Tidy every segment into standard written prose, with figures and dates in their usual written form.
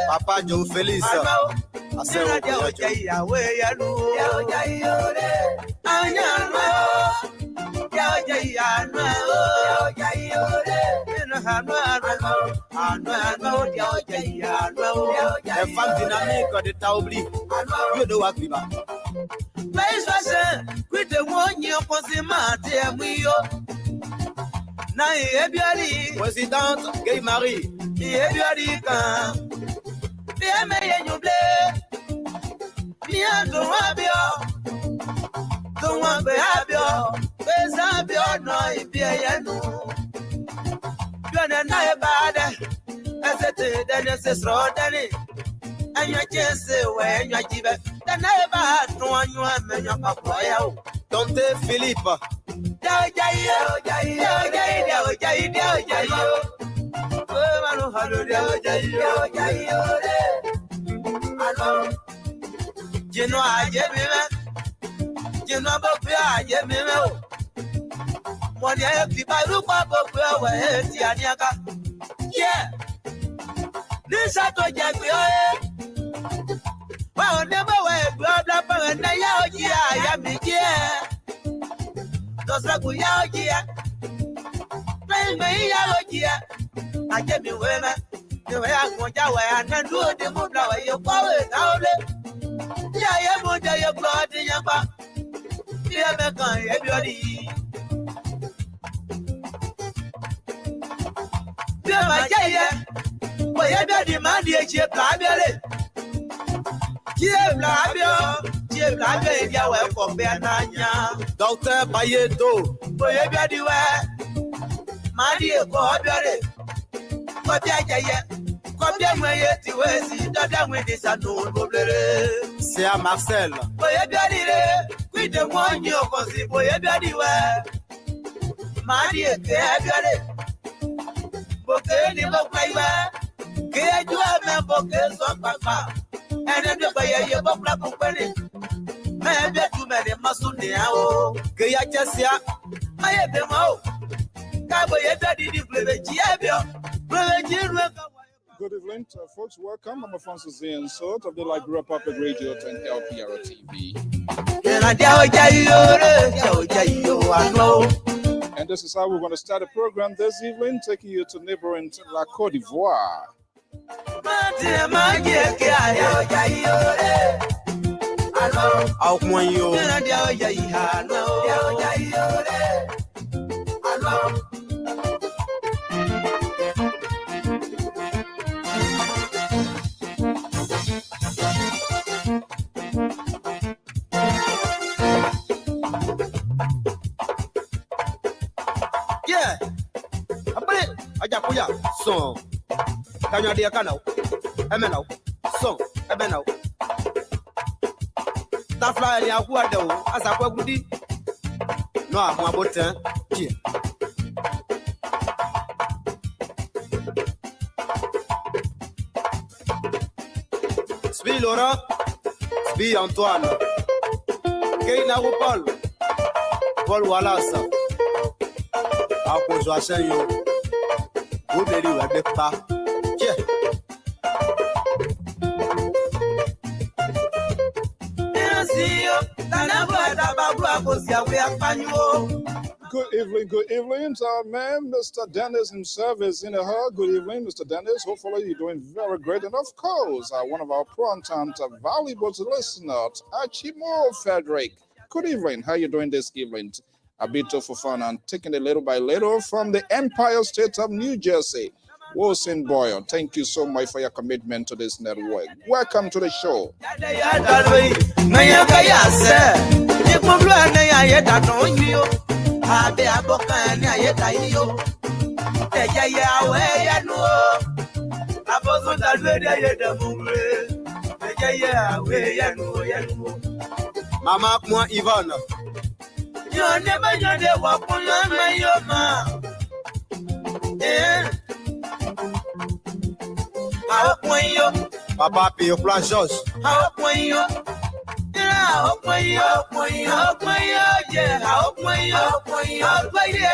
Papa Joe Feliz. Femme dynamique de Taoubli. You know what we are. Quit the one year for the matter. Présidente Gay Marie. Tante Philippe. Docteur Bayedo. C'est à Marcel. Good evening, folks. Welcome. I'm Francis Ian Sort of the Liberia Public Radio and LPR-TV. And this is how we're going to start the program this evening, taking you to neighboring La Côte d'Ivoire. Son, can you hear canal? Emeno, son, Emeno. That fly in your do as a quagudi. No, I'm about 10. Spi Laurent, Spi Antoine, Keina Paul, Paul Wallace. I'll put you a say you. Who did you have the pa? Good evening, man. Mr. Dennis himself is in the hall. Good evening, Mr. Dennis. Hopefully you're doing very great. And of course, one of our prompt valuable listeners, Achimo Frederick. Good evening. How are you doing this evening? A bit of fun and taking it little by little from the Empire State of New Jersey. Wilson Boyle, thank you so much for your commitment to this network. Welcome to the show. Mama moi Ivana. You never know the walk on your ma. How point you? Papa pay plan George. How point you? How point you? How point you? Yeah, how point you? How point you? How point you?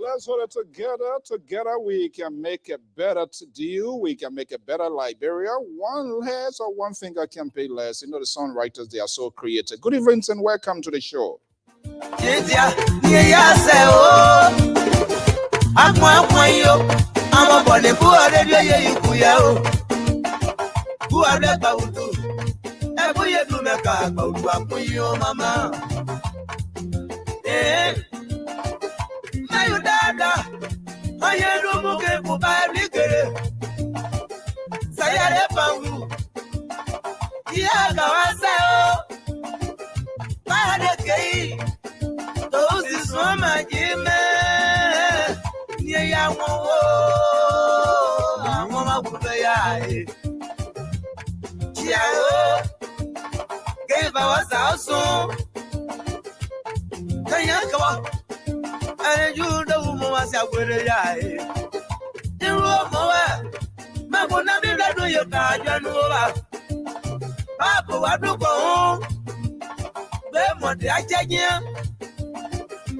Let's hold it together. Together we can make a better deal. We can make a better Liberia. One less or one finger can pay less. You know the songwriters, they are so creative. Good evening and welcome to the show. I'm a body who are the who are the Bautu. Every year to make a Bautu, Mama. Eh, my dada, I don't look at for by liquor. Say, Bautu. Yeah, go and say, by the gate. Those is one my Jimmy. Yeah, I'm on my way. Yeah, gave our house so. Kayanka, and you know, Mama, where they are. The room, my one of the do your card, you know. Papa, what do go home? Then what I check here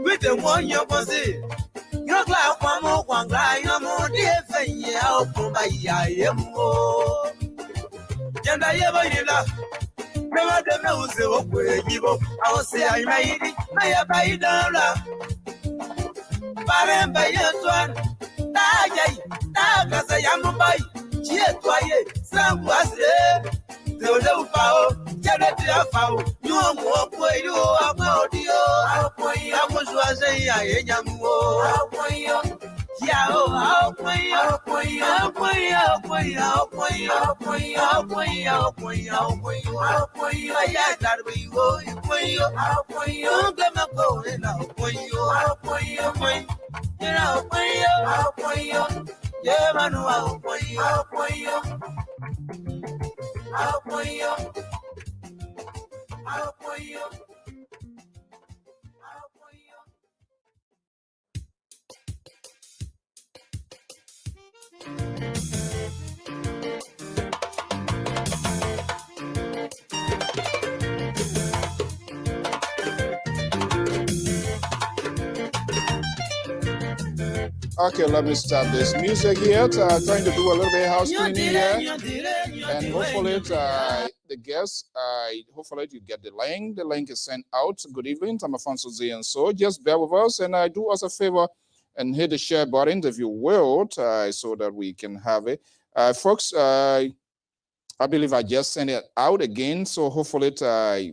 with the one you can see. You're glad one guy, no more dear thing, yeah, open by Yamo. And I ever never the nose where you go. I will say I made it, may I buy it down. But I'm by your one. That's a young boy. Cheer quiet, some was there. The little power, Janet, you walk where you are about you. I'll point you, I was saying, I am more. I'll point you. Yeah, I'll point you, I'll point you, I'll point you, I'll point you, I'll point you, I'll point you, I'll point you, I'll point you, I'll point you, I'll point you, yeah, that way you go, you point you, I'll point you, don't let me go, and I'll point you, I'll point you, I'll point you, I'll point you, I'll point you, yeah, man, I'll point you, I'll point you, I'll point you, I'll point you. Okay, let me start this music here. Trying to do a little bit of house cleaning here. And hopefully the guests, hopefully you get the link. The link is sent out. Good evening, I'm Afonso Z, and so just bear with us. And I do us a favor and hit the share button if you will, so that we can have it. Folks, I believe I just sent it out again. So hopefully,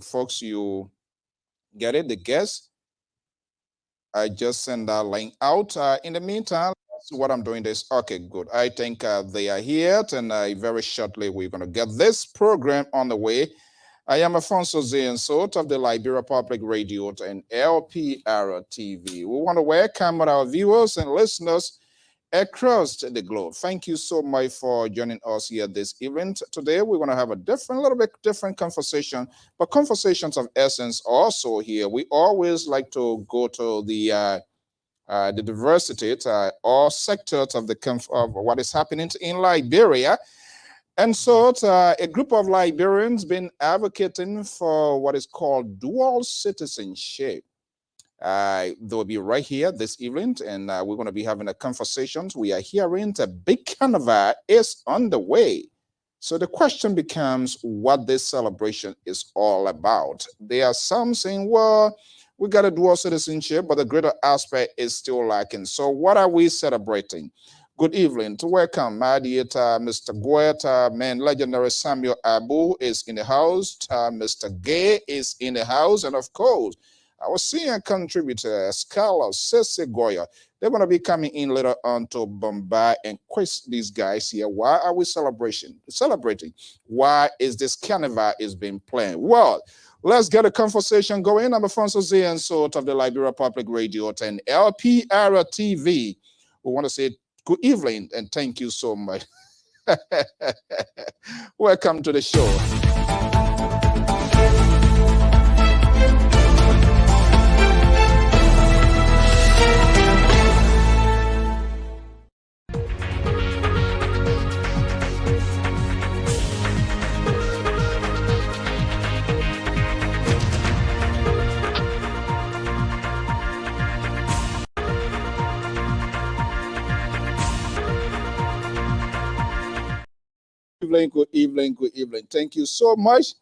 folks, you get it, the guests. I just sent that link out. In the meantime, what I'm doing is, okay, good. I think they are here, and very shortly we're going to get this program on the way. I am Afonso Zain Sort of the Liberia Public Radio and LPR-TV. We want to welcome our viewers and listeners across the globe. Thank you so much for joining us here this event. Today, we're going to have a little bit different conversation, but conversations of essence also here. We always like to go to the diversity, all sectors of what is happening in Liberia. And so a group of Liberians been advocating for what is called dual citizenship. They'll be right here this evening, and we're going to be having a conversation. We are hearing the big carnival is on the way. So the question becomes what this celebration is all about. There are some saying, well, we got a dual citizenship, but the greater aspect is still lacking. So what are we celebrating? Good evening. To welcome Mediator, Mr. Guetta, man, legendary Samuel Abu is in the house. Mr. Gay is in the house. And of course, our senior contributor, Scala Sese Goya. They're going to be coming in later on to bombard and question these guys here. Why are we celebrating? Why is this carnival is being planned? Well, let's get a conversation going. I'm Afonso Zain Sort of the Liberia Public Radio and LPR-TV. We want to say good evening and thank you so much. Welcome to the show. Good evening. Thank you so much.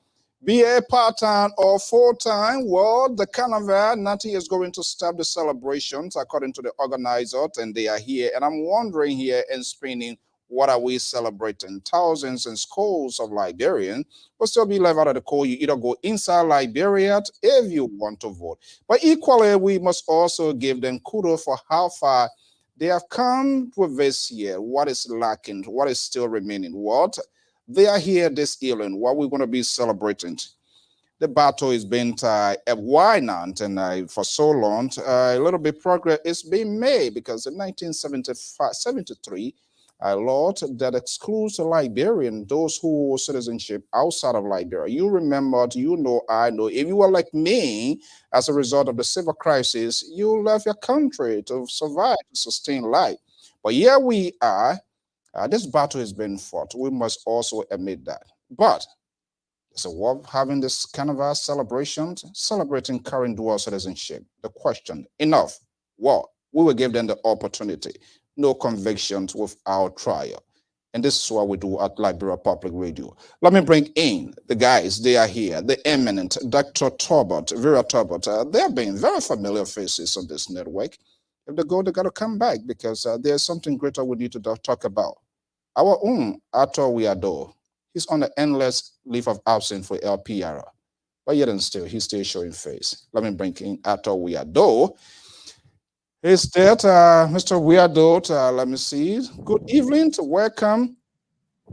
Be a part-time or full-time. Well, the carnival, nothing is going to stop the celebrations according to the organizers, and they are here. And I'm wondering here in Spain, what are we celebrating? Thousands and schools of Liberians will still be left out of the cold. You either go inside Liberia if you want to vote. But equally, we must also give them kudos for how far they have come with this year. What is lacking? What is still remaining? What? They are here this evening. What we're going to be celebrating. The battle has been why not? And for so long, a little bit progress is being made because in 1973, a law that excludes the Liberian, those who hold citizenship outside of Liberia. You remember, you know, I know, if you were like me, as a result of the civil crisis, you left your country to survive, to sustain life. But here we are. This battle has been fought. We must also admit that. But it's a war of having this carnival celebrations, celebrating current dual citizenship. The question, enough. Well, we will give them the opportunity. No convictions without trial. And this is what we do at Liberia Public Radio. Let me bring in the guys. They are here. The eminent Dr. Talbot, Vera Talbot. They have been very familiar faces on this network. If they go, they got to come back because there's something greater we need to talk about. Our own Ato Wiado, he's on the endless leave of absence for LPR, but yet and still, he's still showing face. Let me bring in Ato Wiado. Is that Mr. Wiado? Let me see. Good evening, welcome.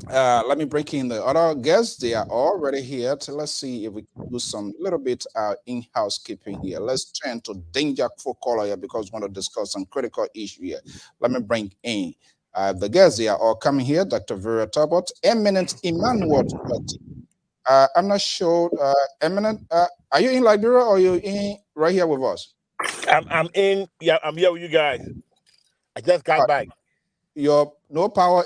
Let me bring in the other guests. They are already here. Let's see if we can do some little bit in housekeeping here. Let's turn to danger for caller here because we want to discuss some critical issue here. Let me bring in the guests. They are all coming here. Dr. Vera Talbot, eminent Emmanuel. I'm not sure. Eminent, are you in Liberia or are you in right here with us? I'm in. Yeah, I'm here with you guys. I just got back. Your no power.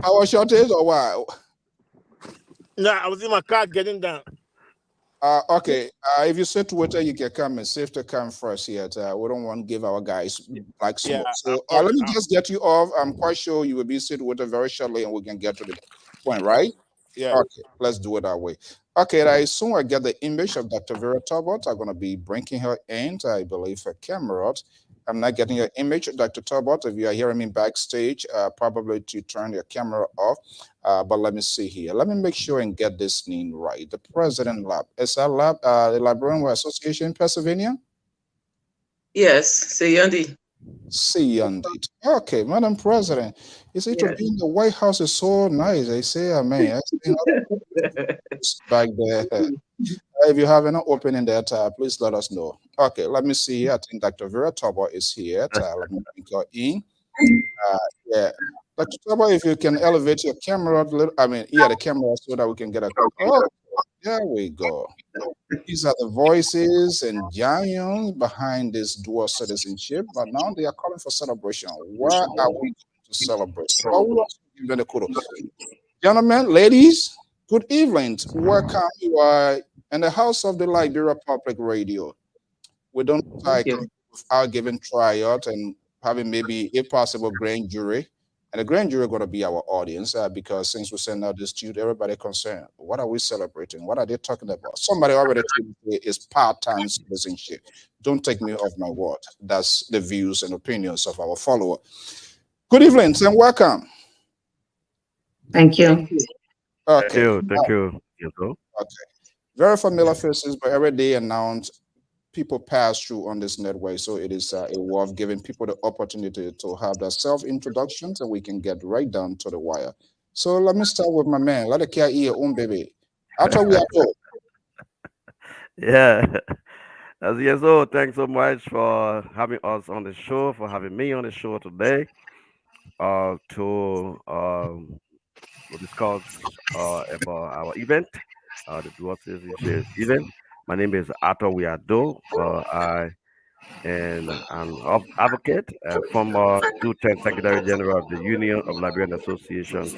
Power shortage or what? No, I was in my car getting down. Okay. If you sit with her, you can come and safe to come first here. We don't want to give our guys like smoke. Yeah, so let me just get you off. I'm quite sure you will be sitting with her very shortly and we can get to the point, right? Yeah. Okay, let's do it that way. Okay, I assume I get the image of Dr. Vera Talbot. I'm going to be bringing her in, I believe, her camera. I'm not getting your image, Dr. Talbot. If you are hearing me backstage, probably to turn your camera off. But let me see here. Let me make sure and get this name right. The President Lab. Is that lab the Liberian Association in Pennsylvania? Yes, Sayandi. Okay, Madam President. You see, to be in the White House is so nice. I say, man, back there. If you have any opening there, please let us know. Okay, let me see here. I think Dr. Vera Talbot is here. Let me bring her in. Yeah, Dr. Talbot, if you can elevate your camera a little, the camera so that we can get a. Oh, there we go. These are the voices and giants behind this dual citizenship, but now they are calling for celebration. What are we going to celebrate? Gentlemen, ladies, good evening. Welcome. You are in the house of the Liberia Public Radio. We don't like without giving tryout and having maybe, if possible, grand jury. And the grand jury are going to be our audience because since we send out this student, everybody concerned. What are we celebrating? What are they talking about? Somebody already told me it's part-time citizenship. Don't take me off my word. That's the views and opinions of our follower. Good evening and welcome. Thank you. Okay. Thank you. Okay. Very familiar faces, but every day announced people pass through on this network. So it is a way of giving people the opportunity to have their self-introductions and we can get right down to the wire. So let me start with my man. Let the care ear own baby. After we are told. Yeah. As yes, so thanks so much for having us on the show, for having me on the show today. to discuss about our event, the Dual Citizenship event. My name is Arthur Wiado. I am an advocate, former 210 Secretary General of the Union of Liberian Associations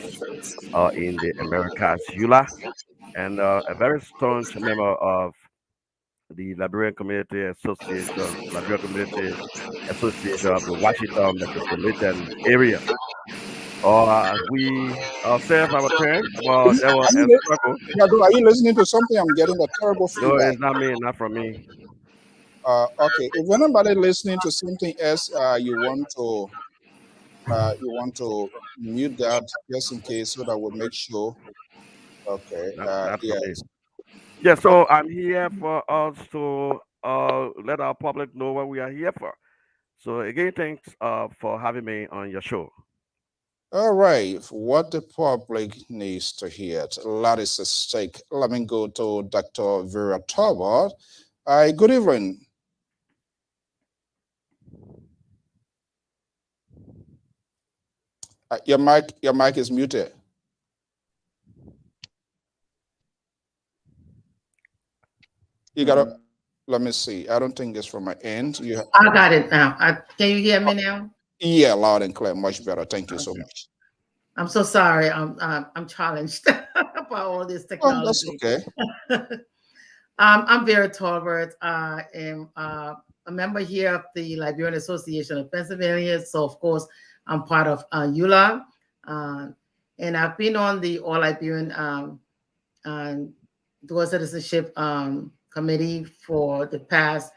in the Americas, EULA, and a very staunch member of the Liberian Community Association, Liberian Community Association of the Washington metropolitan area. We serve our term. Well, there was a struggle. Are you listening to something? I'm getting a terrible No, feedback. it's not me, not from me. Okay, if anybody listening to something else, you want to mute that just in case, so that we'll make sure. Okay. Not from me. Yes. Yeah, so I'm here for us to let our public know what we are here for. So again, thanks for having me on your show. All right. What the public needs to hear. A lot is at stake. Let me go to Dr. Vera Talbot. Good evening. Your mic is muted. You gotta. Let me see. I don't think it's from my end. I got it now. Can you hear me now? Yeah, loud and clear. Much better. Thank you so much. I'm so sorry. I'm challenged by all this technology. Oh, that's okay. I'm Vera Talbot. I am a member here of the Liberian Association of Pennsylvania. So, of course, I'm part of EULA. And I've been on the All Liberian Dual Citizenship Committee for the past,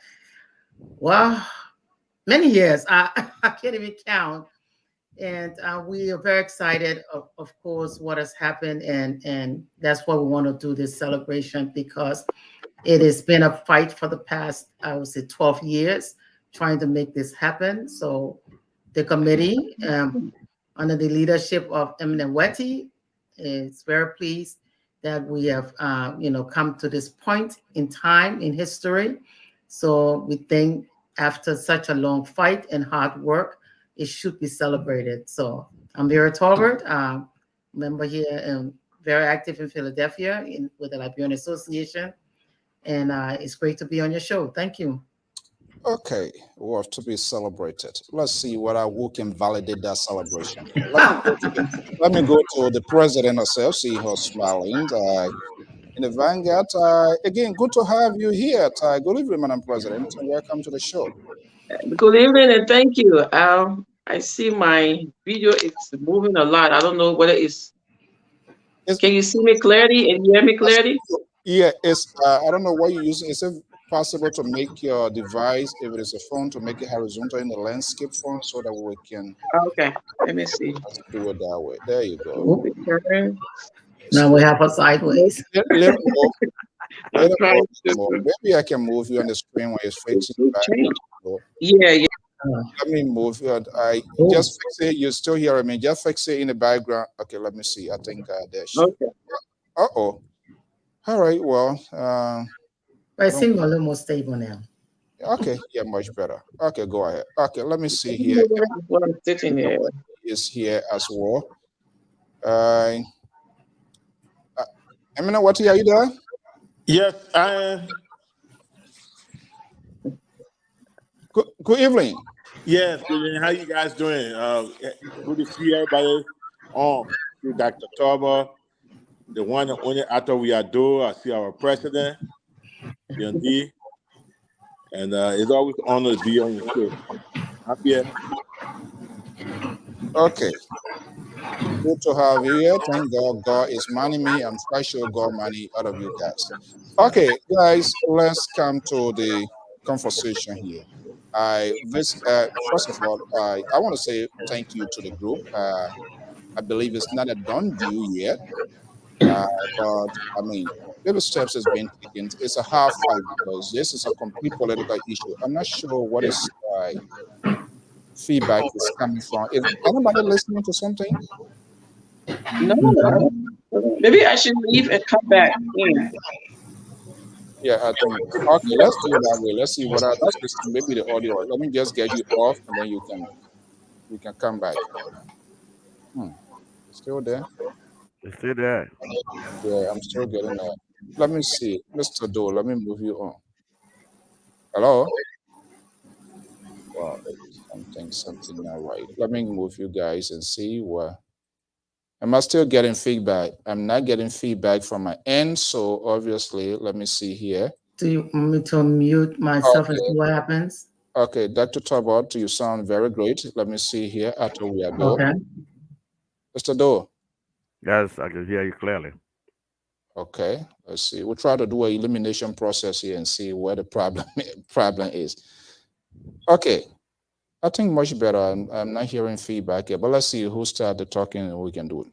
well, many years. I can't even count. And we are very excited, of course, what has happened. And that's why we want to do this celebration, because it has been a fight for the past, I would say, 12 years, trying to make this happen. So the committee, under the leadership of Eminent Wetty, is very pleased that we have, come to this point in time in history. So we think after such a long fight and hard work, it should be celebrated. So I'm Vera Talbot, member here and very active in Philadelphia with the Liberian Association. And it's great to be on your show. Thank you. Okay, well, to be celebrated. Let's see who can validate that celebration. Let me go to the president herself, see her smiling. In the Vanguard, again, good to have you here. Good evening, Madam President, and welcome to the show. Good evening and thank you. I see my video is moving a lot. I don't know whether it's can you see me clearly and hear me clearly? Yeah, I don't know what you're using. Is it possible to make your device, if it is a phone, to make it horizontal in the landscape phone so that we can Okay, let me see. Do it that way. There you go. Now we have a sideways. Little more. Maybe I can move you on the screen when it's facing back. Yeah. Let me move you. Just fix it. You're still hearing me. Just fix it in the background. Okay, let me see. I think there's. Okay. Uh-oh. All right. Well, I seem a little more stable now. Okay. Yeah, much better. Okay, go ahead. Okay, let me see here. What I'm sitting here is here as well. Emina, what are you there? Yes, I am. Good evening. Yes, good evening. How you guys doing? Good to see everybody. Dr. Talbot, the one and only Arthur Wiado. I see our president, D. And it's always an honor to be on your show. I'm here. Okay. Good to have you here. Thank God. God is money me. I'm quite sure God money out of you guys. Okay, guys, let's come to the conversation here. First of all, I want to say thank you to the group. I believe it's not a done deal yet, but I mean, little steps has been taken. It's a hard fight because this is a complete political issue. I'm not sure what is feedback is coming from. Is anybody listening to something? No. Maybe I should leave and come back in. Yeah, I think. Okay, let's do it that way. Let's see what maybe the audio. Let me just get you off, and then you can come back. Still there? It's still there. Yeah, I'm still getting that. Let me see. Mr. Doe, let me move you on. Hello? Wow, something not right. Let me move you guys and see where. Am I still getting feedback? I'm not getting feedback from my end, so obviously, let me see here. Do you want me to mute myself and Okay. see what happens? Okay, Dr. Talbot, you sound very great. Let me see here after we are done. Okay. Mr. Doe. Yes, I can hear you clearly. Okay, let's see. We'll try to do an elimination process here and see where the problem is. Okay, I think much better. I'm not hearing feedback here, but let's see who started talking and we can do it.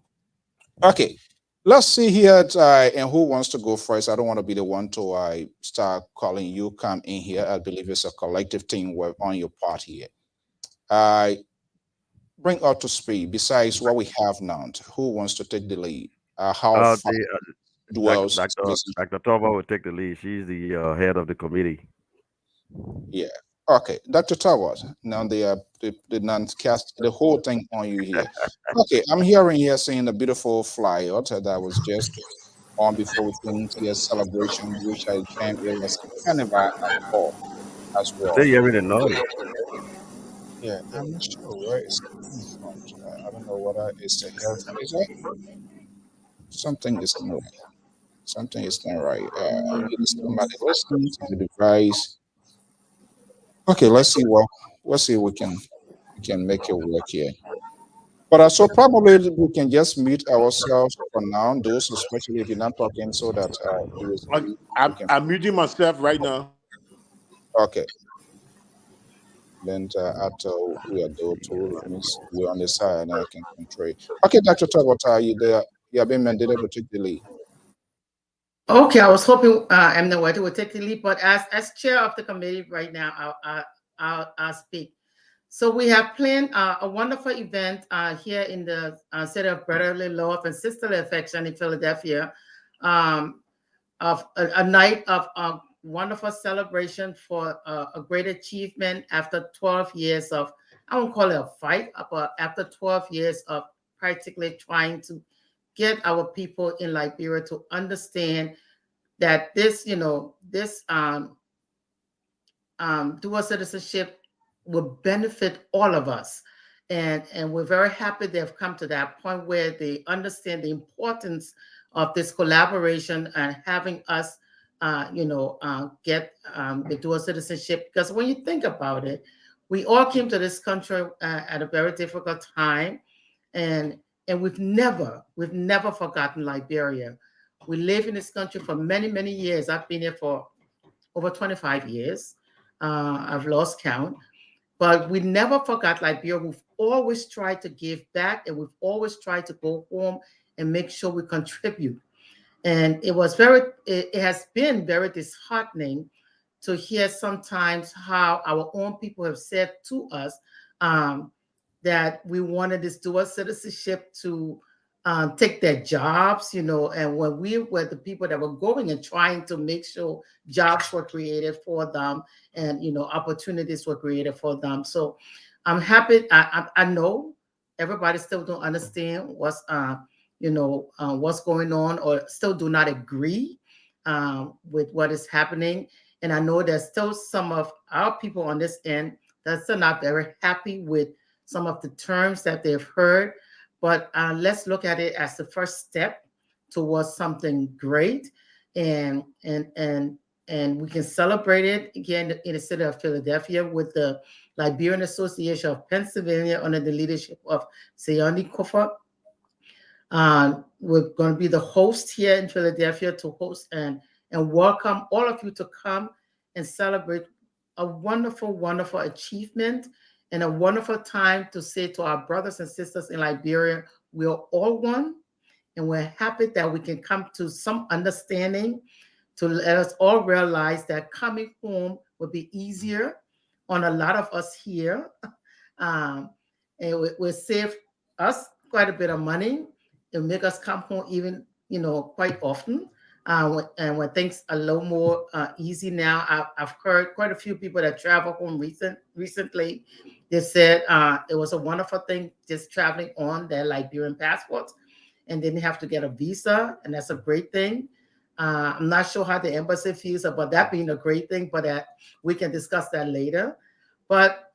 Okay, let's see here and who wants to go first. I don't want to be the one to start calling you come in here. I believe it's a collective teamwork on your part here. Bring up to speed. Besides what we have now, who wants to take the lead? How far The dwells citizenship? Dr. Torba will take the lead. She's the head of the committee. Yeah. Okay, Dr. Towers. Now the non-cast the whole thing on you here. Okay, I'm hearing here saying a beautiful flyer that was just on before we finished here celebration, which I came it was a carnival at all as I well. still hearing the noise. Yeah, I'm not sure where it's coming from. I don't know what is the health. Is that something is not right? Something is not right. I'm getting somebody listening to the device. Okay, let's see if we can make it work here. But so probably we can just mute ourselves for now, those especially if you're not talking, so that we can. I'm muting myself right now. Okay, then after we are done too, that means we're on the side and I can control. Okay, Dr. Talbot, you there? You have been mandated to take the lead. Okay, I was hoping Emna White would take the lead, but as chair of the committee right now, I'll speak. So we have planned a wonderful event here in the city of brotherly love and sisterly affection in Philadelphia, of a night of wonderful celebration for a great achievement after 12 years of, I won't call it a fight, but after 12 years of practically trying to get our people in Liberia to understand that this, this dual citizenship will benefit all of us. And we're very happy they've come to that point where they understand the importance of this collaboration and having us, get the dual citizenship. Because when you think about it, we all came to this country at a very difficult time, and we've never forgotten Liberia. We live in this country for many, many years. I've been here for over 25 years. I've lost count, but we never forgot Liberia. We've always tried to give back, and we've always tried to go home and make sure we contribute. And it has been very disheartening to hear sometimes how our own people have said to us that we wanted this dual citizenship to take their jobs, and when we were the people that were going and trying to make sure jobs were created for them and, opportunities were created for them. So I'm happy. I know everybody still don't understand what's going on, or still do not agree with what is happening. And I know there's still some of our people on this end that's still not very happy with some of the terms that they've heard. But let's look at it as the first step towards something great, and we can celebrate it again in the city of Philadelphia with the Liberian Association of Pennsylvania under the leadership of Sayani Kofa. We're going to be the host here in Philadelphia to host and welcome all of you to come and celebrate a wonderful, wonderful achievement and a wonderful time to say to our brothers and sisters in Liberia, we are all one, and we're happy that we can come to some understanding to let us all realize that coming home will be easier on a lot of us here. And it will save us quite a bit of money. It'll make us come home even, quite often. And when things are a little more easy now, I've heard quite a few people that travel home recently, They said it was a wonderful thing just traveling on their Liberian passports and didn't have to get a visa, and that's a great thing. I'm not sure how the embassy feels about that being a great thing, but we can discuss that later. But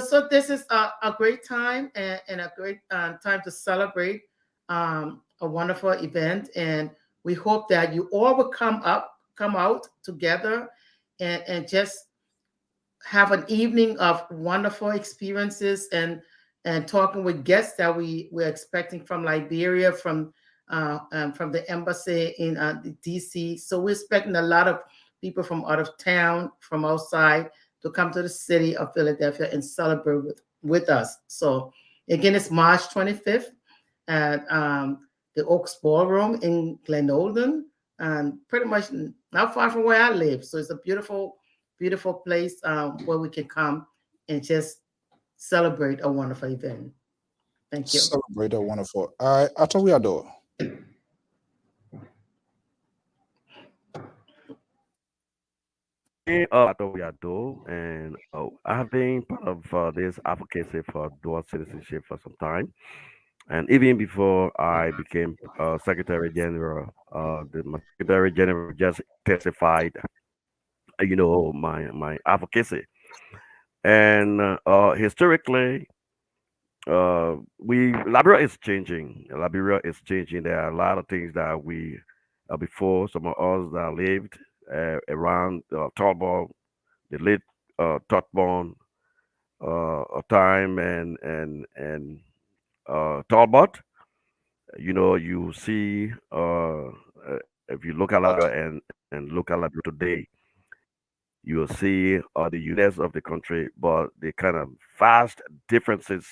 so this is a great time and a great time to celebrate a wonderful event, and we hope that you all will come out together and just have an evening of wonderful experiences and talking with guests that we're expecting from Liberia, from the embassy in the DC. So we're expecting a lot of people from out of town, from outside, to come to the city of Philadelphia and celebrate with us. So again, it's March 25th at the Oaks Ballroom in Glenolden, and pretty much not far from where I live. So it's a beautiful place where we can come and just celebrate a wonderful event. Thank you. Celebrate a wonderful. I thought we adore. I thought we are due, and I have been part of this advocacy for dual citizenship for some time. And even before I became Secretary General, my Secretary General just testified, my advocacy. And historically, Liberia is changing. Liberia is changing. There are a lot of things that we before some of us that lived around Talbot, the late Totborn time, and Talbot. You see, if you look at Liberia and look at Liberia today, you'll see the uniqueness of the country, but the kind of vast differences,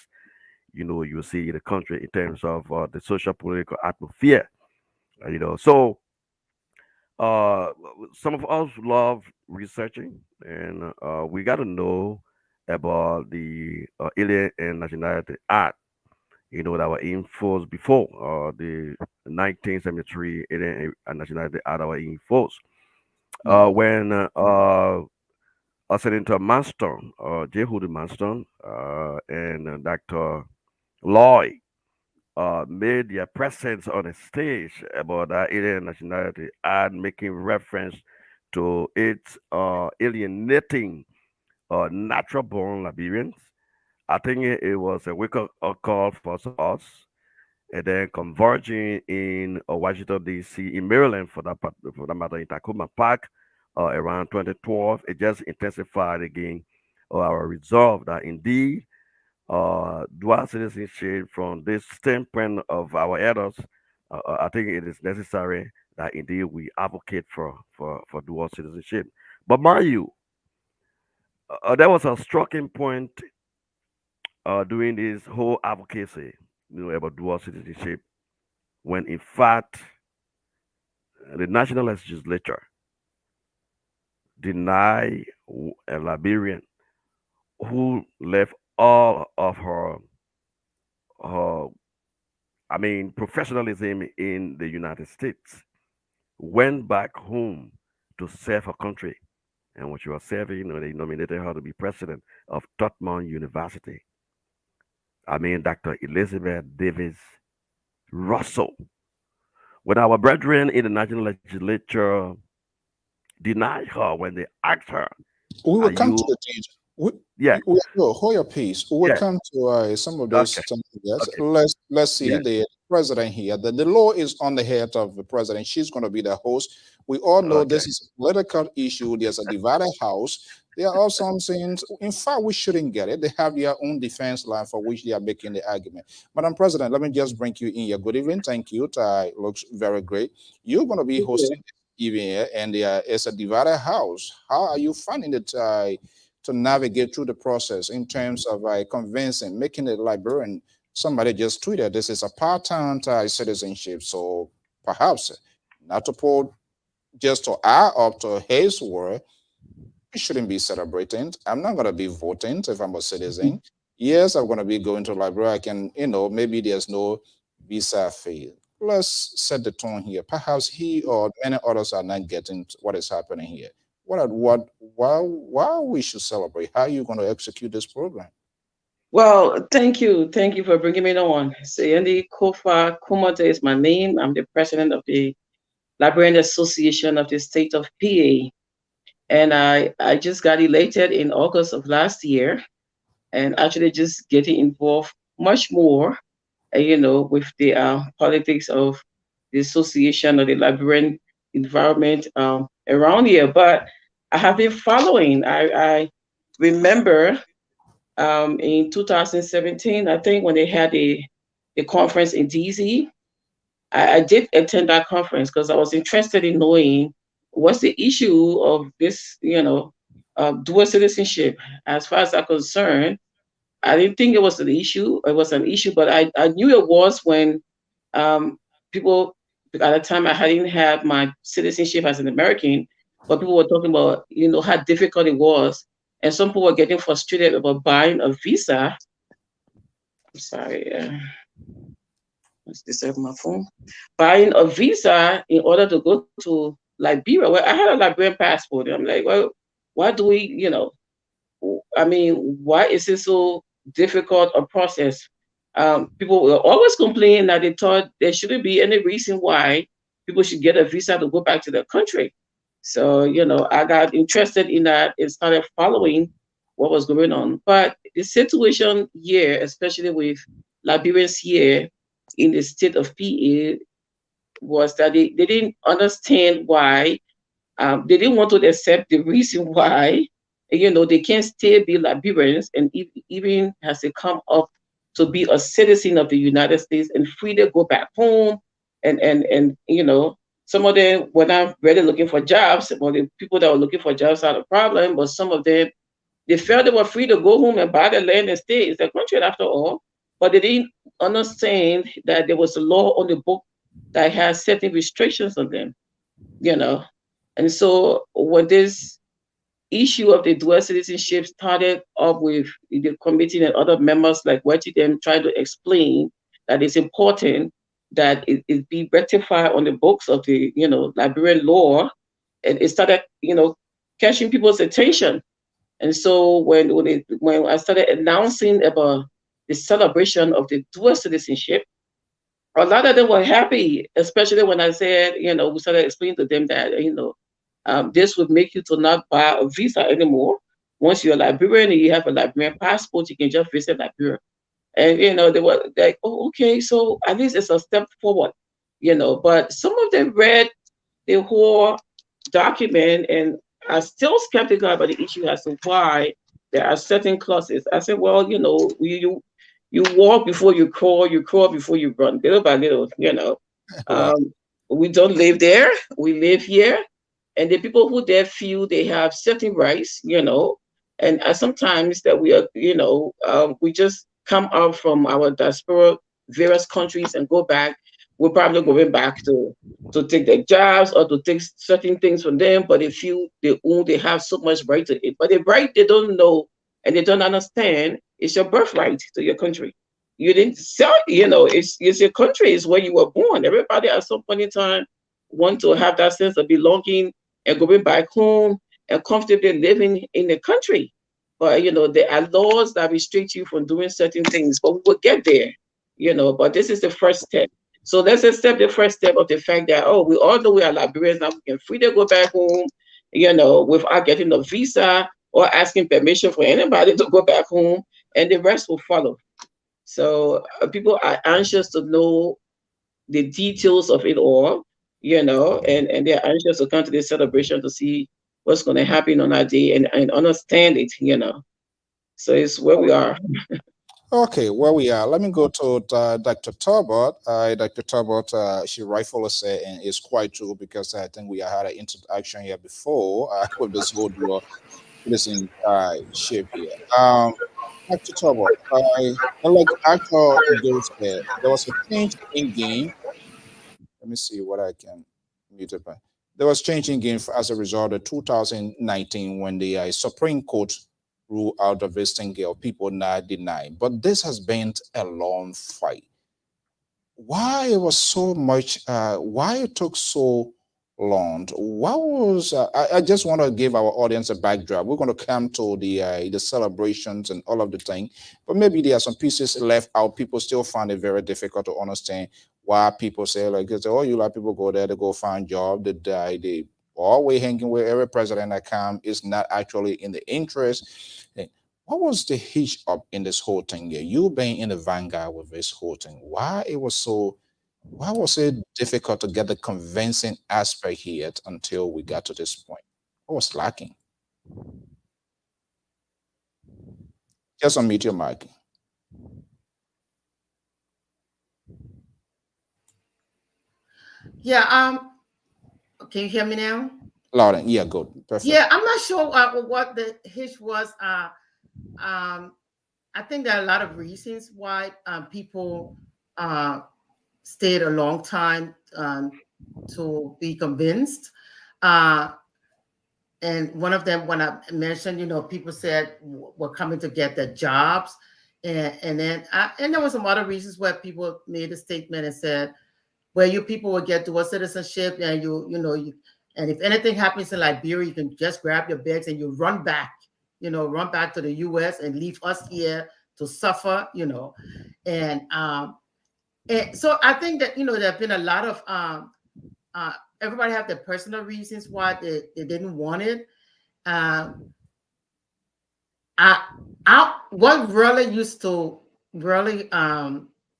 you see in the country in terms of the social political atmosphere. So uh, some of us love researching, and we got to know about the Alien and Nationality Act. That were in force before the 1973 Alien and Nationality Act that were in force. When Senator Manston, J. Hood Manston, and Dr. Lloyd made their presence on the stage about that alien nationality and making reference to its alienating natural born Liberians. I think it was a wake up call for us, and then converging in Washington D.C. in Maryland for that matter in Tacoma Park around 2012. It just intensified again our resolve that indeed dual citizenship from this standpoint of our elders. I think it is necessary that indeed we advocate for dual citizenship. But mind you, there was a striking point during this whole advocacy, about dual citizenship, when in fact the national legislature deny a Liberian who left all of her professionalism in the United States, went back home to serve her country. And when she was serving, they nominated her to be president of Totmont University. Dr. Elizabeth Davis Russell. When our brethren in the national legislature denied her, when they asked her, we will come to the details. We will hold your peace. We will come to some of those things. Yes. Okay. Let's see the president here. The law is on the head of the president. She's going to be the host. We all know this is a political issue. There's a divided house. There are also some things. In fact, we shouldn't get it. They have their own defense line for which they are making the argument. Madam President, let me just bring you in here. Good evening. Thank you. It looks very great. You're going to be hosting even here, and it's a divided house. How are you finding it to navigate through the process in terms of convincing, making it Liberian? Somebody just tweeted this is a part-time citizenship, so perhaps not to put just to add up to his word, we shouldn't be celebrating. I'm not going to be voting if I'm a citizen. Yes, I'm going to be going to Liberia. I can, maybe there's no visa fee. Let's set the tone here. Perhaps he or many others are not getting what is happening here. Why we should celebrate? How are you going to execute this program? Well, thank you for bringing me on. Sayende Kofa Kumate is my name. I'm the president of the Liberian Association of the State of PA. And I just got elected in August of last year, and actually just getting involved much more, with the politics of the association or the Liberian environment around here. But I have been following. I remember in 2017, I think, when they had the conference in DC. I did attend that conference because I was interested in knowing what's the issue of this, dual citizenship. As far as I'm concerned, I didn't think it was an issue. It was an issue, but I knew it was when um, people, at the time I hadn't had my citizenship as an American, but people were talking about, how difficult it was. And some people were getting frustrated about buying a visa. I'm sorry. Let's disable my phone. Buying a visa in order to go to Liberia. Well, I had a Liberian passport. I'm like, well, why do we, why is it so difficult a process? People were always complaining that they thought there shouldn't be any reason why people should get a visa to go back to their country. So, I got interested in that and started following what was going on. But the situation here, especially with Liberians here in the state of PA, was that they didn't understand why. They didn't want to accept the reason why, they can't still be Liberians, and even as they come up to be a citizen of the United States and free to go back home, and some of them were not really looking for jobs. Well, the people that were looking for jobs are the problem, but some of them, they felt they were free to go home and buy the land and stay. It's their country after all, but they didn't understand that there was a law on the book that has certain restrictions on them, And so when this issue of the dual citizenship started up with the committee and other members like them trying to explain that it's important that it be rectified on the books of the, Liberian law, and it started, catching people's attention. And so when I started announcing about the celebration of the dual citizenship, a lot of them were happy, especially when I said, we started explaining to them that, this would make you to not buy a visa anymore. Once you're a Liberian and you have a Liberian passport, you can just visit Liberia. And, they were like, oh, okay, so at least it's a step forward, But some of them read the whole document and are still skeptical about the issue as to why there are certain clauses. I said, well, you walk before you crawl before you run, little by little, Wow. We don't live there, we live here. And the people who there feel they have certain rights, and sometimes that we are, we just come out from our diaspora, various countries, and go back. We're probably going back to take their jobs or to take certain things from them, but they feel they have so much right to it. But the right they don't know and they don't understand is your birthright to your country. You didn't sell, it's your country, it's where you were born. Everybody at some point in time want to have that sense of belonging and going back home and comfortably living in the country. But, there are laws that restrict you from doing certain things, but we will get there, but this is the first step. So let's accept the first step of the fact that, we all know we are Liberians now, we can free to go back home, without getting a visa or asking permission for anybody to go back home, and the rest will follow. So people are anxious to know the details of it all, and they're anxious to come to this celebration to see what's going to happen on that day and understand it, So it's where we are. Okay, where we are. Let me go to Dr. Talbot. Dr. Talbot, she rightfully said, and it's quite true because I think we had an interaction here before with this whole dual citizenship here. Dr. Talbot, like Actor said, there was a change in game. Let me see what I can mute it by. There was change in game as a result of 2019 when the Supreme Court ruled out the visiting girl. People not denying, but this has been a long fight. Why it was so much? Why it took so loan. What was I just want to give our audience a backdrop. We're going to come to the celebrations and all of the thing, but maybe there are some pieces left out. People still find it very difficult to understand why people say like, oh, you like people go there to go find job, they always hanging with every president that come is not actually in the interest. What was the hitch up in this whole thing here? You being in the vanguard with this whole thing, why was it difficult to get the convincing aspect here until we got to this point? What was lacking? Just unmute your mic. Yeah. Can you hear me now? Loud and yeah, good. Perfect. Yeah, I'm not sure what the hitch was. I think there are a lot of reasons why people stayed a long time to be convinced. And one of them, when I mentioned, people said we're coming to get their jobs. And then there were some other reasons where people made a statement and said, well, you people will get dual citizenship and and if anything happens in Liberia, you can just grab your bags and you run back to the US and leave us here to suffer, And so I think that, there have been a lot of, everybody have their personal reasons why they didn't want it. What really used to really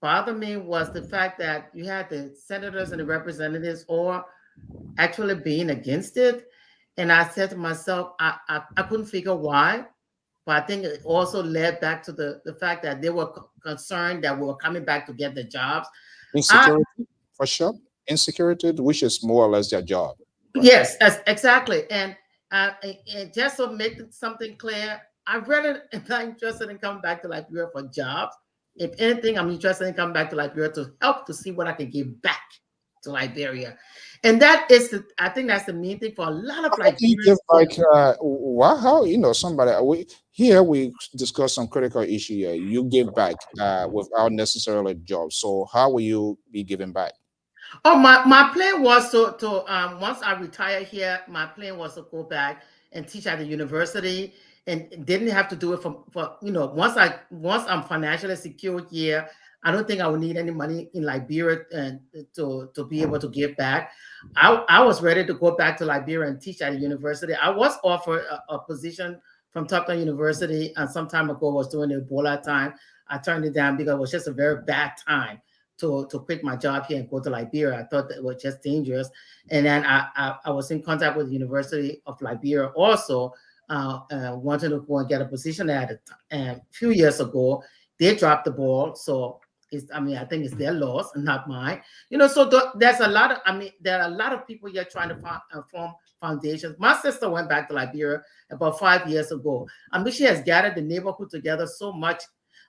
bother me was the fact that you had the senators and the representatives all actually being against it. And I said to myself, I couldn't figure why. But I think it also led back to the fact that they were concerned that we were coming back to get the jobs. Insecurity, for sure. Insecurity, which is more or less their job. Right? Yes, exactly. And just to make something clear, I really am not interested in coming back to Liberia for jobs. If anything, I'm interested in coming back to Liberia to help to see what I can give back to Liberia. And that is, I think that's the main thing for a lot of Liberians. How somebody we discuss some critical issue here. You give back without necessarily a job. So how will you be giving back? Oh, my plan was to once I retire here, my plan was to go back and teach at the university, and didn't have to do it for once I'm financially secure here. I don't think I would need any money in Liberia and to be able to give back. I was ready to go back to Liberia and teach at a university. I was offered a position from Tufton University some time ago. I was doing the Ebola time. I turned it down because it was just a very bad time to quit my job here and go to Liberia. I thought that it was just dangerous. And then I was in contact with the University of Liberia also, wanted to go and get a position there a few years ago. They dropped the ball. So I think it's their loss and not mine. So there's a lot of, there are a lot of people here trying to form foundations. My sister went back to Liberia about 5 years ago. She has gathered the neighborhood together so much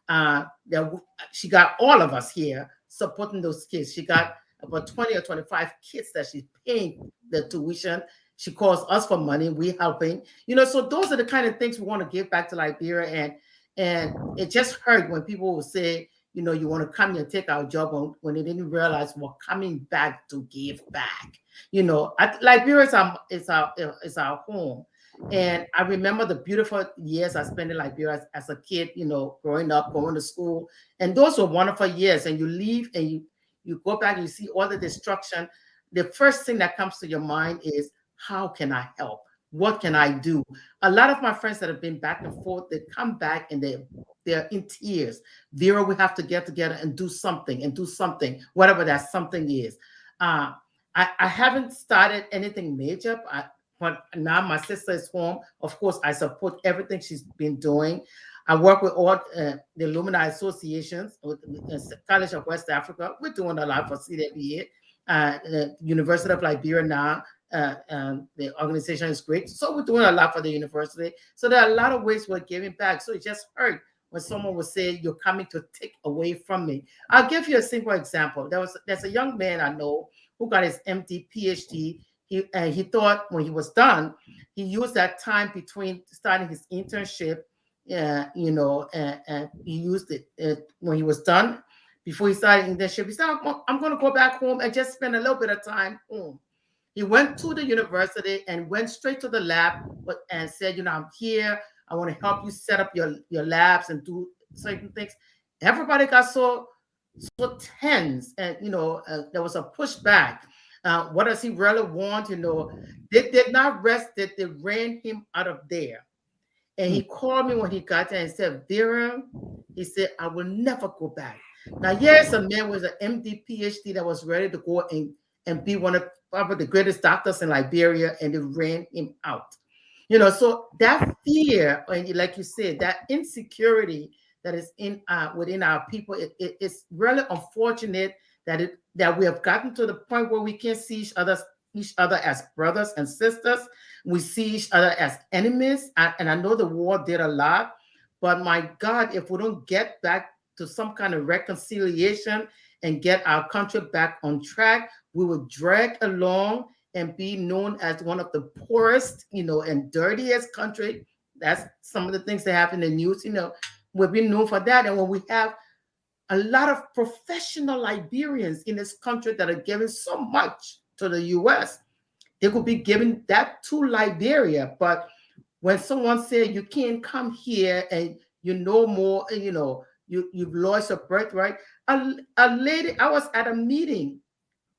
that she got all of us here supporting those kids. She got about 20 or 25 kids that she's paying the tuition. She calls us for money. We helping. So those are the kind of things we want to give back to Liberia. And it just hurt when people will say, you want to come here and take our job when they didn't realize we're coming back to give back. Liberia is our home. And I remember the beautiful years I spent in Liberia as a kid, growing up, going to school. And those were wonderful years. And you leave and you go back and you see all the destruction. The first thing that comes to your mind is, how can I help? What can I do? A lot of my friends that have been back and forth, they come back and they're in tears. Vera, we have to get together and do something, whatever that something is. I haven't started anything major, but now my sister is home. Of course, I support everything she's been doing. I work with all the alumni associations, with the College of West Africa. We're doing a lot for CWA. The University of Liberia now, the organization is great. So we're doing a lot for the university. So there are a lot of ways we're giving back. So it just hurt when someone would say, you're coming to take away from me. I'll give you a simple example. There's a young man I know who got his MD, PhD. He thought when he was done, he used that time between starting his internship, and he used it when he was done. Before he started internship, he said, I'm going to go back home and just spend a little bit of time home. He went to the university and went straight to the lab and said, I'm here. I want to help you set up your labs and do certain things. Everybody got so tense, and there was a pushback. What does he really want? They did not rest. That they ran him out of there. And he called me when he got there and said, Vera, he said, I will never go back. Now, here's a man with an MD, PhD that was ready to go and be one of probably the greatest doctors in Liberia, and they ran him out. So that fear, and like you said, that insecurity that is within our people, it's really unfortunate that we have gotten to the point where we can't see each other as brothers and sisters. We see each other as enemies. And I know the war did a lot, but my God, if we don't get back to some kind of reconciliation and get our country back on track, we will drag along and be known as one of the poorest, and dirtiest country. That's some of the things that happen in the news. We've been known for that. And when we have a lot of professional Liberians in this country that are giving so much to the U.S., they could be giving that to Liberia. But when someone says you can't come here and more, you've lost your birthright. A lady, I was at a meeting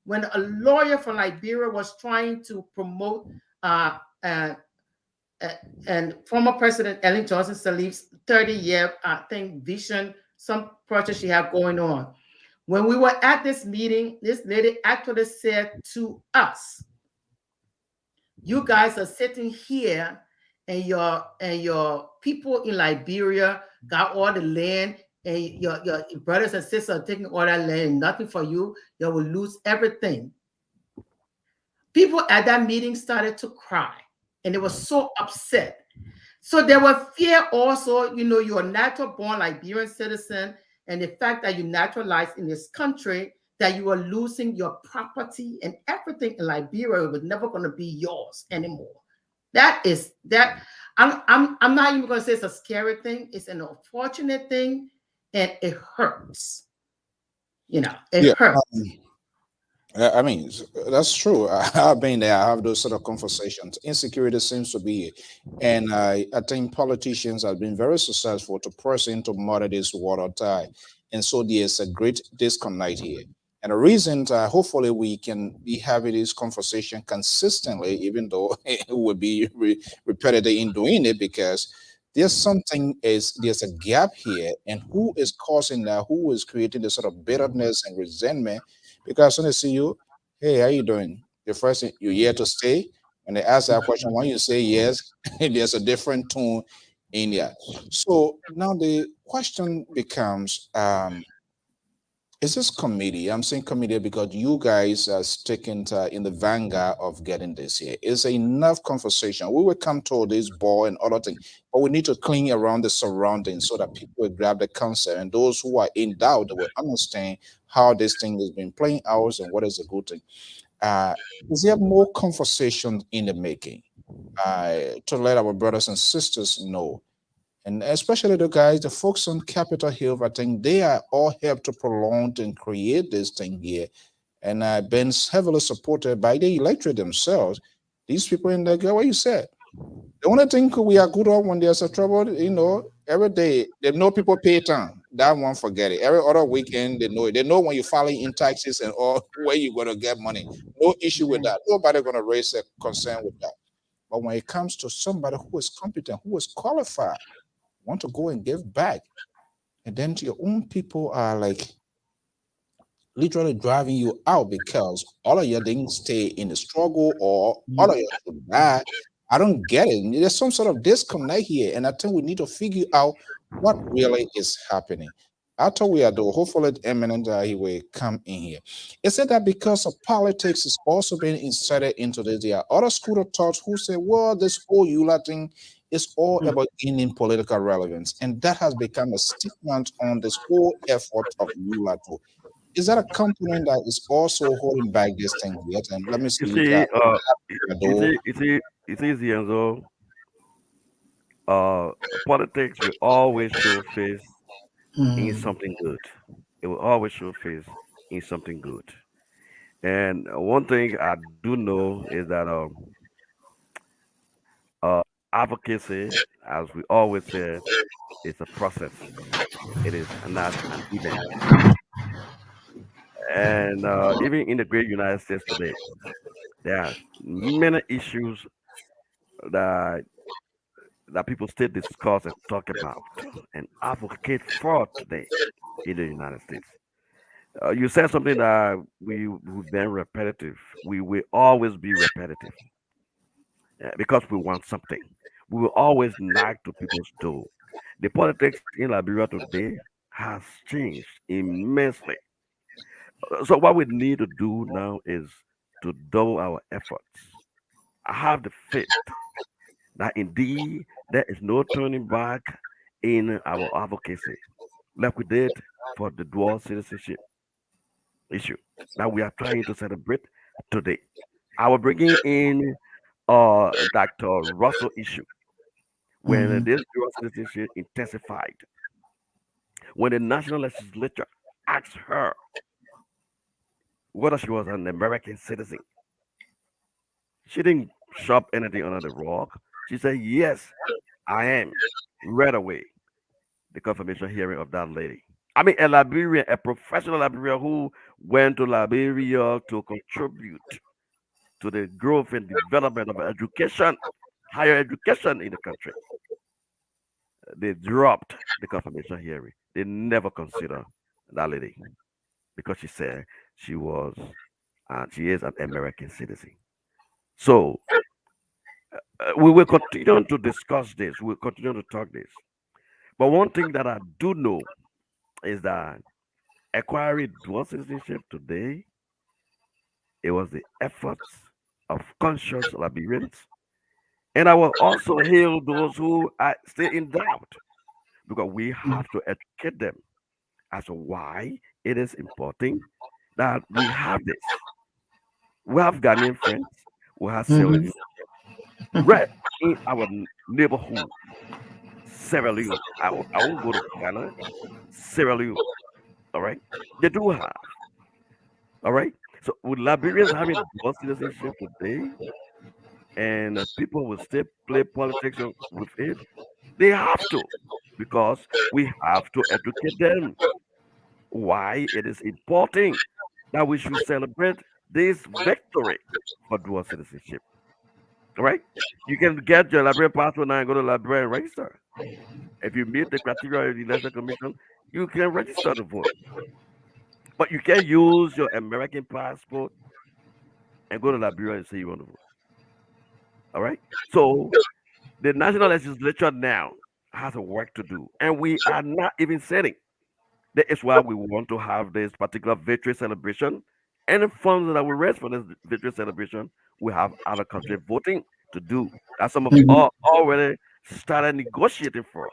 when a lawyer from Liberia was trying to promote and former President Ellen Johnson Sirleaf's 30-year, vision, some project she had going on. When we were at this meeting, this lady actually said to us, you guys are sitting here and your people in Liberia got all the land, and your brothers and sisters are taking all that land, nothing for you. You will lose everything. People at that meeting started to cry, and they were so upset. So there was fear also, you're a natural born Liberian citizen, and the fact that you naturalized in this country, that you are losing your property and everything in Liberia was never going to be yours anymore. I'm not even going to say it's a scary thing. It's an unfortunate thing, and it hurts. It hurts. I mean, that's true. I've been there. I have those sort of conversations. Insecurity seems to be, and I think politicians have been very successful to press into muddy this water tie, and so there's a great disconnect here. And the reason, hopefully, we can be having this conversation consistently, even though it would be repetitive in doing it, because there's there's a gap here, and who is causing that? Who is creating this sort of bitterness and resentment? Because when they see you, hey, how you doing? The first thing, you're here to stay. When they ask that question, when you say yes, there's a different tone in there. So now the question becomes, is this committee? I'm saying committee because you guys are sticking in the vanguard of getting this here. Is enough conversation? We will come to this ball and other things, but we need to clean around the surroundings so that people will grab the concept, and those who are in doubt will understand how this thing has been playing out and what is a good thing. Is there more conversation in the making to let our brothers and sisters know? And especially the guys, the folks on Capitol Hill, I think they are all helped to prolong and create this thing here. And been heavily supported by the electorate themselves. These people in the what you said. The only thing we are good on when there's a trouble, every day, they know people pay time. That one, forget it. Every other weekend, they know it. They know when you're filing in taxes and all where you're going to get money. No issue with that. Nobody going to raise a concern with that. But when it comes to somebody who is competent, who is qualified, want to go and give back, and then your own people are like literally driving you out because all of you didn't stay in the struggle, or all of you should die. I don't get it. There's some sort of disconnect here, and I think we need to figure out what really is happening. After we are though, hopefully eminent he will come in here. Is it that because of politics is also being inserted into this? There are other school of thoughts who say, well, this whole EULA thing is all about gaining political relevance, and that has become a stimulant on this whole effort of EULA too. Is that a component that is also holding back this thing yet? And let me see. You see, it's easy, Enzo. Politics will always show face in something good. It will always show face in something good. And one thing I do know is that uh, advocacy, as we always say, is a process. It is not an event. And even in the great United States today, there are many issues that people still discuss and talk about and advocate for today in the United States. You said something that we've been repetitive. We will always be repetitive because we want something. We will always knock to people's door. The politics in Liberia today has changed immensely. So what we need to do now is to double our efforts. I have the faith that indeed there is no turning back in our advocacy, like we did for the dual citizenship issue that we are trying to celebrate today. I will bring in Dr. Russell issue when Mhm. this dual citizenship intensified, when the national legislature asked her whether she was an American citizen. She didn't shove anything under the rock. She said, "Yes, I am." Right away, the confirmation hearing of that lady. I mean, a Liberian, a professional Liberian who went to Liberia to contribute to the growth and development of education, higher education in the country. They dropped the confirmation hearing. They never considered that lady because she said she was, she is an American citizen. So we will continue to discuss this. We'll continue to talk this. But one thing that I do know is that acquiring dual citizenship today, it was the efforts of conscious Liberians. And I will also hail those who are still in doubt because we have to educate them as to why it is important that we have this. We have Ghanaian friends, we have Sierra Mhm. Leone, right in our neighborhood, Sierra Leone. I won't go to Ghana, Sierra Leone, all right? They do have, all right? So with Liberians having dual citizenship today, and people will still play politics with it, they have to, because we have to educate them why it is important that we should celebrate this victory for dual citizenship. All right? You can get your Liberian passport now and go to Liberia and register. If you meet the criteria of the Election Commission, you can register to vote. But you can't use your American passport and go to Liberia and say you want to vote. All right? So the national legislature now has a work to do, and we are not even setting. That is why we want to have this particular victory celebration. And the funds that we raise for this victory celebration, we have other country voting to do. That some of you Mhm. are already started negotiating for.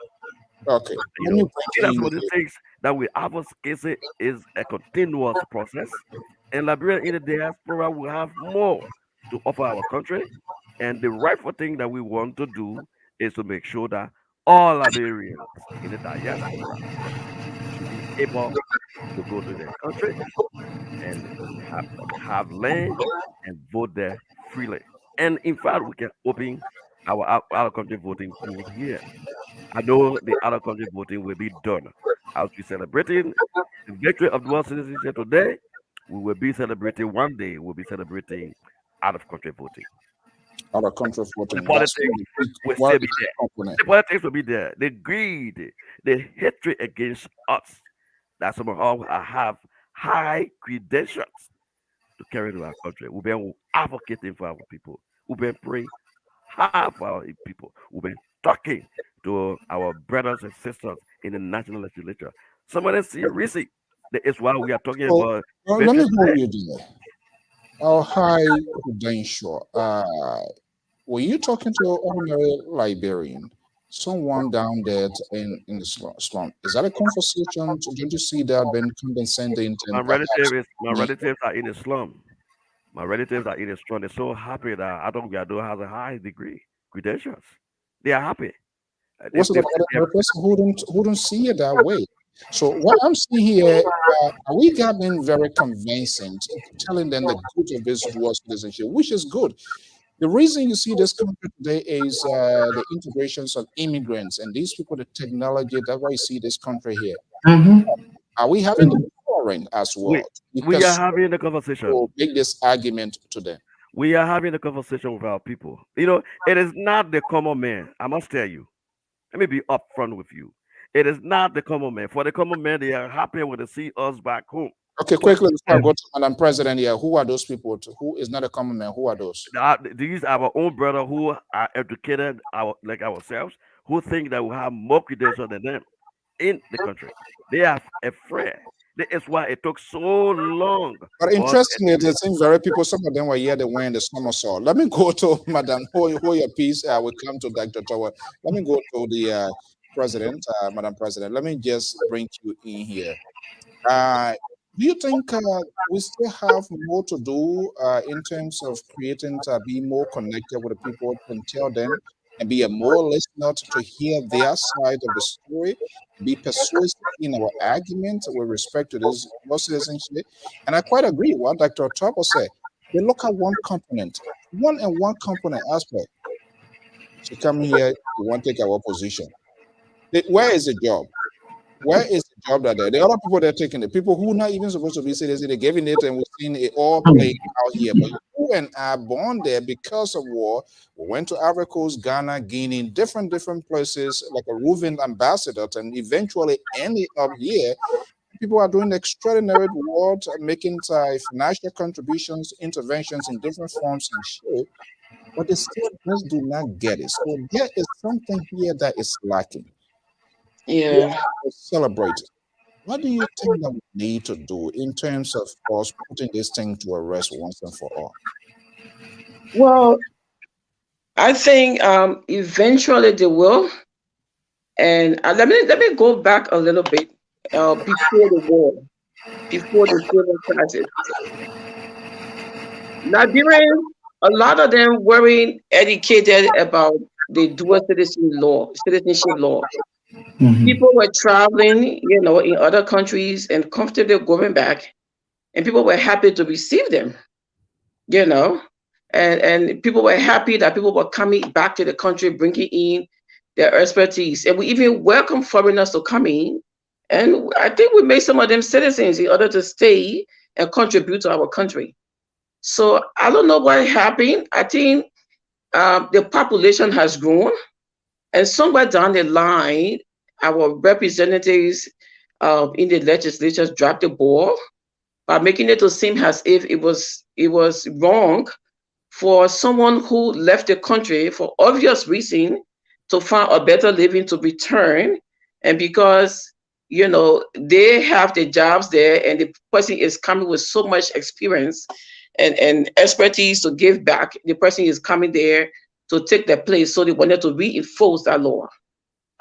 Okay, You let me know, these bring are some in of the things that we advocate is a continuous process. And Liberia in the diaspora will have more to offer our country. And the rightful thing that we want to do is to make sure that all Liberians in the diaspora should be able to go to their country and have, land and vote there freely. And in fact, we can open our out country voting pools here. I know the out of country voting will be done. As we celebrating the victory of dual citizenship today, we will be celebrating one day. We'll be celebrating out of country voting. other country The voting. That's politics will one still big be there. component. The politics will be there. The greed, the hatred against us that some of us have high credentials to carry to our country. We've been advocating for our people. We've been praying hard for our people. We've been talking to our brothers and sisters in the national legislature. Some of them see receipt. That is why we are talking So, about let me veterans hold today. you there. Our high credential. Were you talking to an ordinary Liberian, someone down there in the slum? Is that a conversation? Don't you see that being condescending and perhaps My relatives are in the slum. My relatives are in the slum. They're so happy that I don't has a high degree credentials. They are happy. what's it about a person who don't see it that way? So what I'm seeing here, we got been very convincing, telling them the good of this dual citizenship, which is good. The reason you see this country today is the integrations of immigrants and these people, the technology. That's why you see this country here. Are we having the foreign as well? We are having a conversation. We'll make this argument today. We are having a conversation with our people. You know, it is not the common man. I must tell you. Let me be upfront with you. It is not the common man. For the common man, they are happy when they see us back home. Okay, quickly before I go to Madam President here, who are those people? Who is not a common man? Who are those? These are our own brother who are educated, like ourselves, who think that we have more credentials than them in the country. They are afraid. That's why it took so long. But interestingly, it seems very people, some of them were here, they were in the somersault. Let me go to Madam, hold your peace. We come to Dr. Tower. Let me go to the President, Madam President. Let me just bring you in here. Do you think we still have more to do in terms of creating to be more connected with the people and tell them and be a more listener to hear their side of the story, be persuasive in our argument with respect to this citizenship? And I quite agree with what Dr. Topo said. They look at one component aspect. She come here, you want to take our position. Where is the job? Where is the job that there? The other people they're taking, the people who not even supposed to be citizens, they're giving it, and we've seen it all played out here. But you and I born there because of war. We went to Ivory Coast, Ghana, Guinea, different places, like a roving ambassador, and eventually ended up here. People are doing extraordinary work, making financial contributions, interventions in different forms and shape, but they still just do not get it. So there is something here that is lacking. Yeah. Celebrate. What do you think that we need to do in terms of us putting this thing to a rest once and for all? Well, I think eventually they will. And let me go back a little bit before the war, before the civil crisis. Liberians, a lot of them weren't educated about the dual citizenship law. People were traveling, in other countries and comfortably going back, and people were happy to receive them, and people were happy that people were coming back to the country, bringing in their expertise, and we even welcome foreigners to come in, and I think we made some of them citizens in order to stay and contribute to our country. So I don't know what happened. I think the population has grown, and somewhere down the line, our representatives in the legislatures dropped the ball by making it to seem as if it was wrong for someone who left the country for obvious reason to find a better living to return, and because they have the jobs there and the person is coming with so much experience and expertise to give back, the person is coming there to take their place, so they wanted to reinforce that law.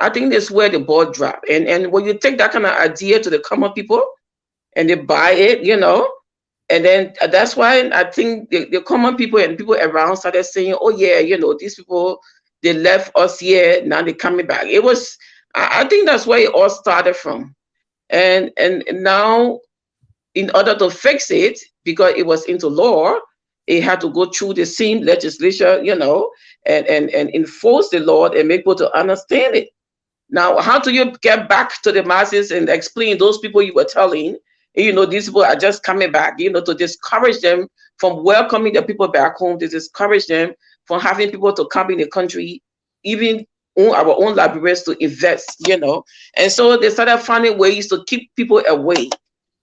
I think that's where the ball dropped. And when you take that kind of idea to the common people and they buy it, and then that's why I think the common people and people around started saying, oh yeah, these people, they left us here, now they're coming back. I think that's where it all started from. And now, in order to fix it, because it was into law, it had to go through the same legislature, and enforce the law and make people to understand it. Now, how do you get back to the masses and explain those people you were telling, these people are just coming back, to discourage them from welcoming the people back home, to discourage them from having people to come in the country, even our own libraries to invest, And so they started finding ways to keep people away.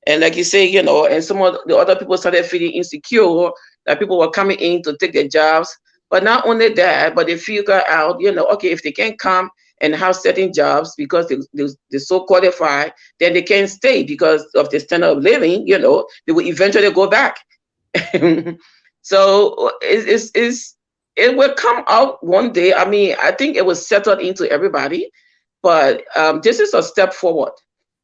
And like you say, and some of the other people started feeling insecure that people were coming in to take their jobs. But not only that, but they figure out, okay, if they can't come and have certain jobs because they're so qualified, then they can't stay because of the standard of living, they will eventually go back. So it will come out one day. I mean, I think it was settled into everybody, but this is a step forward.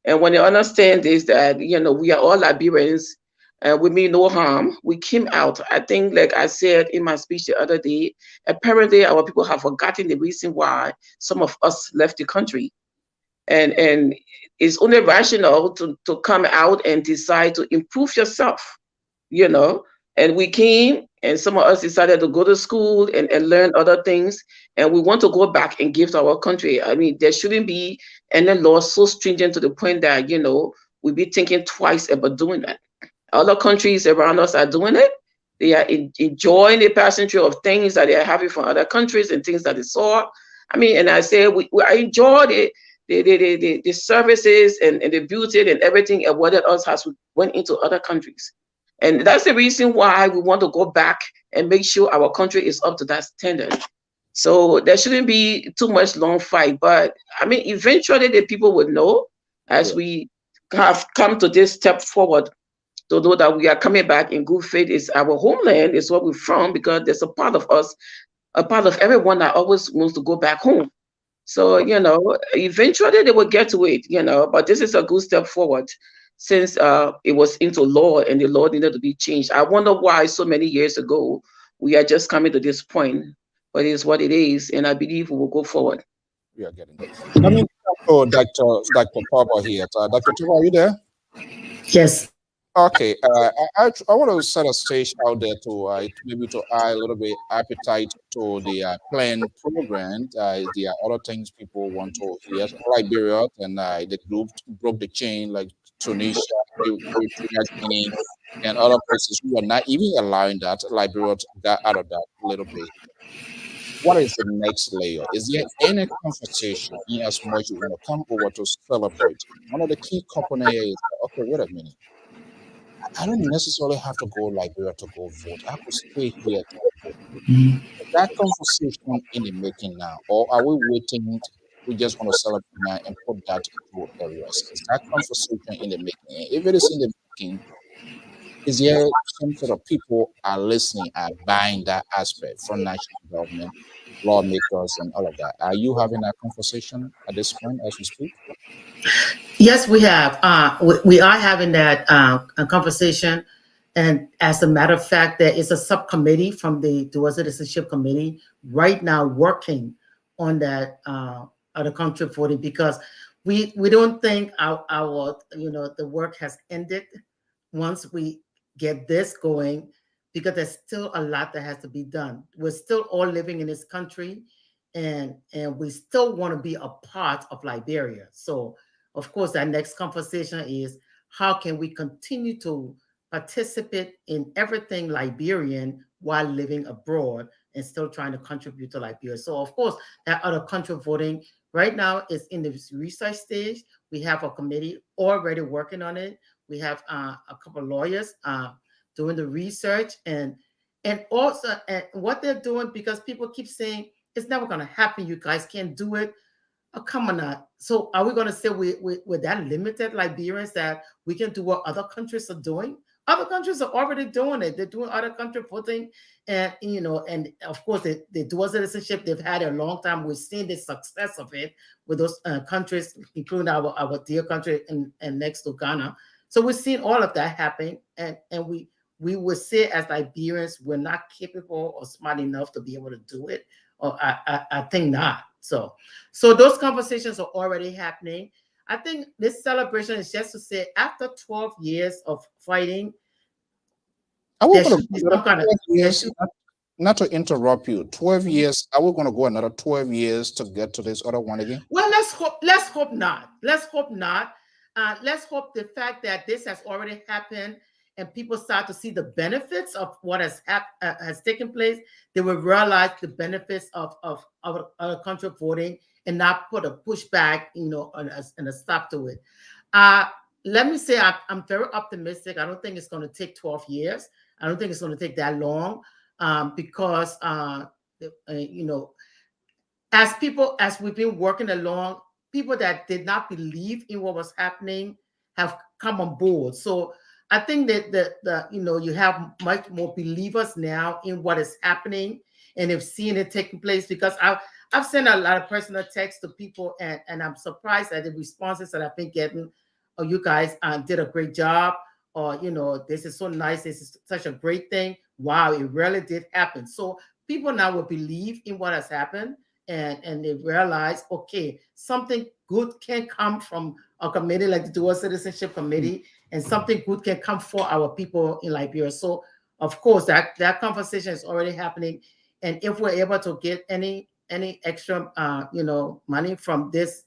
And when they understand this, that, we are all Liberians, and we mean no harm, we came out. I think, like I said in my speech the other day, apparently our people have forgotten the reason why some of us left the country. and it's only rational to come out and decide to improve yourself, you know. And we came, and some of us decided to go to school and learn other things, and we want to go back and give to our country. I mean, there shouldn't be any law so stringent to the point that, you know, we be thinking twice about doing that. Other countries around us are doing it. They are enjoying the passage of things that they are having from other countries and things that they saw. I mean, and I say I enjoy the services and the beauty and everything of what else has went into other countries. And that's the reason why we want to go back and make sure our country is up to that standard. So there shouldn't be too much long fight. But I mean, eventually the people would know as we have come to this step forward to know that we are coming back in good faith. Is our homeland, is where we're from, because there's a part of us, a part of everyone that always wants to go back home. So, you know, eventually they will get to it, you know, but this is a good step forward since it was into law and the law needed to be changed. I wonder why so many years ago we are just coming to this point, but it is what it is, and I believe we will go forward. We are getting there. Let me talk to Dr. Papa here. Dr. Papa, are you there? Yes. Okay, I want to set a stage out there to maybe to add a little bit appetite to the planned program. There are other things people want to hear. Liberia and the group broke the chain, like Tunisia, Eritrea, Guinea, and other places who are not even allowing that. Liberia got out of that a little bit. What is the next layer? Is there any conversation in as much you want to come over to celebrate? One of the key components is, okay, wait a minute. I don't necessarily have to go Liberia to go vote. I could stay here to vote. Is that conversation in the making now, or are we waiting? We just want to celebrate now and put that to areas. Is that conversation in the making? If it is in the making, is there some sort of people are listening, are buying that aspect from national government, lawmakers, and all of that? Are you having that conversation at this point as we speak? Yes, we have. We are having that a conversation. And as a matter of fact, there is a subcommittee from the Dual Citizenship Committee right now working on that other country voting, because we don't think our the work has ended once we get this going, because there's still a lot that has to be done. We're still all living in this country, and we still want to be a part of Liberia. So of course, that next conversation is how can we continue to participate in everything Liberian while living abroad and still trying to contribute to Liberia. So of course, that other country voting right now is in the research stage. We have a committee already working on it. We have a couple of lawyers doing the research and also what they're doing, because people keep saying it's never going to happen. You guys can't do it. Oh, come on now. So are we going to say we're that limited Liberians that we can do what other countries are doing? Other countries are already doing it. They're doing other country voting. And, and of course, the dual citizenship, they've had a long time. We've seen the success of it with those countries, including our dear country and next to Ghana. So we've seen all of that happen. And we would say as Liberians, we're not capable or smart enough to be able to do it. Or I think not. So those conversations are already happening. I think this celebration is just to say, after 12 years of fighting, Not to interrupt you, 12 years, are we going to go another 12 years to get to this other one again? Well, let's hope not. Let's hope not. Let's hope the fact that this has already happened and people start to see the benefits of what has taken place, they will realize the benefits of our country voting and not put a pushback, and a stop to it. Let me say I'm very optimistic. I don't think it's going to take 12 years. I don't think it's going to take that long, because as we've been working along, people that did not believe in what was happening have come on board. So I think that you have much more believers now in what is happening and have seen it taking place, because I've sent a lot of personal texts to people, and I'm surprised at the responses that I've been getting. Oh, you guys did a great job, or this is so nice, this is such a great thing. Wow, it really did happen. So people now will believe in what has happened, and they realize, okay, something good can come from a committee like the Dual Citizenship Committee, and something good can come for our people in Liberia. So, of course, that conversation is already happening, and if we're able to get any extra, money from this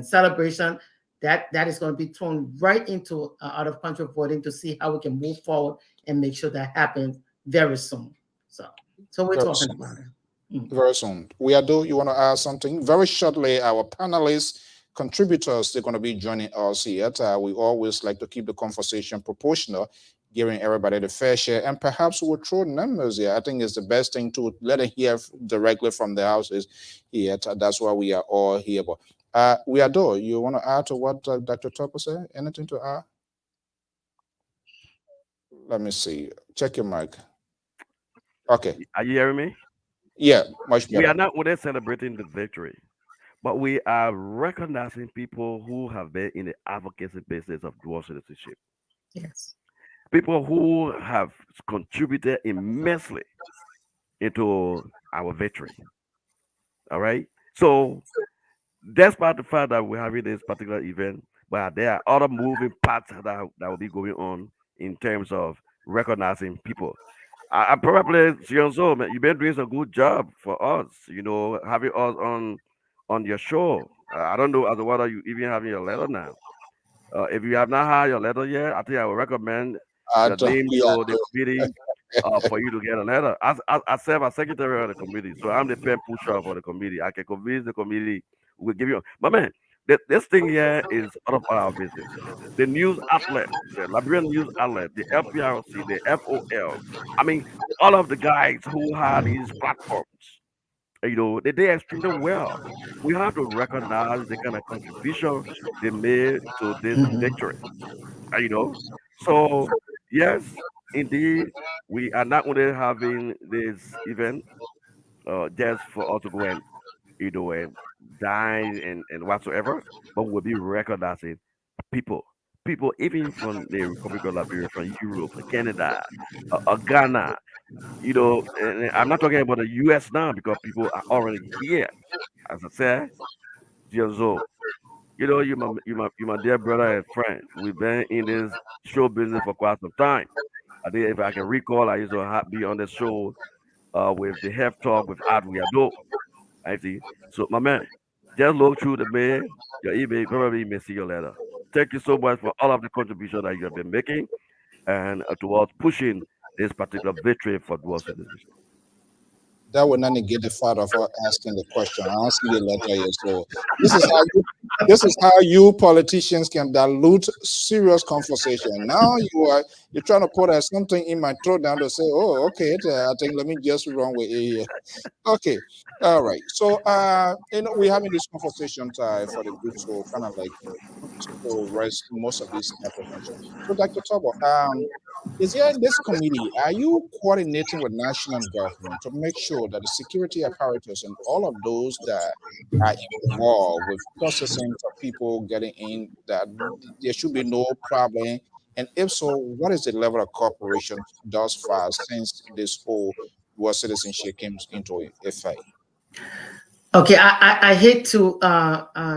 celebration, that is going to be thrown right into out of country voting to see how we can move forward and make sure that happens very soon. So we're talking about it. Very soon. Weado, you want to add something? Very shortly, our panelists, contributors, they're going to be joining us here. We always like to keep the conversation proportional, giving everybody the fair share, and perhaps we'll throw numbers here. I think it's the best thing to let them hear directly from the houses here. That's why we are all here. But Weado, you want to add to what Dr. Topper said? Anything to add? Let me see. Check your mic. Okay. Are you hearing me? Yeah, much better. We are not only celebrating the victory, but we are recognizing people who have been in the advocacy business of dual citizenship. Yes. People who have contributed immensely into our victory. All right. So, despite the fact that we're having this particular event, but there are other moving parts that will be going on in terms of recognizing people. I probably, Sionzo, man, you've been doing a good job for us, having us on your show. I don't know as to whether you even having your letter now. If you have not had your letter yet, I think I would recommend your name to the committee for you to get a letter. I serve as secretary of the committee, so I'm the pen pusher for the committee. I can convince the committee. We'll give you. But man, this thing here is out of our business. The news outlet, the Liberian news outlet, the LPR-TV, the FOL. I mean, all of the guys who had these platforms, they did extremely well. We have to recognize the kind of contribution they made to this victory. So yes, indeed, we are not only having this event just for us to go and and dine and whatsoever, but we'll be recognizing people, even from the Republic of Liberia, from Europe, Canada, Ghana. And I'm not talking about the U.S. now because people are already here. As I said, so you my dear brother and friend. We've been in this show business for quite some time. I think if I can recall, I used to be on the show with the Health Talk with Adriado. I see. So my man, just look through the mail, your email, probably may see your letter. Thank you so much for all of the contribution that you have been making and towards pushing this particular victory for dual citizenship. That would not negate the fact of asking the question. I see the letter here. So this is how you politicians can dilute serious conversation. Now you're trying to put something in my throat down to say, oh, okay, I think let me just run with it here. Okay, all right. So we're having this conversation for the group, so kind of like to rest most of these apprehensions. So Dr. Tobo, is there in this committee, are you coordinating with national government to make sure that the security apparatus and all of those that are involved with processing for people getting in, that there should be no problem? And if so, what is the level of cooperation thus far since this whole dual citizenship came into effect? Okay, I hate to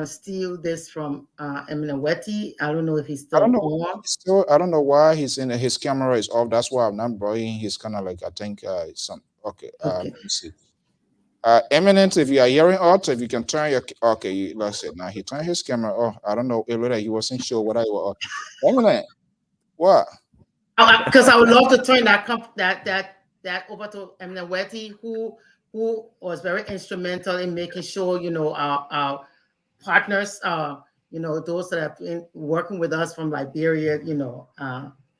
steal this from Eminaweti. I don't know if he's still on. I don't know why his camera is off. That's why I'm not bringing. He's kind of like, I think some. Okay. Let me see. Eminent, if you are hearing us, if you can turn your let's see. Now he turned his camera. Oh, I don't know. He wasn't sure what I was. Eminent, what? Because I would love to turn that over to Eminaweti, who was very instrumental in making sure, our partners, those that have been working with us from Liberia,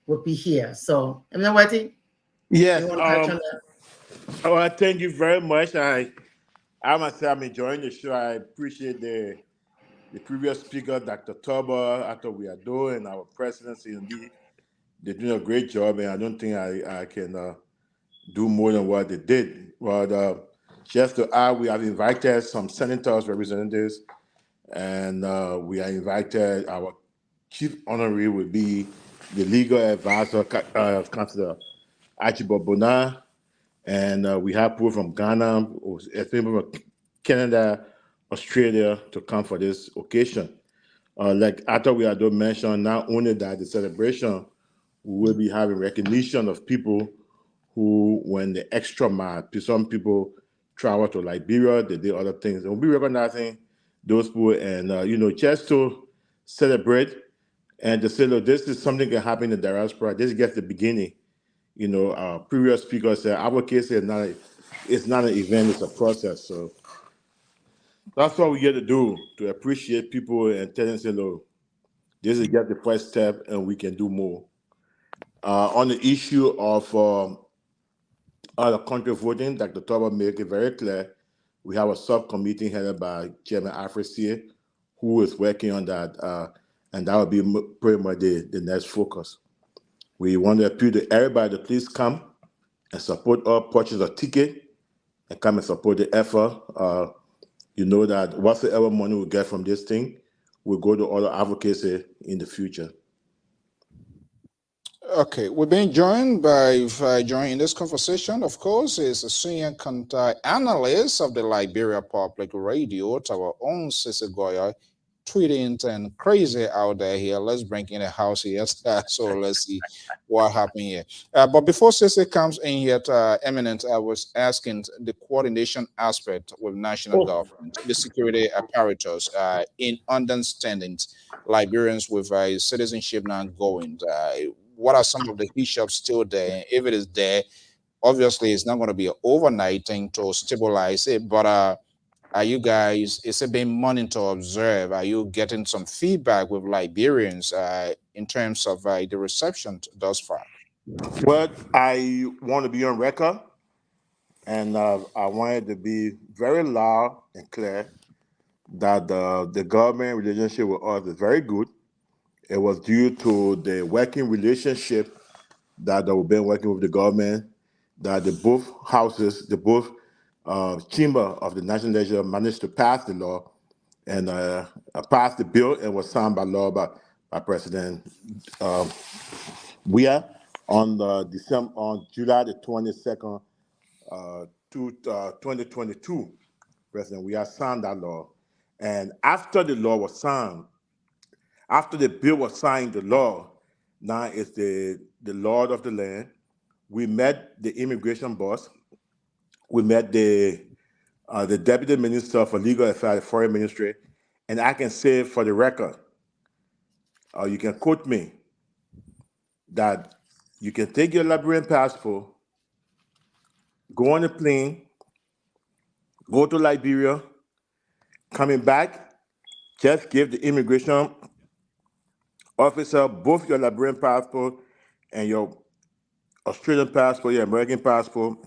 would be here. So, Eminaweti? Yes. Thank you very much. I myself am enjoying the show. I appreciate the previous speaker, Dr. Toba, after we are doing our presidency. Indeed, they're doing a great job, and I don't think I can do more than what they did. But just to add, we have invited some senators, representatives, and we are invited. Our chief honorary will be the legal advisor, Councilor Achibobona, and we have people from Ghana, people from Canada, Australia to come for this occasion. Like after we had mentioned, not only that the celebration, we will be having recognition of people who went the extra mile. Some people travel to Liberia, they did other things. And we'll be recognizing those people and, just to celebrate and to say, look, this is something that happened in the diaspora. This gets the beginning. Previous speaker said, advocacy it's not an event, it's a process. So that's what we get to do, to appreciate people and tell them, say, look, this is just the first step and we can do more. On the issue of the country voting, Dr. Toba made it very clear. We have a subcommittee headed by Chairman Africi, who is working on that, and that will be pretty much the next focus. We want to appeal to everybody to please come and support our purchase a ticket and come and support the effort. You know that whatsoever money we get from this thing will go to other advocacy in the future. Okay, we're being joined by, joining this conversation, of course, is a senior contact analyst of the Liberia Public Radio, our own Sissy Goya, tweeting and crazy out there here. Let's bring in a house here, so let's see what happened here. But before Sissy comes in here, Eminent, I was asking the coordination aspect with national government, the security apparatus, in understanding Liberians with citizenship now going. What are some of the issues still there? If it is there, obviously it's not going to be an overnight thing to stabilize it, but are you guys, is it been money to observe? Are you getting some feedback with Liberians in terms of the reception thus far? Well, I want to be on record, and I wanted to be very loud and clear that the government relationship with us is very good. It was due to the working relationship that we've been working with the government, that the both houses, the both chamber of the National Legislature managed to pass the law and passed the bill and was signed by law by President Weah on July the 22nd, 2022. President Weah signed that law. And after the law was signed, after the bill was signed, the law, now it's the Lord of the land. We met the immigration boss. We met the Deputy Minister for Legal Affairs, the Foreign Ministry, and I can say for the record, you can quote me, that you can take your Liberian passport, go on a plane, go to Liberia, coming back, just give the immigration officer both your Liberian passport and your Australian passport, your American passport.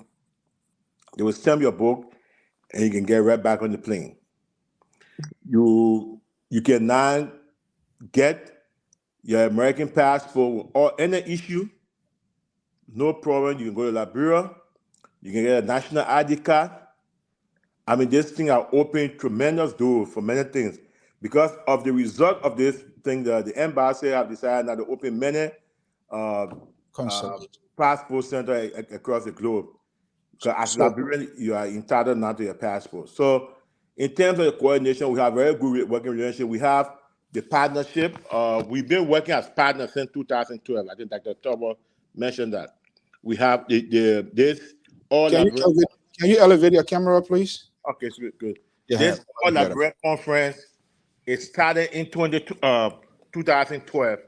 They will stamp your book and you can get right back on the plane. You cannot get your American passport or any issue, no problem. You can go to Liberia, you can get a national ID card. I mean, this thing has opened tremendous doors for many things. Because of the result of this thing, the embassy have decided now to open many passport centers across the globe. So as Liberian, you are entitled now to your passport. So in terms of the coordination, we have very good working relationship. We have the partnership. We've been working as partners since 2012. I think Dr. Toba mentioned that. We have this all. Can you elevate your camera, please? Okay, so good. Yeah, this all Liberian conference, it started in 2012,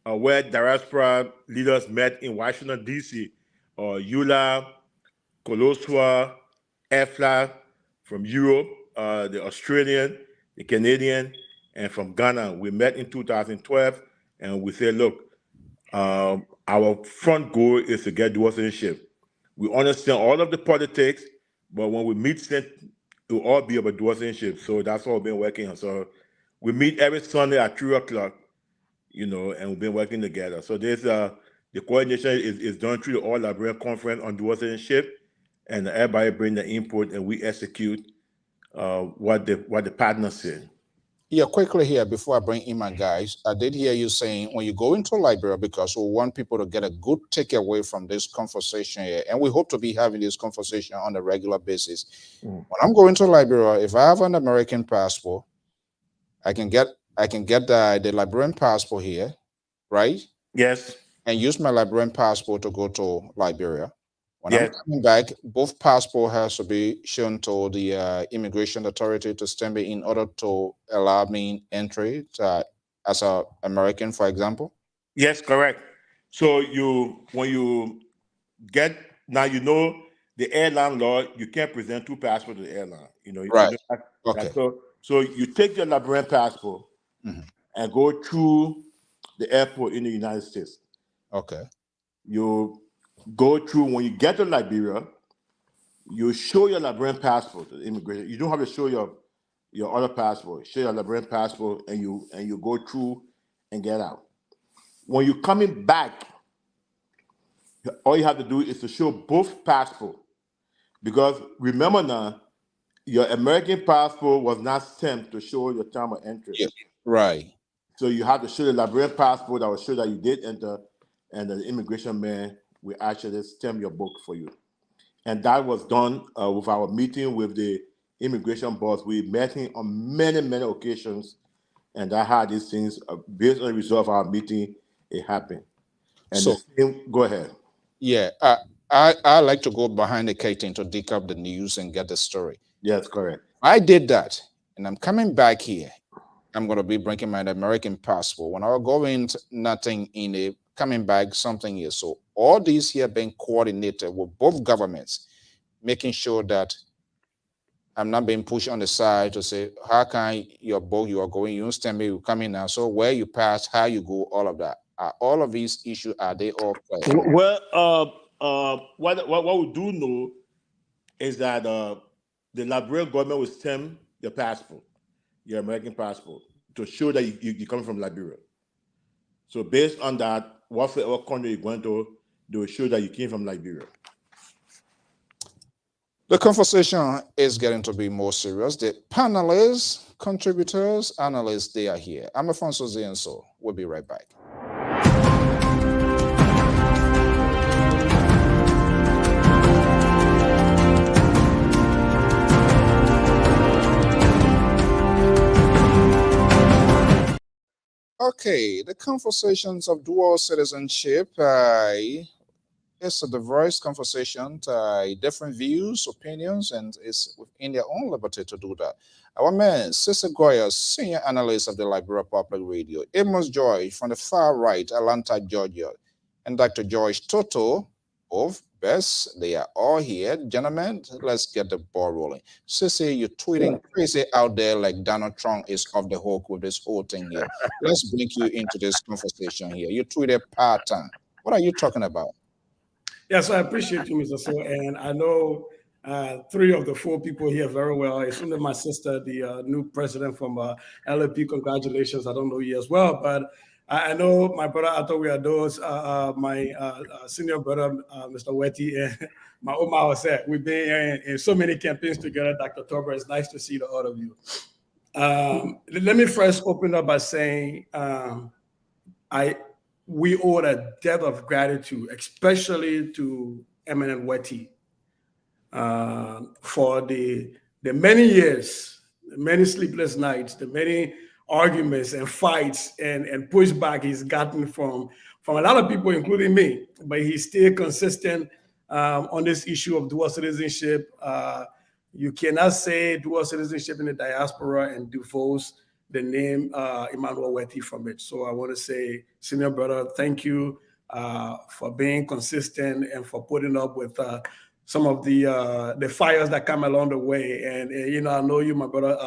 where diaspora leaders met in Washington, D.C. Eula, Koloswa, EFLA from Europe, the Australian, the Canadian, and from Ghana. We met in 2012, and we said, look, our front goal is to get dual citizenship. We understand all of the politics, but when we meet, it will all be about dual citizenship. So that's what we've been working on. So we meet every Sunday at 3 o'clock, and we've been working together. So there's the coordination is done through the All Liberian Conference on dual citizenship, and everybody bring the input, and we execute what the partners said. Yeah, quickly here before I bring in my guys, I did hear you saying when you go into Liberia, because we want people to get a good takeaway from this conversation here, and we hope to be having this conversation on a regular basis. When I'm going to Liberia, if I have an American passport, I can get the Liberian passport here, right? Yes. And use my Liberian passport to go to Liberia. When I'm Yes. coming back, both passport has to be shown to the immigration authority to stamp it in order to allow me entry as an American, for example. Yes, correct. So when you get, now you know the airline law, you can't present two passports to the airline. You know Right. that, Okay. so you take your Liberian passport and go through the airport in the United States. Okay. You go through, when you get to Liberia, you show your Liberian passport to the immigration. You don't have to show your other passport. Show your Liberian passport and you go through and get out. When you're coming back, all you have to do is to show both passports. Because remember now, your American passport was not stamped to show your time of entry. Yeah. Right. So you have to show the Liberian passport that will show that you did enter, and the immigration man will actually stamp your book for you. And that was done with our meeting with the immigration boss. We met him on many, many occasions, and I had these things based on the result of our meeting. It happened. And So go ahead. yeah, I like to go behind the curtain to dig up the news and get the story. Yes, correct. I did that, and I'm coming back here. I'm going to be bringing my American passport. When I go in, nothing in it, coming back, something here. So all these here being coordinated with both governments, making sure that I'm not being pushed on the side to say, how can your boat you are going, you understand me, you come in now. So where you pass, how you go, all of that. All of these issues, are they all clear? Well, what we do know is that the Liberian government will stamp your passport, your American passport, to show that you come from Liberia. So based on that, whatever country you're going to, they will show that you came from Liberia. The conversation is getting to be more serious. The panelists, contributors, analysts, they are here. I'm Afonso Zienso. We'll be right back. Okay, the conversations of dual citizenship. It's a diverse conversation, different views, opinions, and it's within their own liberty to do that. Our man, Cecil Goyer, senior analyst of the Liberia Public Radio, Amos Joy from the far right, Atlanta, Georgia, and Dr. George Toto of BEST. They are all here. Gentlemen, let's get the ball rolling. Cecil, you're tweeting crazy out there like Donald Trump is off the hook with this whole thing here. Let's bring you into this conversation here. You tweeted part-time. What are you talking about? Yes, I appreciate you, Mr. So, and I know 3 of the 4 people here very well. It's only my sister, the new president from LP. Congratulations. I don't know you as well, but I know my brother Ato Wiados, my senior brother, Mr. Wetty, and my Oma Jose. We've been in so many campaigns together, Dr. Torber. It's nice to see the all of you. Let me first open up by saying we owe a debt of gratitude, especially to Eminent Wetty, for the many years, the many sleepless nights, the many arguments and fights and pushback he's gotten from a lot of people, including me. But he's still consistent on this issue of dual citizenship. You cannot say dual citizenship in the diaspora and divorce the name Emmanuel Wetty from it. So I want to say, senior brother, thank you for being consistent and for putting up with some of the fires that come along the way. And you know, I know you, my brother.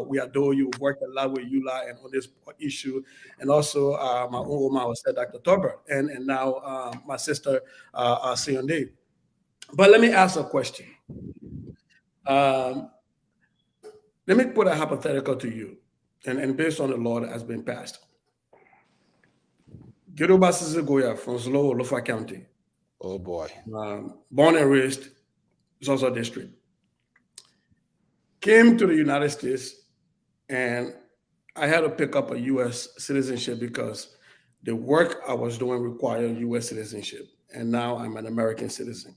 We adore you. We've worked a lot with Eula and on this issue, and also my own Oma was said, Dr. Torber, and now my sister Sionde. But let me ask a question. Let me put a hypothetical to you. And based on the law that has been passed. Yoruba Goya from Zlo, Lofa County. Oh boy. Born and raised, Zozo District. Came to the United States and I had to pick up a U.S. citizenship because the work I was doing required U.S. citizenship, and now I'm an American citizen.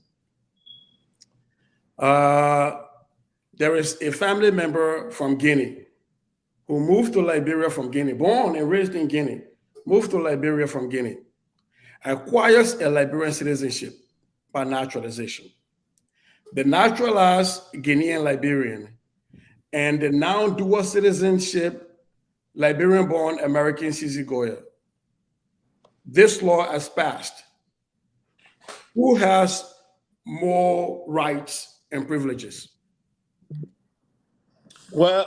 There is a family member from Guinea who moved to Liberia from Guinea, born and raised in Guinea, moved to Liberia from Guinea, acquires a Liberian citizenship by naturalization. The naturalized Guinean Liberian and the now dual citizenship Liberian-born American Sisi Goya. This law has passed. Who has more rights and privileges? Well,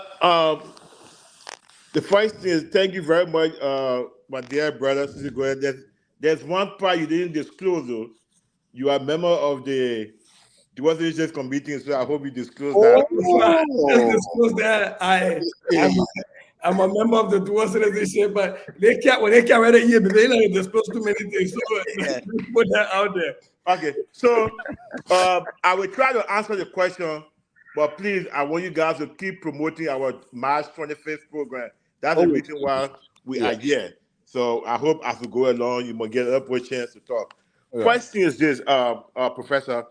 the first thing is thank you very much, my dear brother. There's one part you didn't disclose, though. You are a member of the Dual Citizenship Committee, so I hope you disclose that. Just disclose that. I'm a member of the Dual Citizenship, but they can't already hear, but they don't disclose too many things. So let's put that out there. Okay, so I will try to answer the question, but please, I want you guys to keep promoting our March 25th program. That's the reason why we are here. So I hope as we go along, you might get an upward chance to talk. First thing is this, Professor,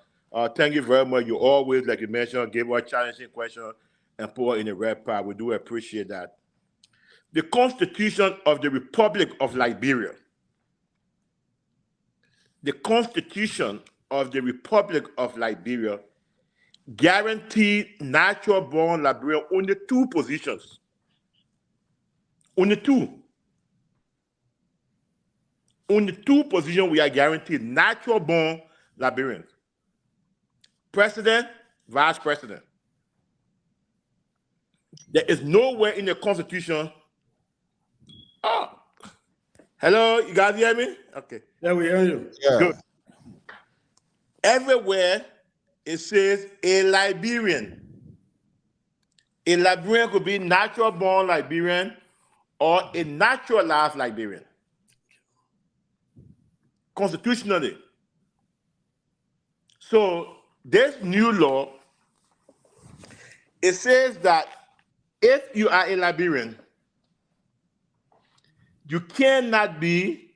thank you very much. You always, like you mentioned, give us challenging questions and put us in the red part. We do appreciate that. The Constitution of the Republic of Liberia. The Constitution of the Republic of Liberia guaranteed natural-born Liberians only two positions. Only two. Only two positions we are guaranteed natural-born Liberians. President, Vice President. There is nowhere in the Constitution. Oh, hello, you guys hear me? Okay. Yeah, we hear you. Yeah. Good. Everywhere it says a Liberian. A Liberian could be natural-born Liberian or a naturalized Liberian. Constitutionally. So this new law, it says that if you are a Liberian, you cannot be,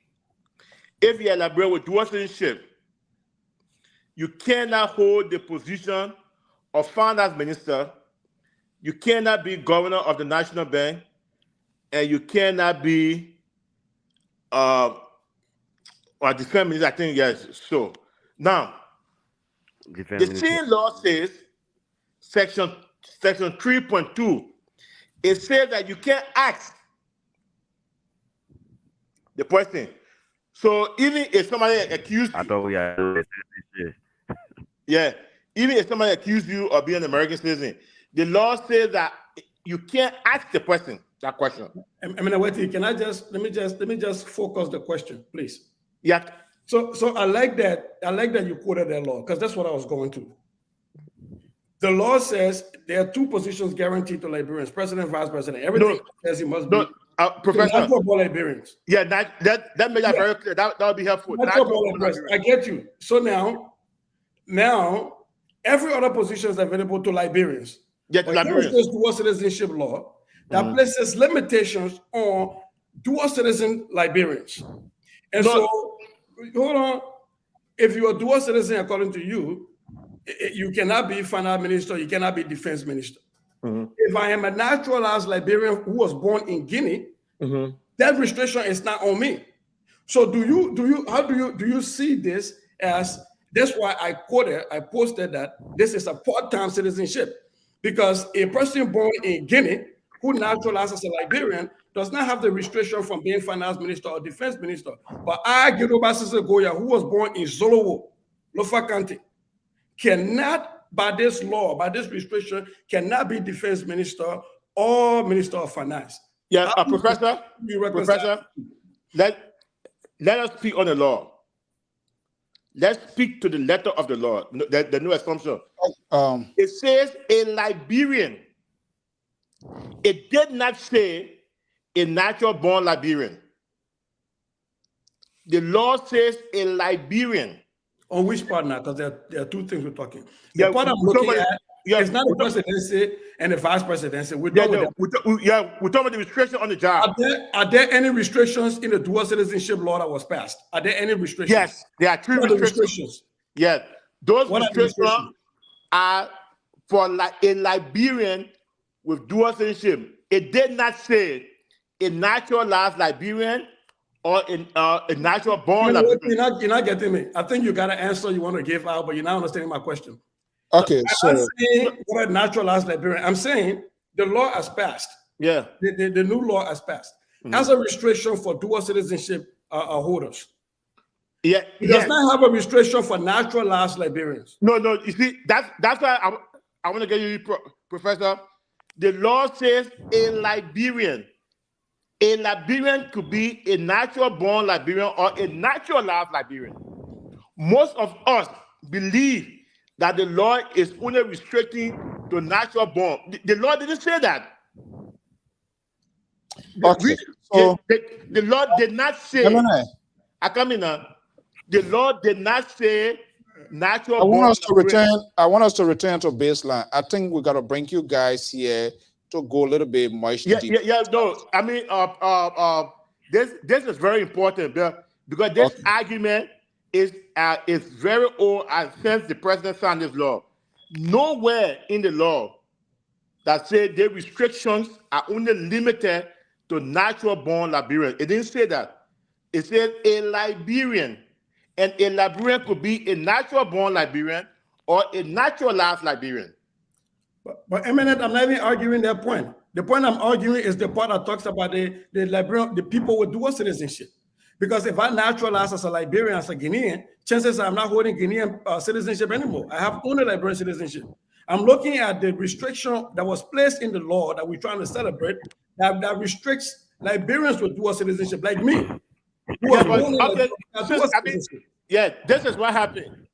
if you're a Liberian with dual citizenship, you cannot hold the position of finance minister, you cannot be governor of the National Bank, and you cannot be or defense minister, I think, yes. So now, the same law says, section 3.2, it says that you can't ask the person. So even if somebody accused you, I thought we had even if somebody accused you of being an American citizen, the law says that you can't ask the person that question. I mean, wait, can I just let me just focus the question, please? Yeah. So I like that you quoted that law, because that's what I was going to. The law says there are two positions guaranteed to Liberians: president, vice president. Everything says it must be. Professor, natural-born Liberians. Yeah, that made that very clear. That would be helpful. I get you. So now every other position is available to Liberians. Yeah, to Liberians. There's dual citizenship law that places limitations on dual citizen Liberians. And so, hold on. If you are dual citizen, according to you, you cannot be finance minister, you cannot be defense minister. If I am a naturalized Liberian who was born in Guinea, that restriction is not on me. So do you see this as, that's why I posted that this is a part-time citizenship, because a person born in Guinea who naturalized as a Liberian does not have the restriction from being finance minister or defense minister. But I, Gidoba Sisi Goya, who was born in Zolowo, Lofa County, cannot, by this law, by this restriction, cannot be defense minister or minister of finance. Yeah, Professor, let us speak on the law. Let's speak to the letter of the law, the new assumption. It says a Liberian. It did not say a natural-born Liberian. The law says a Liberian. On which part now? Because there are two things we're talking. The part I'm looking at, it's not a person that say and the vice presidency. We're Yeah, done with no, that. we're talking about the restriction on the job. Are there any restrictions in the dual citizenship law that was passed? Are there any restrictions? Yes, there are three What are the restrictions. Yes, those What are the restrictions are for a Liberian with dual citizenship. It did not say a naturalized Liberian or a natural born Liberian. You're not getting me. I think you got an answer you want to give out, but you're not understanding my question. Okay, I'm not saying what a naturalized Liberian. I'm saying the law has passed. Yeah. The new law has passed. As a restriction for dual citizenship holders. Yeah. It does not have a restriction for naturalized Liberians. No. You see, that's why I want to get you, Professor. The law says a Liberian. A Liberian could be a natural born Liberian or a naturalized Liberian. Most of us believe that the law is only restricting to natural born. The law didn't say that. Okay. So The law did not say. I come in now. The law did not say natural born. I want us to return to baseline. I think we got to bring you guys here to go a little bit much deeper. No, I mean, this is very important because this argument is very old and since the president signed this law. Nowhere in the law that said the restrictions are only limited to natural born Liberians. It didn't say that. It said a Liberian, and a Liberian could be a natural born Liberian or a naturalized Liberian. But eminent, I'm not even arguing that point. The point I'm arguing is the part that talks about the Liberian, the people with dual citizenship. Because if I naturalize as a Liberian, as a Guinean, chances are I'm not holding Guinean citizenship anymore. I have only Liberian citizenship. I'm looking at the restriction that was placed in the law that we're trying to celebrate that restricts Liberians with dual citizenship, like me. This is what happened.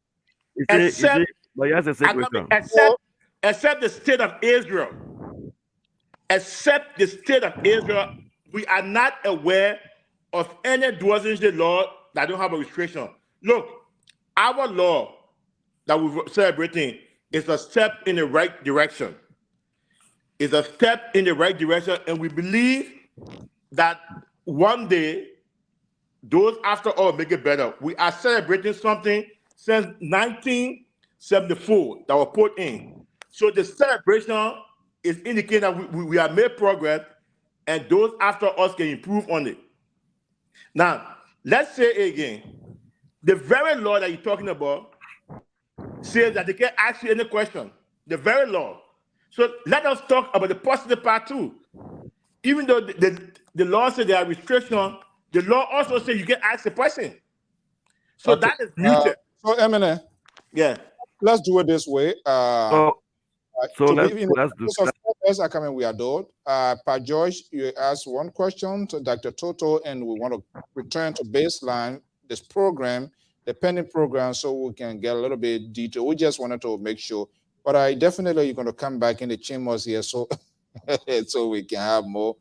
Except the state of Israel. Except the state of Israel, we are not aware of any dual citizenship law that don't have a restriction. Look, our law that we're celebrating is a step in the right direction. It's a step in the right direction, and we believe that one day, those after all make it better. We are celebrating something since 1974 that was put in. So the celebration is indicating that we have made progress, and those after us can improve on it. Now, let's say again, the very law that you're talking about says that they can't ask you any question. The very law. So let us talk about the positive part too. Even though the law says there are restrictions, the law also says you can ask a question. So that is muted. So Eminem, let's do it this way. Let's do that. Are coming. We adored. Pa George, you asked one question to Dr. Toto, and we want to return to baseline this program, the pending program, so we can get a little bit detail. We just wanted to make sure, but I definitely you're going to come back in the chambers here, so so we can have more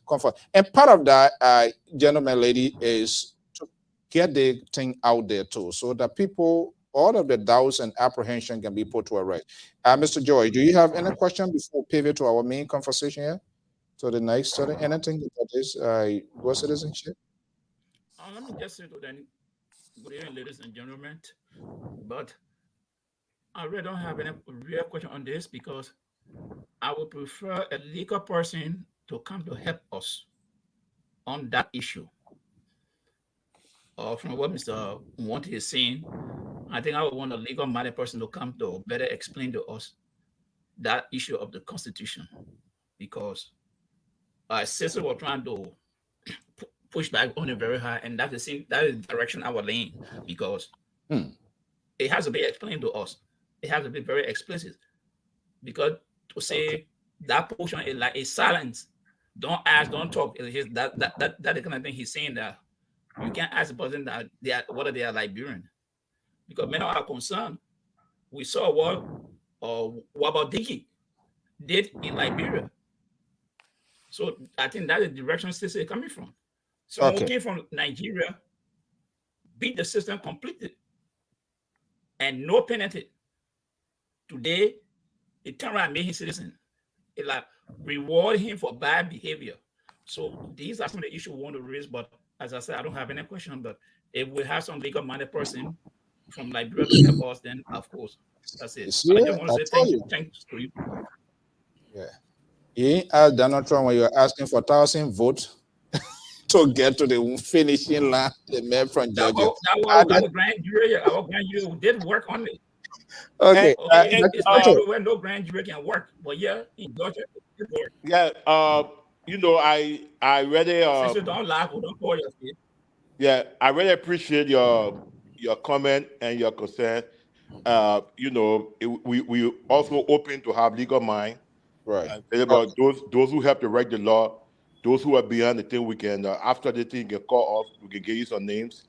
comfort. And part of that, gentleman, lady, is to get the thing out there too, so that people, all of the doubts and apprehension can be put to a rest. Mr. Joy, do you have any question before we pivot to our main conversation here? So the next study, anything that is dual citizenship? Let me just say to them, good evening, ladies and gentlemen. But I really don't have any real question on this because I would prefer a legal person to come to help us on that issue. From what Mr. Monty is saying, I think I would want a legal-minded person to come to better explain to us that issue of the Constitution, because Cecil was trying to push back on it very hard, and that is the direction I was laying, because it has to be explained to us. It has to be very explicit, because to say that portion is like a silence, don't ask, don't talk. That the kind of thing he's saying, that you can't ask the person that whether they are Liberian. Because many are concerned. We saw what about Dickey did in Liberia. So I think that is the direction Cecil is coming from. So who came from Nigeria, beat the system completely, and no penalty. Today, they turn around and made him citizen. like reward him for bad behavior. So these are some of the issues we want to raise. But as I said, I don't have any question. But if we have some legal-minded person from Liberia to help us, then of course, that's it. See, I just want to say told you. thanks to you. Yeah. You ain't asked Donald Trump when you were asking for 1,000 votes to get to the finishing line, the man from Georgia. Our grand jury did work on it. Okay. It's not everywhere no grand jury can work, but yeah, in Georgia, it works. Yeah, you know, I really Since you don't laugh or don't call your kid. Yeah, I really appreciate your comment and your concern. You know, we also open to have legal mind. Right. About those who help to write the law, those who are behind the thing, we can after the thing get call off, we can give you some names.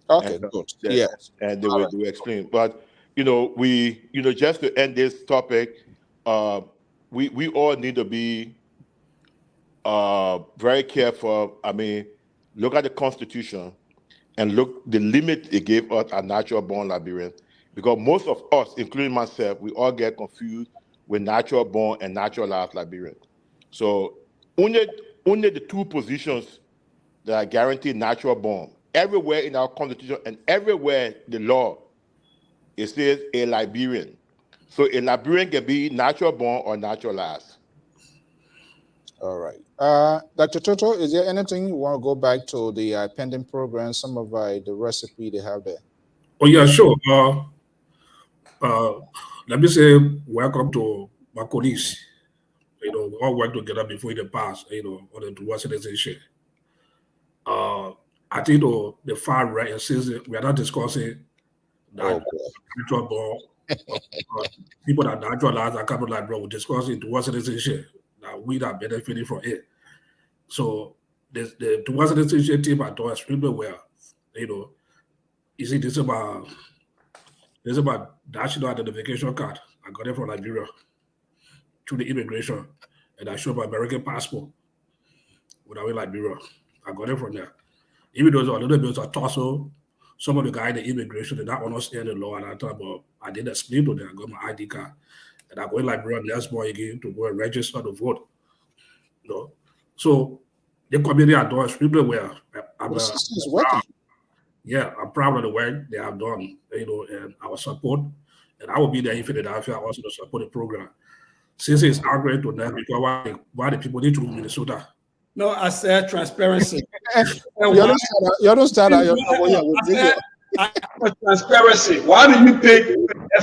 Okay, and, good. Yes, and they will explain. But you know, just to end this topic, we all need to be very careful. I mean, look at the Constitution and look the limit it gave us as natural born Liberians, because most of us, including myself, we all get confused with natural born and naturalized Liberians. So only the two positions that are guaranteed natural born. Everywhere in our Constitution and everywhere the law, it says a Liberian. So a Liberian can be natural born or naturalized. All right. Dr. Toto, is there anything you want to go back to the pending program, some of the recipe they have there? Oh, yeah, sure. Let me say welcome to my colleagues. You know, we all work together before the past, you know, on the dual citizenship. I think the far right insists we are not discussing that natural born. People that naturalized are capital like, bro, we're discussing dual citizenship. That we are benefiting from it. So the dual citizenship team are doing extremely well. You know, you see, this is about national identification card. I got it from Liberia through the immigration, and I showed my American passport when I went to Liberia. I got it from there. Even though it's a little bit of a tussle, some of the guys in the immigration did not understand the law, and I thought about I did explain to them. I got my ID card, and I go in Liberia next morning again to go and register to vote. You know, so the community are doing extremely well. The system is working. Yeah, I'm proud of the work they have done, you know, and our support. And I will be there if it is also to support the program. Since it's arguing to them because why the people need to move Minnesota. No, I said transparency. You don't start out. Transparency. Why do you pick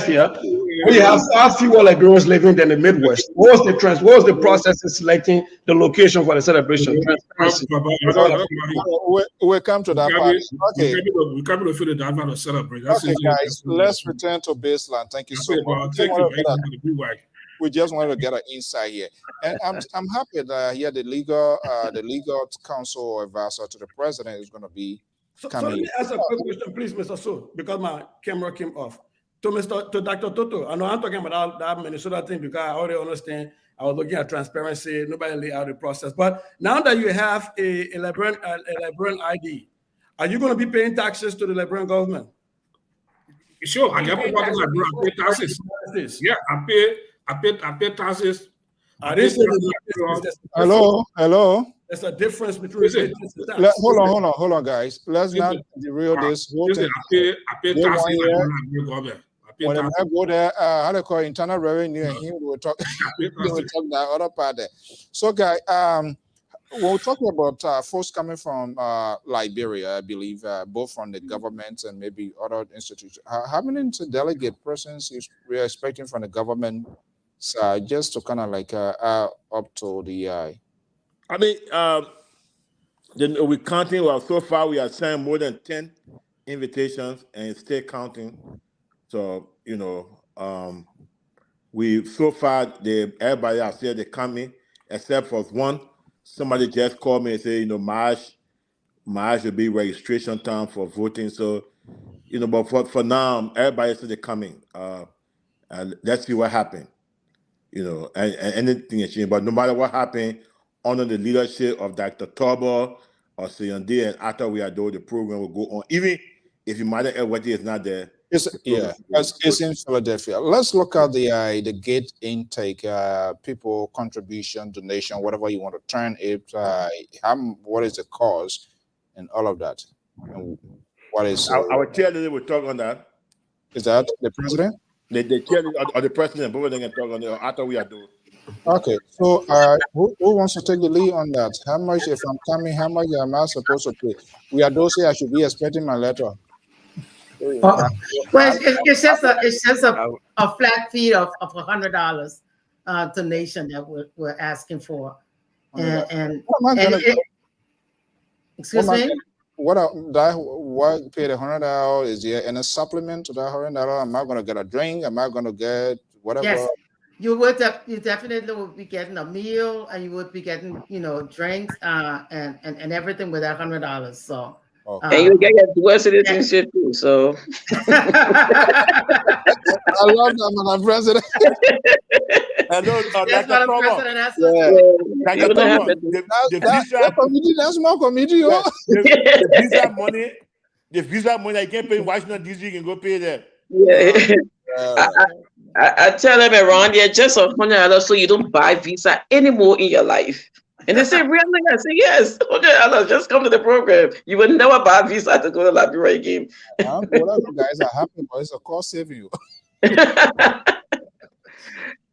Philadelphia when you have far fewer Liberians living than the Midwest? What was the process in selecting the location for the celebration? Transparency. We'll come to that part. Okay. We come to Philadelphia to celebrate. Okay, guys, let's return to baseline. Thank you so much. We just wanted to get an insight here, and I'm happy that here the legal counsel or advisor to the president is going to be coming. So let me ask a quick question, please, Mr. So, because my camera came off. To Dr. Toto, I know I'm talking about that Minnesota thing because I already understand. I was looking at transparency. Nobody laid out the process, but now that you have a Liberian ID, are you going to be paying taxes to the Liberian government? Sure, I pay taxes. Yeah, I pay taxes. Hello. There's a difference between. Hold on, guys. Let's not derail this whole thing. I pay taxes. When I go there, how they call internal revenue, and him will talk. They will talk that other part there. So, guys, when we're talking about folks coming from Liberia, I believe, both from the government and maybe other institutions, how many delegate persons we are expecting from the government? Just to kind of like up to the. I mean, then we're counting. Well, so far we have sent more than 10 invitations, and still counting. So you know, we so far everybody has said they're coming, except for one. Somebody just called me and said, you know, March will be registration time for voting. So, you know, but for now, everybody said they're coming. And let's see what happens. You know, and anything is changing. But no matter what happened, under the leadership of Dr. Torbo or Sayande, and after we are doing the program will go on. Even if Imada Elwati is not there, It's in Philadelphia. Let's look at the gate intake, people contribution, donation, whatever you want to turn it. What is the cause, and all of that, and what is our chairleader will talk on that. Is that the president? The chairleader or the president, both of them can talk on it after we are doing. Okay, so who wants to take the lead on that? How much, if I'm coming, how much am I supposed to pay? We are those say I should be expecting my letter. Well, it's just a flat fee of $100 donation that we're asking for, and excuse me. What pay the $100? Is there any supplement to that $100? Am I going to get a drink? Am I going to get whatever? Yes, you would. You definitely would be getting a meal, and you would be getting, drinks, and everything with that $100. So. And you get your dual citizenship too. So. I love that, Madam President. Yes, Madam President. That's my committee. The visa money, I can't pay in Washington DC. You can go pay there. Yeah. I tell them around here just $100 so you don't buy visa anymore in your life. And they say, really? I say, yes, $100, just come to the program. You will never buy a visa to go to Liberia again. Whatever guys are happy, but it's a cost saving you.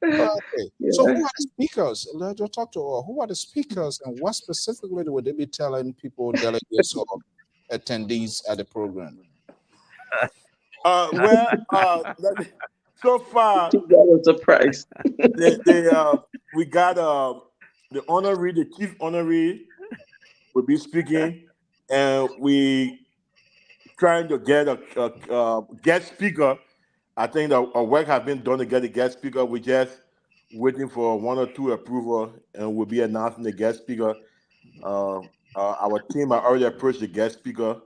Okay. Yeah. So who are the speakers? Let's talk to all. Who are the speakers, and what specifically would they be telling people, delegates or attendees at the program? So far, surprise. We got the honoree, the chief honoree will be speaking, and we trying to get a guest speaker. I think that our work has been done to get a guest speaker. We're just waiting for 1 or 2 approval, and we'll be announcing the guest speaker. Our team has already approached the guest speaker.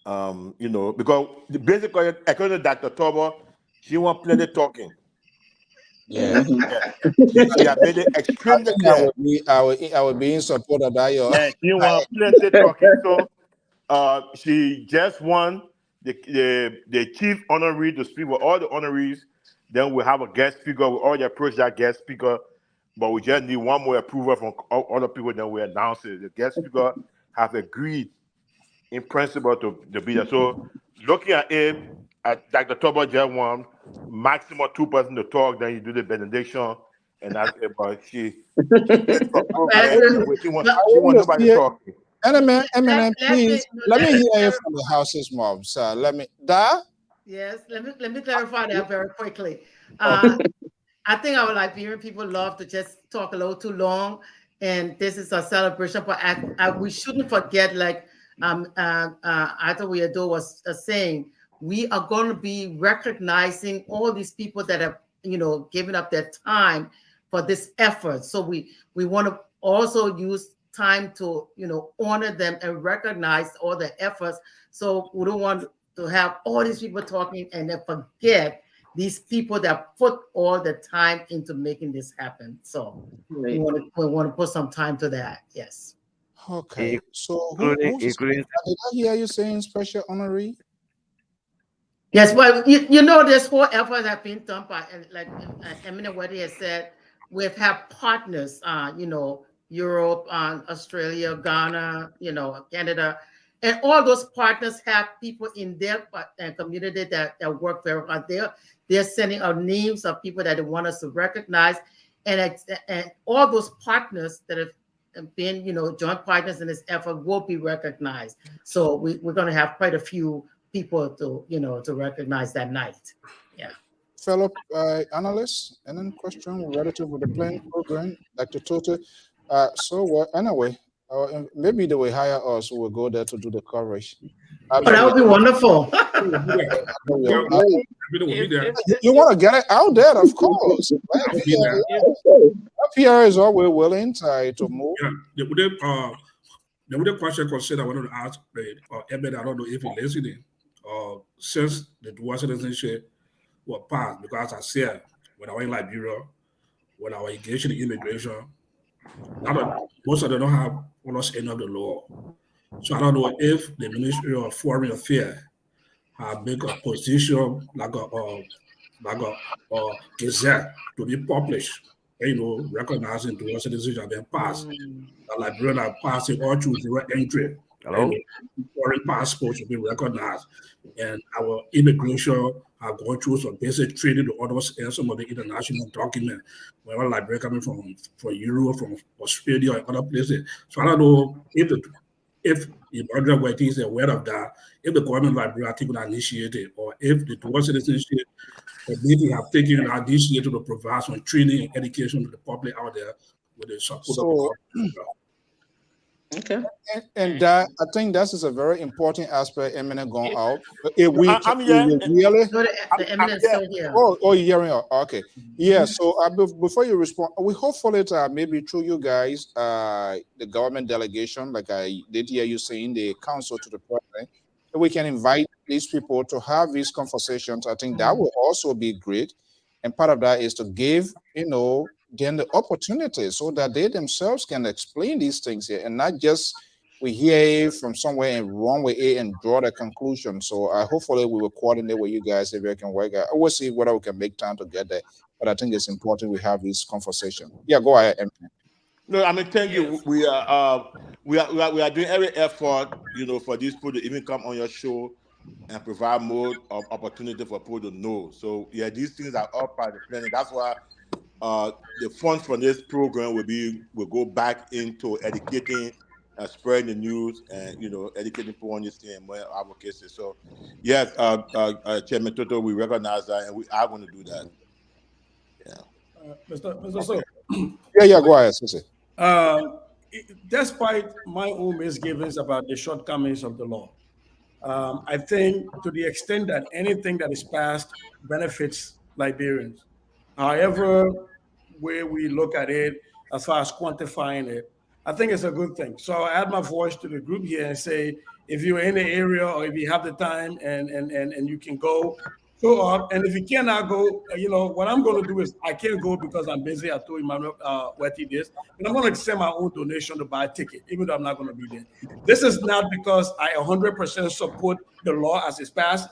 Because basically, according to Dr. Tober, she wants plenty talking. Yeah. She has made it extremely clear. I would be in support of that. Yeah, she wants plenty talking. So she just won the chief honoree to speak with all the honorees. Then we'll have a guest speaker. We already approached that guest speaker, but we just need one more approval from other people. Then we announce it. The guest speaker have agreed in principle to be there. So looking at it, Dr. Tober just won maximum 2 person to talk. Then you do the benediction, and that's it. But she want nobody talking. Eminent, please let me hear you from the house's mom, sir. Yes, let me clarify that very quickly. I think our Liberian people love to just talk a little too long, and this is a celebration. But we shouldn't forget, like Arthur Weado was saying, we are going to be recognizing all these people that have, given up their time for this effort. So we want to also use time to, honor them and recognize all the efforts. So we don't want to have all these people talking and then forget these people that put all the time into making this happen. So we want to put some time to that. Yes. Okay. So did I hear you saying special honoree? Yes, well, this whole effort has been done by, like Eminem Weddy has said, we've had partners, Europe, Australia, Ghana, Canada, and all those partners have people in their community that work very hard. They're sending out names of people that they want us to recognize, and all those partners that have been, joint partners in this effort will be recognized. So we're going to have quite a few people to recognize that night. Yeah. Fellow analysts, any question relative to the planning program, Dr. Tote? Anyway, maybe they will hire us. We'll go there to do the coverage. That would be wonderful. You want to get it out there, of course. LPR is always willing to move. Yeah. The question I wanted to ask, Emmett, I don't know if you're listening. Since the dual citizenship was passed, because as I said, when I went in Liberia, when I was engaged in immigration, most of them don't have almost any of the law. So I don't know if the Ministry of Foreign Affairs make a position like a gazette to be published. Recognizing dual citizenship have been passed. Liberian are passing all through direct entry. Hello? Foreign passports should be recognized. And our immigration are going through some basic training to others and some of the international documents. Whenever Liberia coming from Europe, from Australia, or other places. So I don't know if the Liberia Whitey is aware of that, if the government of Liberia taking an initiative, or if the dual citizenship committee have taken an initiative to provide some training and education to the public out there with the support of the government. Okay. And that, I think that is a very important aspect. Eminent going out. If we, I'm here. really. No, the eminence still here. Oh, you're hearing? Okay. Yeah. So before you respond, we hopefully maybe through you guys, the government delegation, like I did hear you saying, the council to the president, we can invite these people to have these conversations. I think that will also be great. And part of that is to give, then the opportunity so that they themselves can explain these things here and not just we hear it from somewhere and run with it and draw the conclusion. So hopefully we will coordinate with you guys if we can work out. I will see whether we can make time to get there. But I think it's important we have this conversation. Yeah, go ahead. No, I mean, thank you. We are doing every effort, for these people to even come on your show and provide more opportunity for people to know. So yeah, these things are all part of the planning. That's why the funds from this program will go back into educating and spreading the news and educating people on this thing and more advocacy. So yes, Chairman Toto, we recognize that and we are going to do that. Yeah. Mr. So. Yeah, go ahead, Sissy. Despite my own misgivings about the shortcomings of the law, I think to the extent that anything that is passed benefits Liberians, however way we look at it, as far as quantifying it, I think it's a good thing. So I add my voice to the group here and say, if you're in the area or if you have the time and you can go, show up. And if you cannot go, what I'm going to do is I can't go because I'm busy. I told Emmanuel Wetty this, and I'm going to send my own donation to buy a ticket, even though I'm not going to be there. This is not because I 100% support the law as it's passed.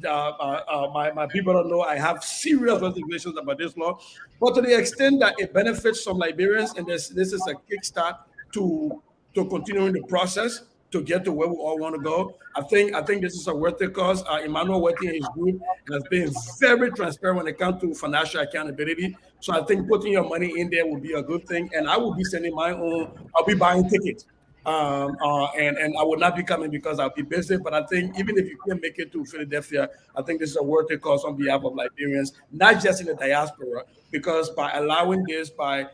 My people don't know I have serious reservations about this law, but to the extent that it benefits some Liberians, and this is a kickstart to continuing the process to get to where we all want to go. I think this is a worthy cause. Emmanuel Wetty and his group has been very transparent when it comes to financial accountability. So I think putting your money in there will be a good thing. And I will be sending my own. I'll be buying tickets. And I will not be coming because I'll be busy. But I think even if you can't make it to Philadelphia, I think this is a worthy cause on behalf of Liberians, not just in the diaspora, because by allowing this, by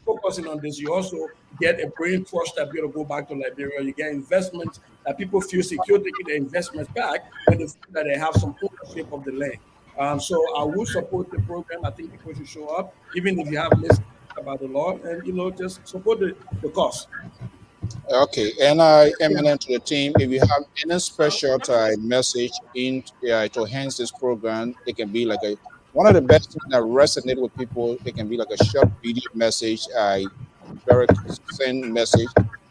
focusing on this, you also get a brain trust that will go back to Liberia. You get investments that people feel secure taking their investments back when they feel that they have some ownership of the land. So I will support the program. I think people should show up, even if you have lists about the law, and just support the cause. Okay, and I eminent to the team. If you have any special message to enhance this program, it can be like one of the best things that resonate with people. It can be like a short video message, very succinct message.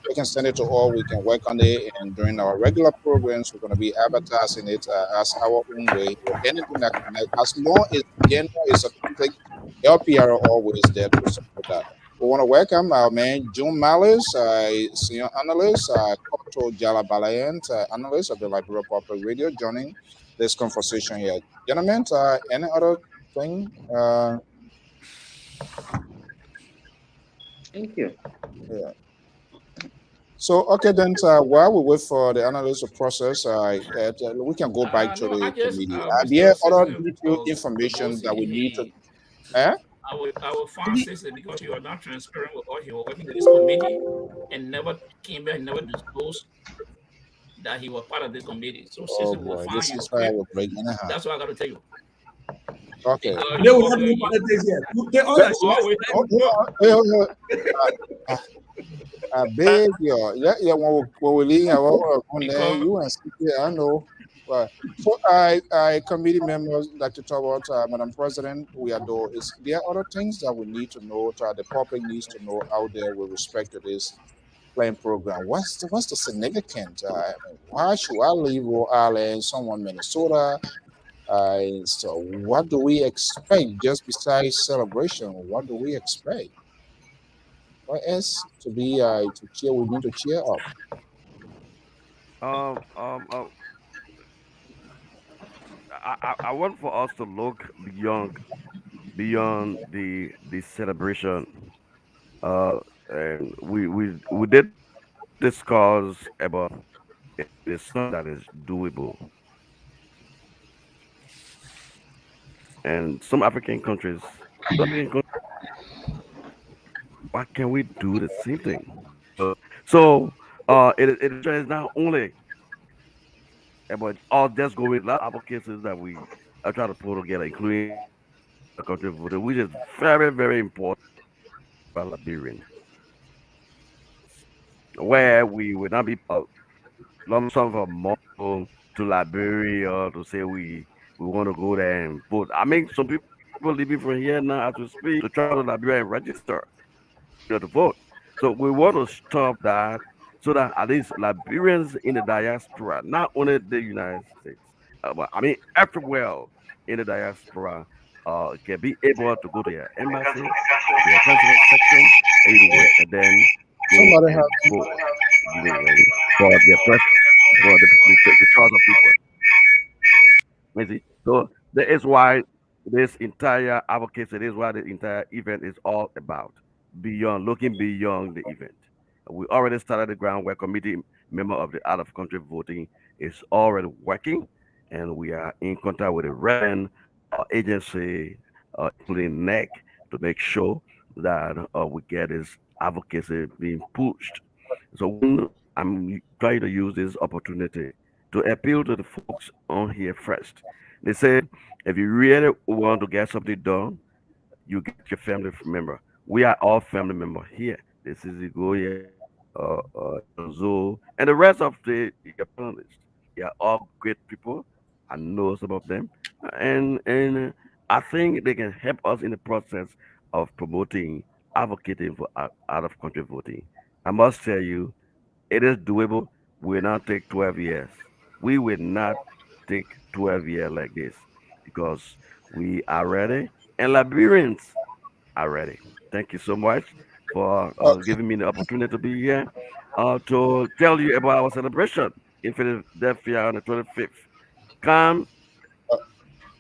We can send it to all. We can work on it, and during our regular programs, we're going to be advertising it as our own way. Or anything that connect, as long as gender is authentic, LPR are always there to support that. We want to welcome our man June Malice, senior analyst, Koto Jalabalayan, analyst of the Liberia Public Radio, joining this conversation here. Gentlemen, any other thing? Thank you. Yeah. So, okay, then while we wait for the analyst to process, we can go back to the committee. Are there other detailed information that we need to? I will find this because you are not transparent with all he was working with this committee and never came back and never disclosed that he was part of this committee. So oh boy, this is why I will break in half. That's what I got to tell you. Okay. They will have no politics yet. They all I beg you. When we leave, you and CP, I know. Right. So, I committee members, Dr. Talbot, Madam President, is there other things that we need to know, the public needs to know out there with respect to this? playing program. What's the significance? Why should I leave Rhode Island, someone Minnesota? So what do we expect just besides celebration? What do we expect? What else to be to cheer? We need to cheer up. Um, um, um, I want for us to look beyond the celebration. Uh, and we did discuss about it is something that is doable, and some African countries, why can't we do the same thing? So it is not only about all just going. A lot of cases that we are trying to pull together, including the country voter, which is very very important for Liberian, where we will not be lump sum for more to Liberia to say we want to go there and vote. I mean, some people leaving from here now as we speak to travel to Liberia and register, to vote. So we want to stop that so that at least Liberians in the diaspora, not only the United States, but I mean everywhere in the diaspora, can be able to go to your embassy, to your consulate section, anywhere, and then go Somebody and have vote for the president, for the choice of people. You see? So that is why this entire advocacy, this is why the entire event is all about beyond looking beyond the event. We already started the groundwork committee member of the out of country voting is already working, and we are in contact with the relevant agency, including NEC, to make sure that we get this advocacy being pushed. So I'm trying to use this opportunity to appeal to the folks on here first. They said, if you really want to get something done, you get your family member. We are all family member here. This is Igoya, Zo, and the rest of your panelists. They are all great people. I know some of them, and I think they can help us in the process of promoting, advocating for out of country voting. I must tell you, it is doable. Will not take 12 years. We will not take 12 years like this because we are ready and Liberians are ready. Thank you so much for giving me the opportunity to be here to tell you about our celebration in Philadelphia on the 25th. Come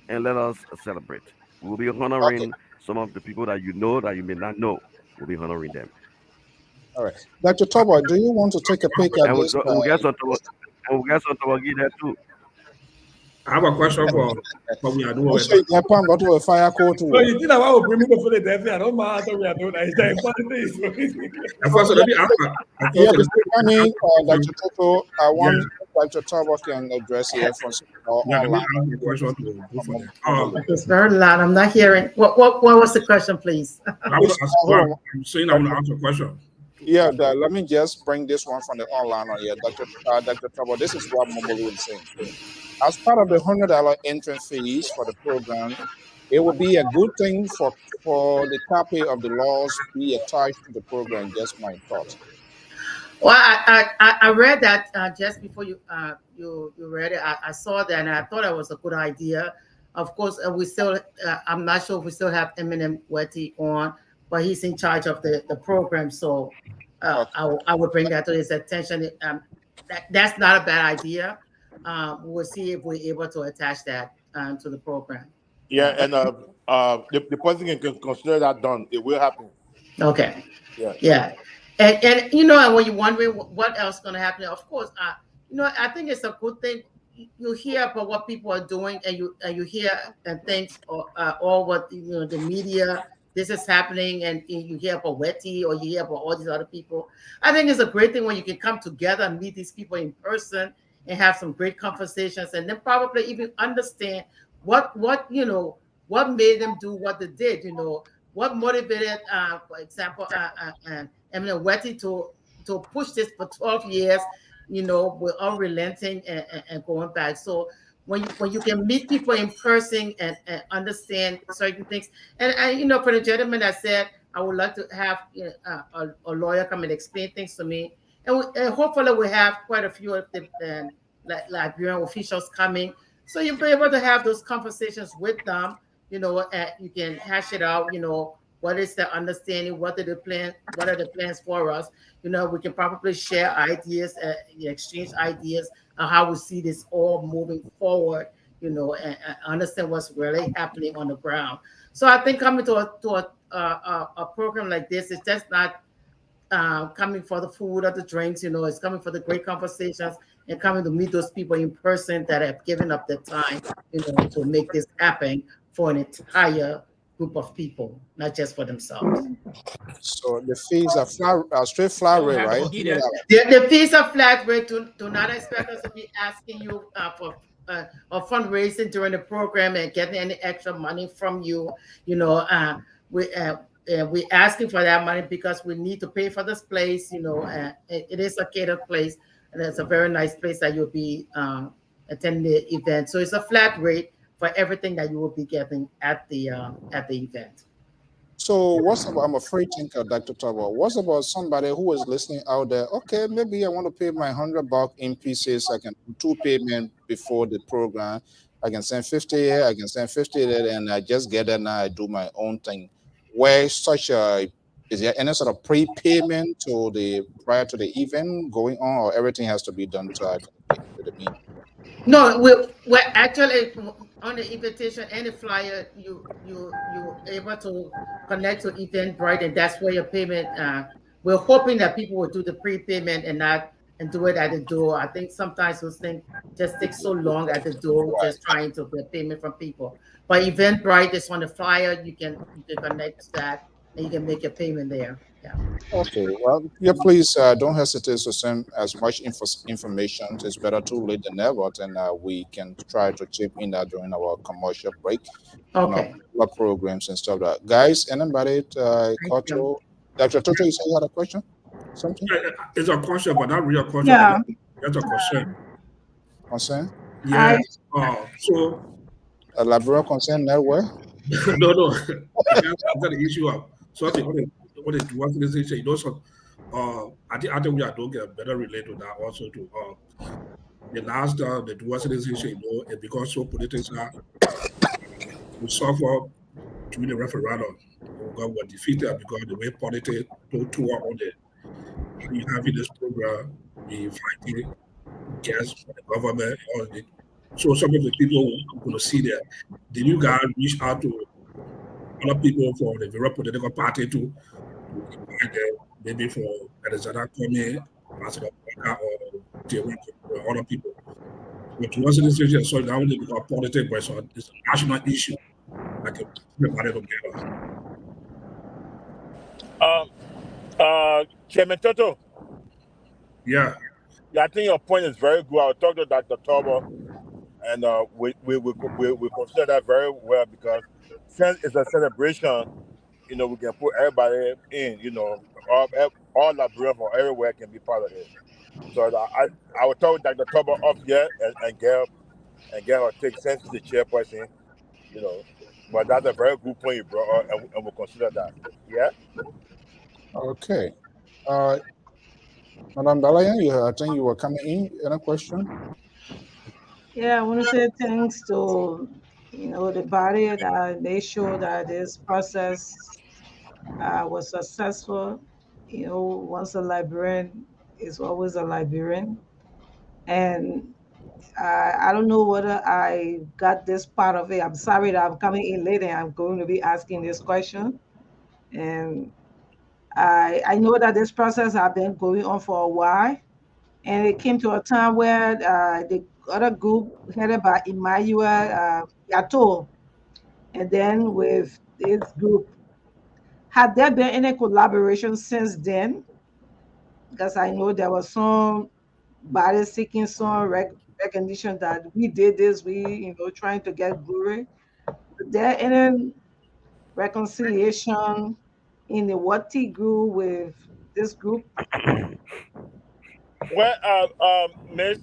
and let us celebrate. We'll be Okay. honoring some of the people that you know that you may not know. We'll be honoring them. All right. Dr. Tobo, do you want to take a peek at And this? we'll get some Tawagi there too. I have a question for we are doing. Also, Japan got to a fire court. So you think about bring me to Philadelphia? I don't mind how we are doing that. It's the important thing. And first, let me ask. Yeah, before coming, Dr. Toto, I want Dr. Tobo can address here for Yeah, let me online. ask the question to go for that. It's very loud. I'm not hearing. What was the question, please? I'm saying I want to ask a question. Yeah, let me just bring this one from the online on here. Dr. Tobo, this is what Momolu is saying. As part of the $100 entry fees for the program, it would be a good thing for the copy of the laws be attached to the program. Just my thoughts. Well, I read that just before you read it. I saw that and I thought it was a good idea. Of course, we still I'm not sure if we still have Eminem Wetty on, but he's in charge of the program. So I would bring that to his attention. That's not a bad idea. We'll see if we're able to attach that to the program. Yeah, and the president can consider that done. It will happen. Okay. Yeah. Yeah. And you know, and when you're wondering what else is going to happen, of course, you know, I think it's a good thing. You hear about what people are doing, and you hear things or what the media. This is happening, and you hear about Wetty or you hear about all these other people. I think it's a great thing when you can come together and meet these people in person and have some great conversations, and then probably even understand what made them do what they did. You know, what motivated, for example, Eminem Wetty to push this for 12 years. You know, we're unrelenting and going back. So when you can meet people in person and understand certain things, and for the gentleman that said I would like to have a lawyer come and explain things to me, and hopefully we have quite a few of the Liberian officials coming, so you'll be able to have those conversations with them. You know, you can hash it out. You know, what is the understanding? What are the plans? What are the plans for us? You know, we can probably share ideas, exchange ideas on how we see this all moving forward. You know, and understand what's really happening on the ground. So I think coming to a program like this is just not coming for the food or the drinks. You know, it's coming for the great conversations and coming to meet those people in person that have given up their time, you know, to make this happen for an entire group of people, not just for themselves. So the fees are straight flat rate, right? The fees are flat rate. Do not expect us to be asking you for a fundraising during the program and getting any extra money from you. You know, we're asking for that money because we need to pay for this place. You know, it is a catered place, and it's a very nice place that you'll be attending the event. So it's a flat rate for everything that you will be getting at the event. So what's about, I'm a free thinker, Dr. Tabo. What's about somebody who is listening out there? Okay, maybe I want to pay my $100 in pieces. I can do 2 payments before the program. I can send 50 here, I can send 50 there, and I just get it now. I do my own thing. Where such a, is there any sort of prepayment to the prior to the event going on, or everything has to be done to the meeting? No, we're actually on the invitation and the flyer. You're able to connect to Eventbrite, and that's where your payment. We're hoping that people will do the prepayment and do it at the door. I think sometimes those things just take so long at the door, just trying to get payment from people. But Eventbrite is on the flyer. You can connect to that, and you can make your payment there. Yeah. Okay, well, yeah, please don't hesitate to send as much information. It's better too late than never, and we can try to chip in that during our commercial break. Okay. Our programs and stuff like that. Guys, anybody, Koto, Dr. Toto, you said you had a question? Something? It's a question, but not real question. Yeah. That's a concern. Concern? Yeah. So. A Liberian concern network? No. I've got the issue of something. What is one thing they say? You know, so I think we are doing a better relate to that also to the last the dual citizenship, you know, and because so politics are we suffer during the referendum. We were defeated because the way politics don't tour on it. You have in this program, we fighting against the government. So some of the people who are going to see that. Did you guys reach out to other people from the very political party to invite them, maybe for Arizona coming, Ambassador Walker, or other people? But once it is so now only because politics, but it's a national issue. Like everybody together. Chairman Toto. Yeah. I think your point is very good. I'll talk to Dr. Tauber, and we consider that very well because since it's a celebration, you know, we can put everybody in, you know, all Liberians from everywhere can be part of it. So I will talk with Dr. Tauber up here and get her take sense to the chairperson, you know. But that's a very good point you brought up, and we'll consider that. Yeah? Okay. Madam Balayan, I think you were coming in. Any question? Yeah, I want to say thanks to, you know, the body that they show that this process was successful. You know, once a Liberian is always a Liberian. And I don't know whether I got this part of it. I'm sorry that I'm coming in late and I'm going to be asking this question. And I know that this process has been going on for a while. And it came to a time where the other group headed by Emmanuel Yato, and then with this group, had there been any collaboration since then? Because I know there was some body seeking some recognition that we did this, we trying to get glory. Was there any reconciliation in the Wati group with this group? Well, Miss.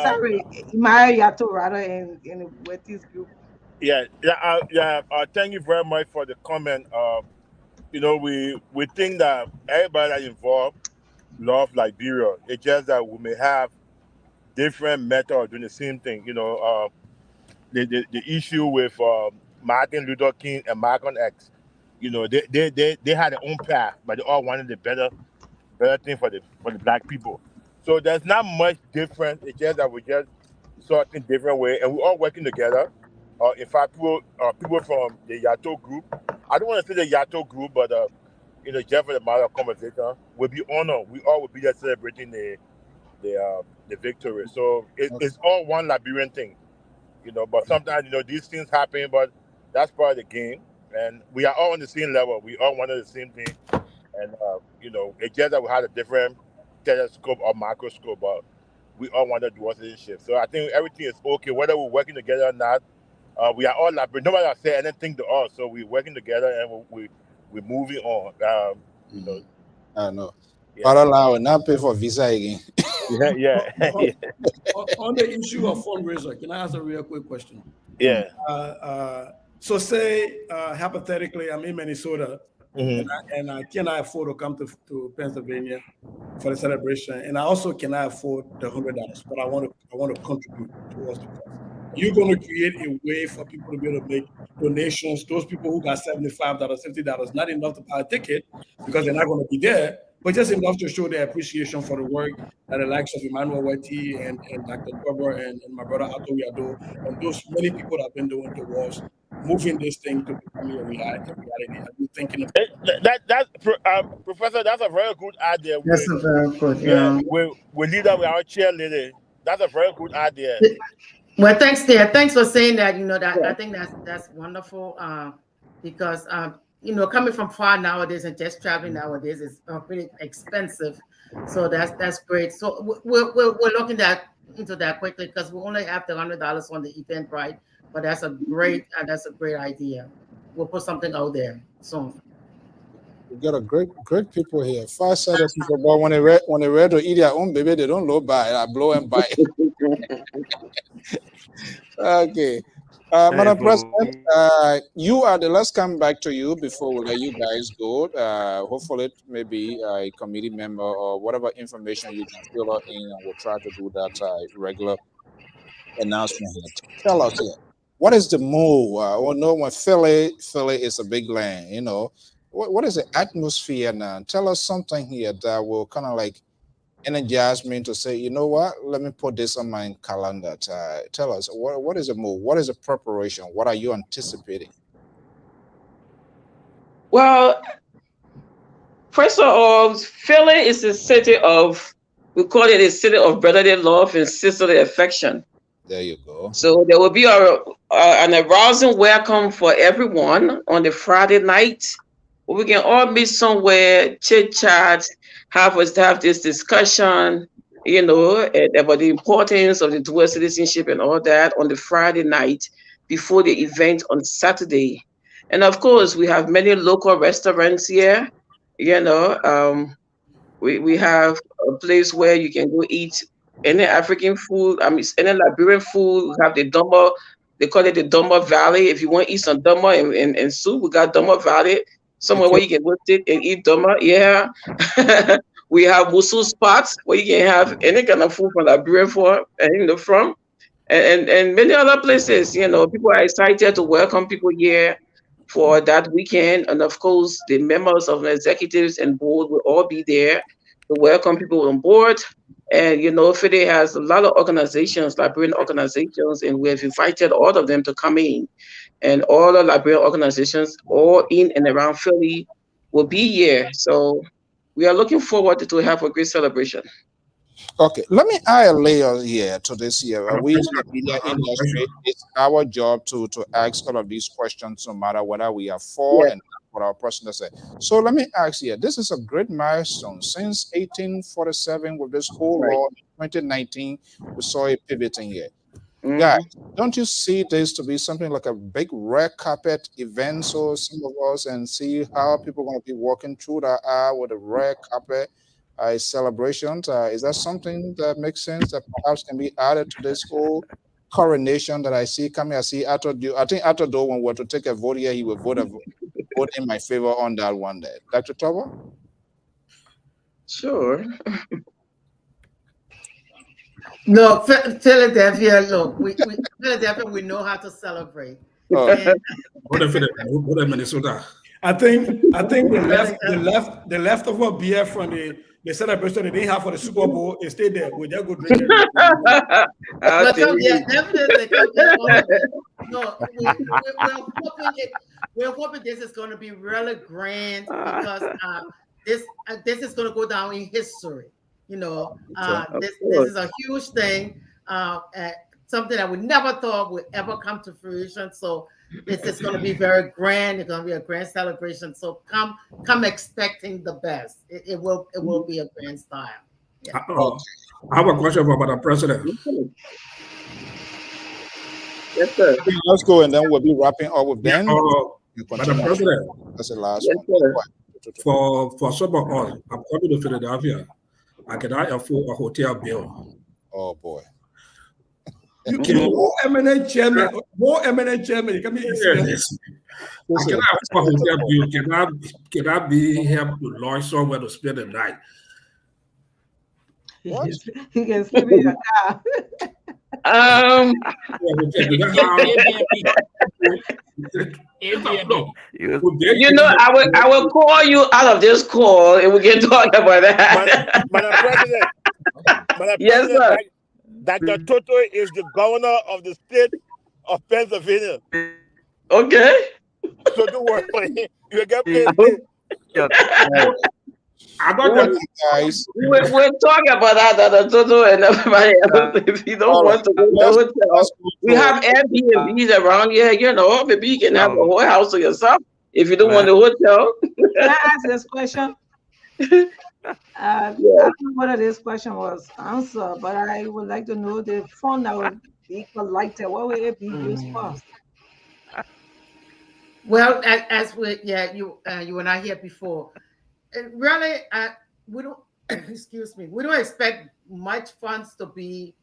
Sorry, Emmanuel Yato rather in the Wati's group. Yeah. Thank you very much for the comment. You know, we think that everybody that's involved, love Liberia. It's just that we may have different method of doing the same thing. The issue with Martin Luther King and Malcolm X, they had their own path, but they all wanted the better thing for the black people. So there's not much difference. It's just that we just saw it in different way, and we're all working together. In fact, people from the Yato group. I don't want to say the Yato group, but just for the matter of conversation, will be honored. We all will be there celebrating the victory. So it's all one Liberian thing, But sometimes these things happen, but that's part of the game, and we are all on the same level. We all wanted the same thing, and it's just that we had a different telescope or microscope, but we all wanted dual citizenship. So I think everything is okay, whether we're working together or not. We are all Liberians. Nobody has said anything to us, so we're working together and we're moving on. I know. Parallel will not pay for visa again. Yeah. On the issue of fundraiser, can I ask a real quick question? Yeah. So say hypothetically, I'm in Minnesota, and I cannot afford to come to Pennsylvania for the celebration, and I also cannot afford the $100, but I want to contribute towards the cost. You're going to create a way for people to be able to make donations. Those people who got $75, $50, not enough to buy a ticket because they're not going to be there, but just enough to show their appreciation for the work that the likes of Emmanuel Weti and Dr. Weber and my brother Ato Yado and those many people that have been doing towards moving this thing to becoming a reality. I've been thinking about Professor, that's a very good idea. That's a very good, we lead up with our cheerleader. That's a very good idea. Well, thanks, dear. Thanks for saying that. I think that's wonderful because coming from far nowadays and just traveling nowadays is pretty expensive. So that's great. So we're looking into that quickly because we only have the $100 on the event, right? But that's a great idea. We'll put something out there soon. We got a great people here. Far-sighted people, but when they ready to eat their own baby, they don't low buy. I blow and buy. Okay. Madam President, you are let's come back to you before we let you guys go. Hopefully, maybe a committee member or whatever information you can fill out in, and we'll try to do that regular announcement here. Tell us here, what is the move? When Philly is a big land, what is the atmosphere now? Tell us something here that will kind of like energize me to say, you know what, let me put this on my calendar. Tell us, what is the move? What is the preparation? What are you anticipating? Well, first of all, Philly is a city we call it a city of brotherly love and sisterly affection. There you go. So there will be an arousing welcome for everyone on the Friday night. We can all meet somewhere, chit chat, have this discussion, about the importance of the dual citizenship and all that on the Friday night before the event on Saturday. And of course, we have many local restaurants here. We have a place where you can go eat any African food. Any Liberian food. We have the Dumbo. They call it the Dumbo Valley. If you want to eat some Dumbo and soup, we got Dumbo Valley. Somewhere where you can go sit and eat Dumbo. Yeah. We have Wusu spots where you can have any kind of food from Liberian from. And many other places. People are excited to welcome people here for that weekend. And of course, the members of the executives and board will all be there to welcome people on board. And, FIDE has a lot of organizations, Liberian organizations, and we have invited all of them to come in. And all the Liberian organizations, all in and around Philly, will be here. So we are looking forward to have a great celebration. Okay, let me add a layer here to this year. We in the media industry, it's our job to ask all of these questions, no matter whether we are for and what our person say. So let me ask here, this is a great milestone. Since 1847, with this whole law, in 2019, we saw a pivoting here. Guys, don't you see this to be something like a big red carpet event? So some of us and see how people are going to be walking through the aisle with a red carpet celebration. Is that something that makes sense that perhaps can be added to this whole coronation that I see coming? I see Ato do. I think Ato do, when we're to take a vote here, he will vote in my favor on that one day. Dr. Tobo? Sure. No, Philadelphia. Look, Philadelphia. We know how to celebrate. And What if Minnesota? I think the leftover beer from the celebration they didn't have for the Super Bowl, they stayed there. We just go drink it. But yeah, definitely. No, we're hoping this is going to be really grand because this is going to go down in history. You know, this is a huge thing, something that we never thought would ever come to fruition. So this is going to be very grand. It's going to be a grand celebration. So come expecting the best. It will be a grand style. Yeah. I have a question about the president. Yes, sir. Let's go, and then we'll be wrapping up with Ben. But the president, that's the last Yes, one. sir. for some of us, I'm coming to Philadelphia. I cannot afford a hotel bill. Oh boy. You can more eminent chairman. You can be Yes. I cannot afford a hotel bill. Cannot be helped to launch somewhere to spend the night. What? You can sleep in your car. You know, I will call you out of this call and we can talk about that. Madam President, Yes, sir. Dr. Toto is the governor of the state of Pennsylvania. Okay. So don't worry, you get paid. I got the guys. We're talking about that, Dr. Toto and everybody else. If you don't want to go to the hotel, we have Airbnbs around here. You know, maybe you can have a whole house to yourself if you don't want the hotel. Can I ask this question? I don't know whether this question was answered, but I would like to know the fund that would be collected. What will it be used for? Well, as we, you were not here before. And really, we don't. Excuse me. We don't expect much funds to be,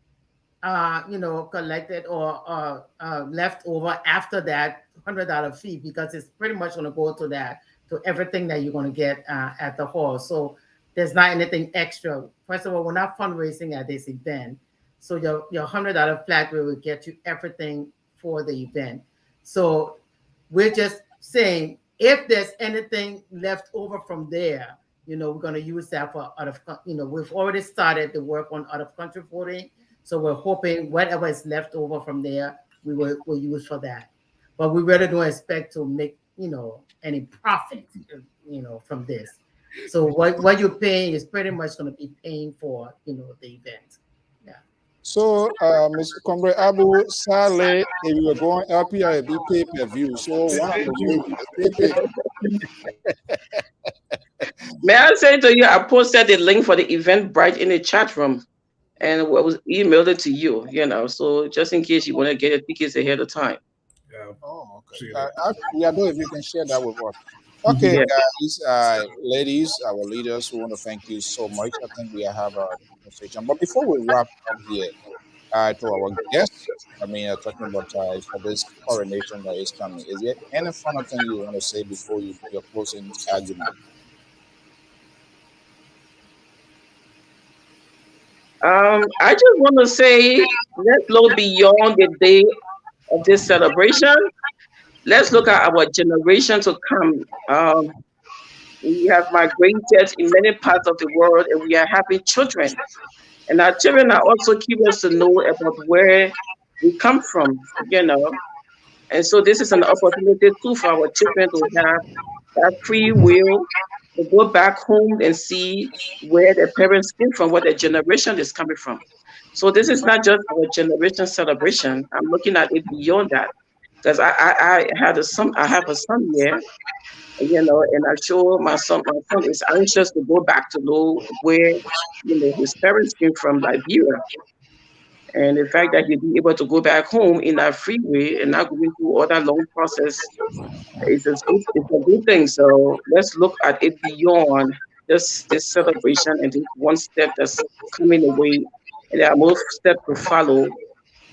collected or left over after that $100 fee, because it's pretty much going to go to that, to everything that you're going to get at the hall. So there's not anything extra. First of all, we're not fundraising at this event, so your $100 flat rate will get you everything for the event. So we're just saying, if there's anything left over from there, we're going to use that for we've already started the work on out of country voting. So we're hoping whatever is left over from there, we'll use for that. But we really don't expect to make, any profit, from this. So what you're paying is pretty much going to be paying for, the event. Yeah. So, Mr. Comrade Abu Saleh, if you were going LPR, it'd be pay-per-view. So, one of the May I say to you, I posted the link for the Eventbrite in the chat room, and I was emailed it to you. So just in case you want to get your tickets ahead of time. Yeah. Oh, okay. Yeah, if you can share that with us. Okay, guys, ladies, our leaders, we want to thank you so much. I think we have a conversation. But before we wrap up here, to our guests, talking about for this coronation that is coming, is there any final thing you want to say before your closing argument? I just want to say, let's look beyond the day of this celebration. Let's look at our generation to come. We have migrated in many parts of the world, and we are having children. And our children are also curious to know about where we come from, And so this is an opportunity too for our children to have that free will to go back home and see where their parents came from, what their generation is coming from. So this is not just our generation celebration. I'm looking at it beyond that, because I have a son here, and I show my son is anxious to go back to know where his parents came from, Liberia. And the fact that he'll be able to go back home in that free way and not going through all that long process is a good thing. So let's look at it beyond this celebration and this one step that's coming away. And there are more steps to follow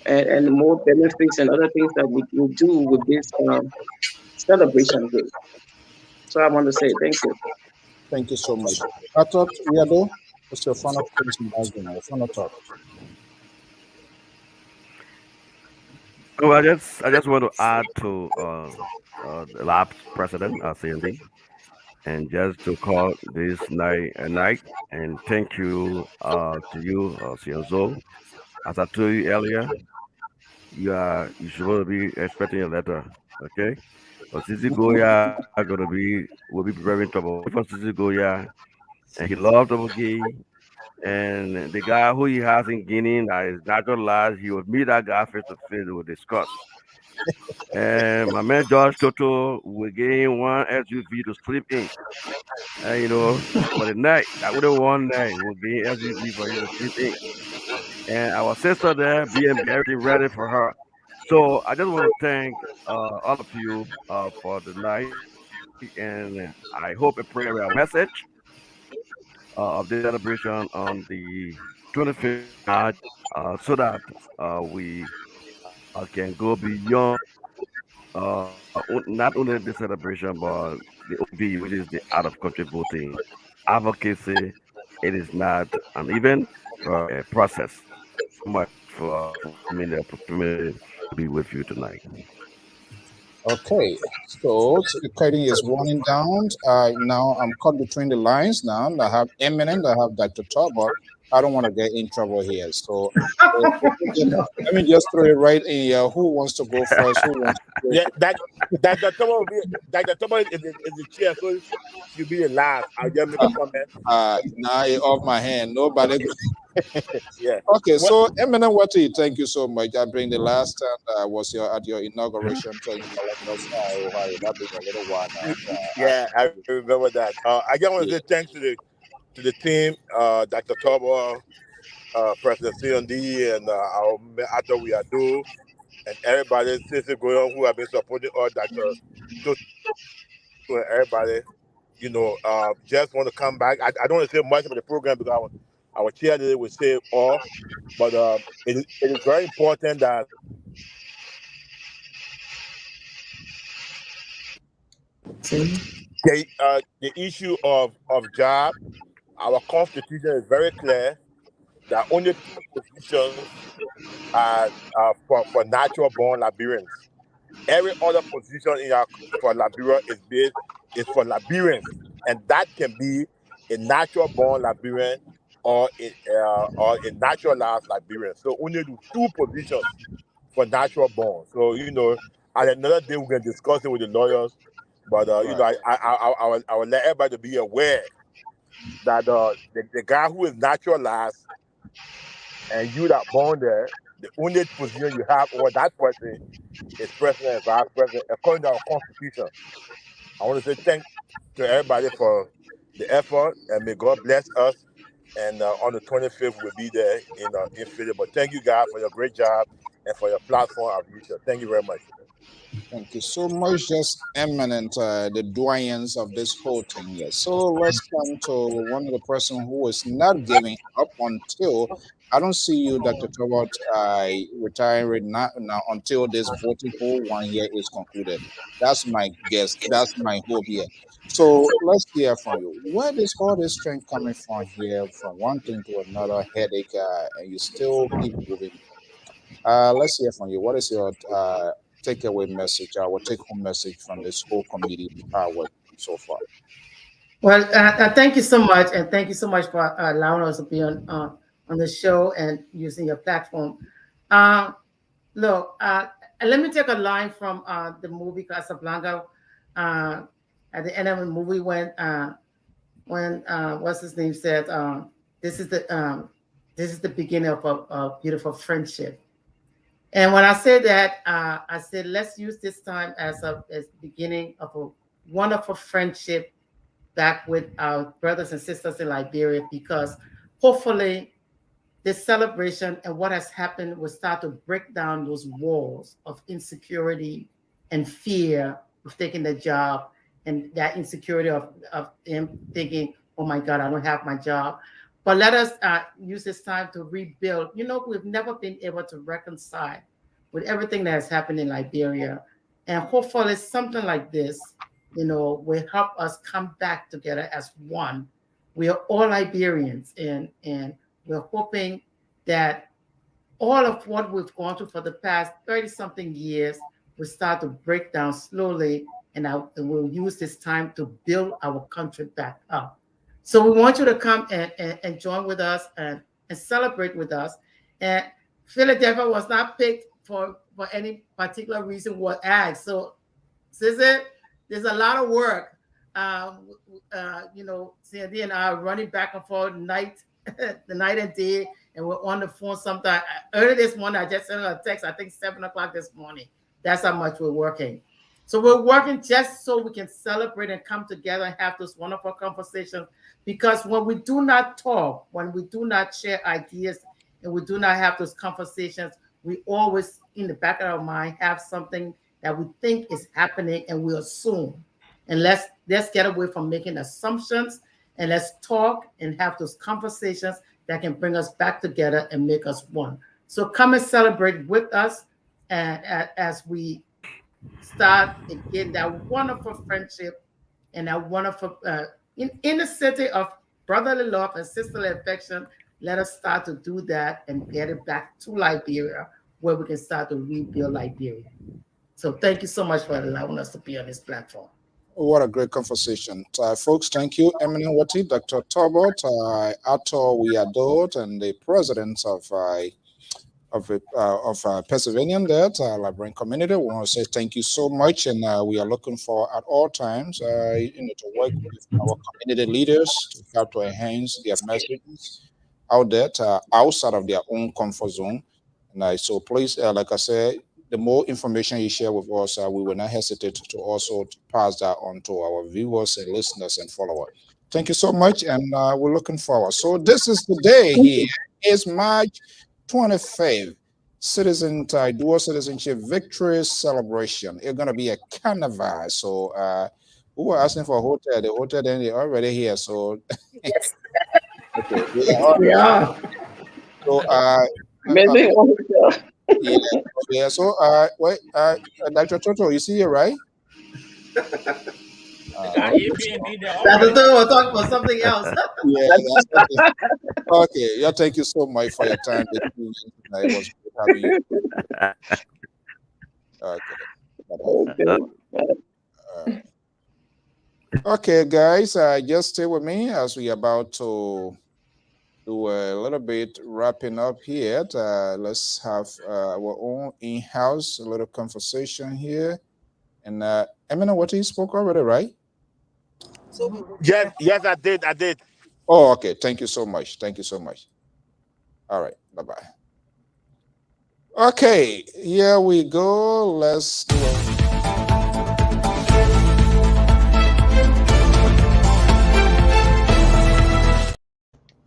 and more benefits and other things that we will do with this celebration day. So I want to say thank you. Thank you so much. I thought we are done. What's your final final thought? Oh, I just want to add to the last president, CND, and just to call this night a night and thank you to you, Cienzo. As I told you earlier, you should be expecting a letter, okay? But Sisi Goya will be very in trouble. For Sisi Goya, and he loved Double Gay, and the guy who he has in Guinea that is naturalized, he would meet that guy face to face, they would discuss. And my man George Toto will gain one SUV to sleep in. For the night, that would have one night, we'll gain SUV for you to sleep in. And our sister there being everything ready for her. So I just want to thank all of you for the night, and I hope and pray our message of this celebration on the 25th of March, so that we can go beyond not only the celebration but the OV, which is the out of country voting advocacy. It is not an event or a process. So much for giving me the opportunity to be with you tonight. Okay, so the curtain is running down. Now I'm caught between the lines. Now I have Eminent, I have Dr. Talbot. I don't want to get in trouble here, so let me just throw it right in here. Who wants to go first? Who wants to go Yeah, Dr. Thomas is the chair, so she'll be the last. I'll just make a comment. now you're off my hand. Nobody. Yeah. Okay, so Eminent Wati, thank you so much. I bring the last time was at your inauguration. So you know, let us know why that been a little while now. Yeah, I remember that. I just want to say thanks to the team, Dr. Tobo, President CND, and our Ato Wiado, and everybody since going on who have been supporting all Dr. Toto and everybody. Just want to come back. I don't want to say much about the program because our chair would say all, but it is very important that the issue of job, our constitution is very clear that only two positions are for natural born Liberians. Every other position for Liberia is for Liberians, and that can be a natural born Liberian or a naturalized Liberian. So only do two positions for natural born. So at another day we're gonna discuss it with the lawyers. But I will let everybody be aware that the guy who is naturalized and you that born there, the only position you have over that person is president and vice president according to our constitution. I want to say thank to everybody for the effort, and may God bless us. And on the 25th, we'll be there in Philly. But thank you, guys, for your great job and for your platform of future. Thank you very much. Thank you so much, just Eminent, the doyens of this whole thing. Yes. So let's come to one of the person who is not giving up until I don't see you, Dr. Tobot, retiring now until this voting whole 1 year is concluded. That's my guess. That's my hope here. So let's hear from you. Where is all this strength coming from here, from one thing to another headache, and you still keep moving? Let's hear from you. What is your takeaway message, our take-home message from this whole committee work so far? Well, thank you so much, and thank you so much for allowing us to be on the show and using your platform. Look, let me take a line from the movie Casablanca. At the end of the movie, when what's his name said, "This is the beginning of a beautiful friendship." And when I said that, I said, let's use this time as the beginning of a wonderful friendship back with our brothers and sisters in Liberia, because hopefully this celebration and what has happened will start to break down those walls of insecurity and fear of taking the job, and that insecurity of them thinking, oh my God, I don't have my job. But let us use this time to rebuild. We've never been able to reconcile with everything that has happened in Liberia. And hopefully something like this will help us come back together as one. We are all Liberians, and we're hoping that all of what we've gone through for the past 30-something years will start to break down slowly, and we'll use this time to build our country back up. So we want you to come and join with us and celebrate with us. And Philadelphia was not picked for any particular reason we'll add. So, Sister, there's a lot of work. Sandy and I are running back and forth the night and day, and we're on the phone sometime. Early this morning, I just sent her a text, I think 7 o'clock this morning. That's how much we're working. So we're working just so we can celebrate and come together and have those wonderful conversations. Because when we do not talk, when we do not share ideas, and we do not have those conversations, we always, in the back of our mind, have something that we think is happening, and we assume. And let's get away from making assumptions, and let's talk and have those conversations that can bring us back together and make us one. So come and celebrate with us, and as we start again that wonderful friendship and that wonderful in the city of brotherly love and sisterly affection. Let us start to do that and get it back to Liberia, where we can start to rebuild Liberia. So thank you so much for allowing us to be on this platform. What a great conversation. Folks, thank you. Eminent Wati, Dr. Talbot, Ato Wiadot, and the president of Pennsylvania, that Liberian community. We want to say thank you so much, and we are looking for at all times to work with our community leaders to help to enhance their messages out there outside of their own comfort zone. And so please, like I said, the more information you share with us, we will not hesitate to also pass that on to our viewers and listeners and followers. Thank you so much, and we're looking forward. So this is the day here. It's March 25th, dual citizenship victory celebration. It's gonna be a carnival. So we were asking for a hotel. The hotel then they're already here. So yes. Okay. Yeah. So yeah. So wait, Dr. Toto, you see here, right? Dr. Toto will talk about something else. Okay. Yeah, thank you so much for your time. It was good having you. Okay, guys, just stay with me as we are about to do a little bit wrapping up here. Let's have our own in-house a little conversation here. And Emina, what you spoke already, right? Yes, I did. Oh, okay. Thank you so much. Thank you so much. All right. Bye-bye. Okay, here we go. Let's do it.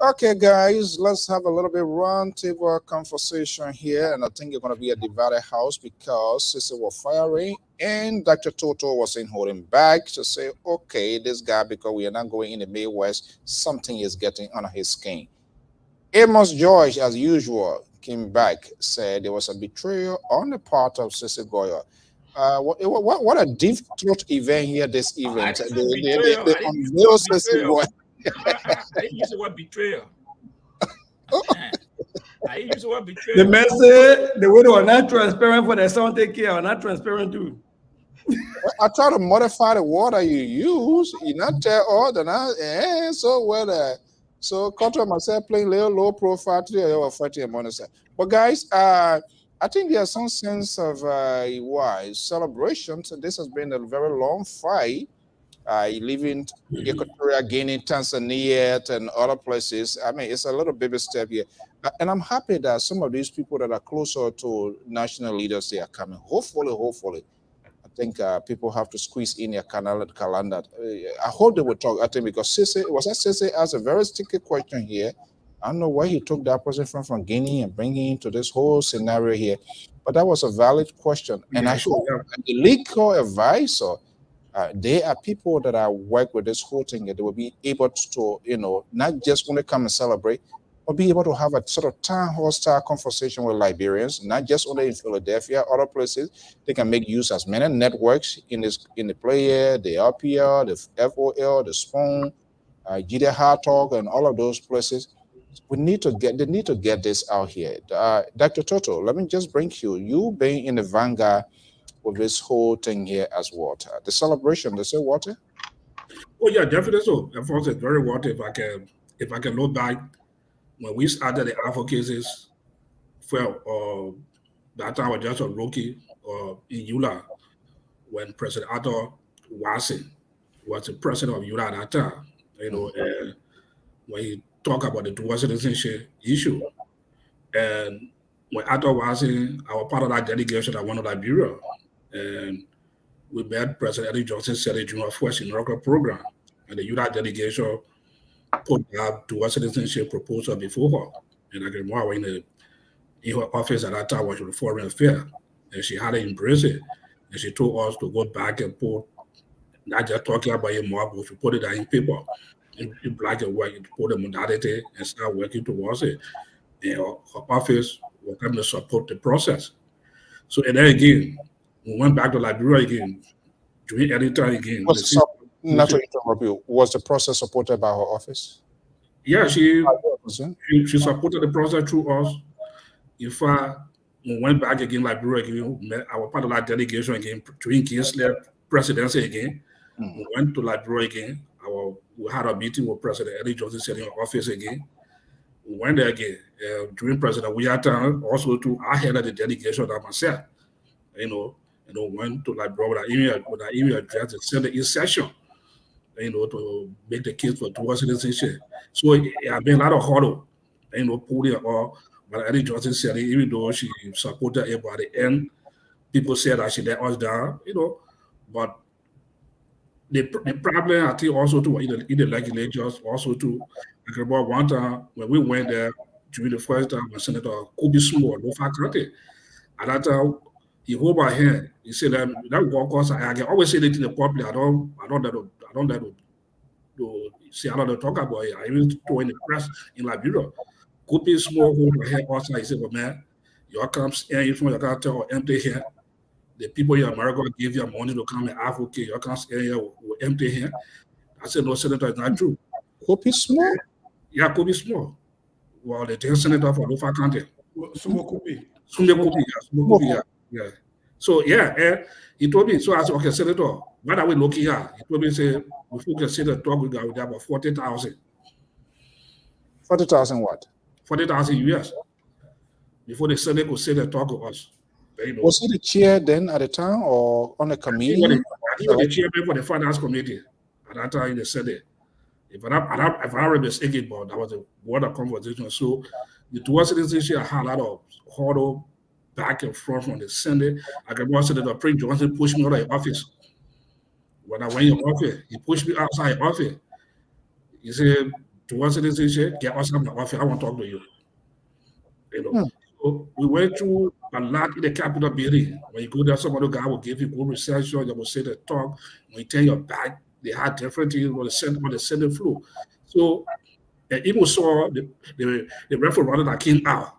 Okay, guys, let's have a little bit roundtable conversation here. And I think it's going to be a divided house because Sister was firing and Dr. Toto wasn't holding back to say, okay, this guy, because we are not going in the Midwest, something is getting under his skin. Amos George, as usual, came back, said there was a betrayal on the part of Sister Goya. What a deep throat event here this event. They unveiled Sister Goya. I didn't use the word betrayal. I use the word betrayal. The man said the way they were not transparent for their son take care, or not transparent too. I try to modify the word you use. You not tell all the now. So well, so control myself playing little low profile today. I was fighting among us. But guys, I think there's some sense of why celebration. So this has been a very long fight. Living Equatorial Guinea, Tanzania, and other places. I mean, it's a little baby step here. And I'm happy that some of these people that are closer to national leaders, they are coming. Hopefully. I think people have to squeeze in their calendar. I hope they will talk. I think because Sese asked a very sticky question here. I don't know why he took that person from Guinea and bringing into this whole scenario here. But that was a valid question. And I hope the legal advisor, they are people that are work with this whole thing. They will be able to, not just want to come and celebrate, or be able to have a sort of town hall style conversation with Liberians, not just only in Philadelphia, other places. They can make use as many networks in the player, the LPR, the FOL, the Spoon, Jide Hard Talk, and all of those places. They need to get this out here. Dr. Toto, let me just bring you being in the vanguard with this whole thing here as water. The celebration, they say water? Oh yeah, definitely so. Of course, it's very water. If I can look back when we started the advocacies, well, that time I was just a rookie in ULA when President Arthur Watson was the president of ULA at that time. You know, when he talked about the dual citizenship issue, and when Arthur Watson, I was part of that delegation at one of Liberia, and we met President Eddie Johnson said it during our first inaugural program, and the ULA delegation put that dual citizenship proposal before her. And I can remember in her office at that time was the Foreign Affairs, and she had to embrace it. And she told us to go back and put, not just talking about it more, but to put it in paper, in black and white, to put the modality and start working towards it. And her office was coming to support the process. So, and then again, we went back to Liberia again, during editor again. Not to interrupt you, was the process supported by her office? Yeah, she supported the process through us. In fact, we went back again, Liberia again, we met our part of that delegation again, during Kingsley presidency again. We went to Liberia again. We had a meeting with President Eddie Johnson sitting in office again. We went there again. During President Wiata, also to I head of the delegation that myself, went to Liberia with an email address and sent it in session, to make the case for dual citizenship. So I've been a lot of hurdle, put it all. But Eddie Johnson said, even though she supported it by the end, people said that she let us down, but the problem, I think, also too, in the legislatures, also too, I remember one time when we went there during the first time when Senator Kobe Small, Norfolk County, at that time, he hold my hand. He said that one cause I can always say it in the public. I don't let to see a lot of talk about it. I even told in the press in Liberia. Kobe Small hold my hand outside. He said, "Well, man, your comes here, if you can't tell empty here. The people in America give you money to come and advocate. Your comes here with empty here." I said, "No, Senator, it's not true." Kobe Small? Yeah, Kobe Small. Well, the 10th senator for Norfolk County. Sumo Kobe. Yeah. So he told me. So I said, "Okay, Senator, what are we looking at?" He told me, "Say if we can see the talk, we got about 40,000." 40,000 what? 40,000 US. Before the Senate could say the talk to us. Was he the chair then at the time or on the committee? He was the chairman for the finance committee at that time in the Senate. If I remember mistaken, but that was a word of conversation. So the dual citizenship had a lot of hurdle back and forth from the Senate. I can remember Senator Prince Johnson pushed me out of the office. When I went in office, he pushed me outside the office. He said, "Dual citizenship, get us out of the office. I want to talk to you." So we went through a lot in the Capitol building. When you go there, some other guy will give you good research, they will say the talk. When you turn your back, they had different things on the Senate floor. So even saw the referendum that came out.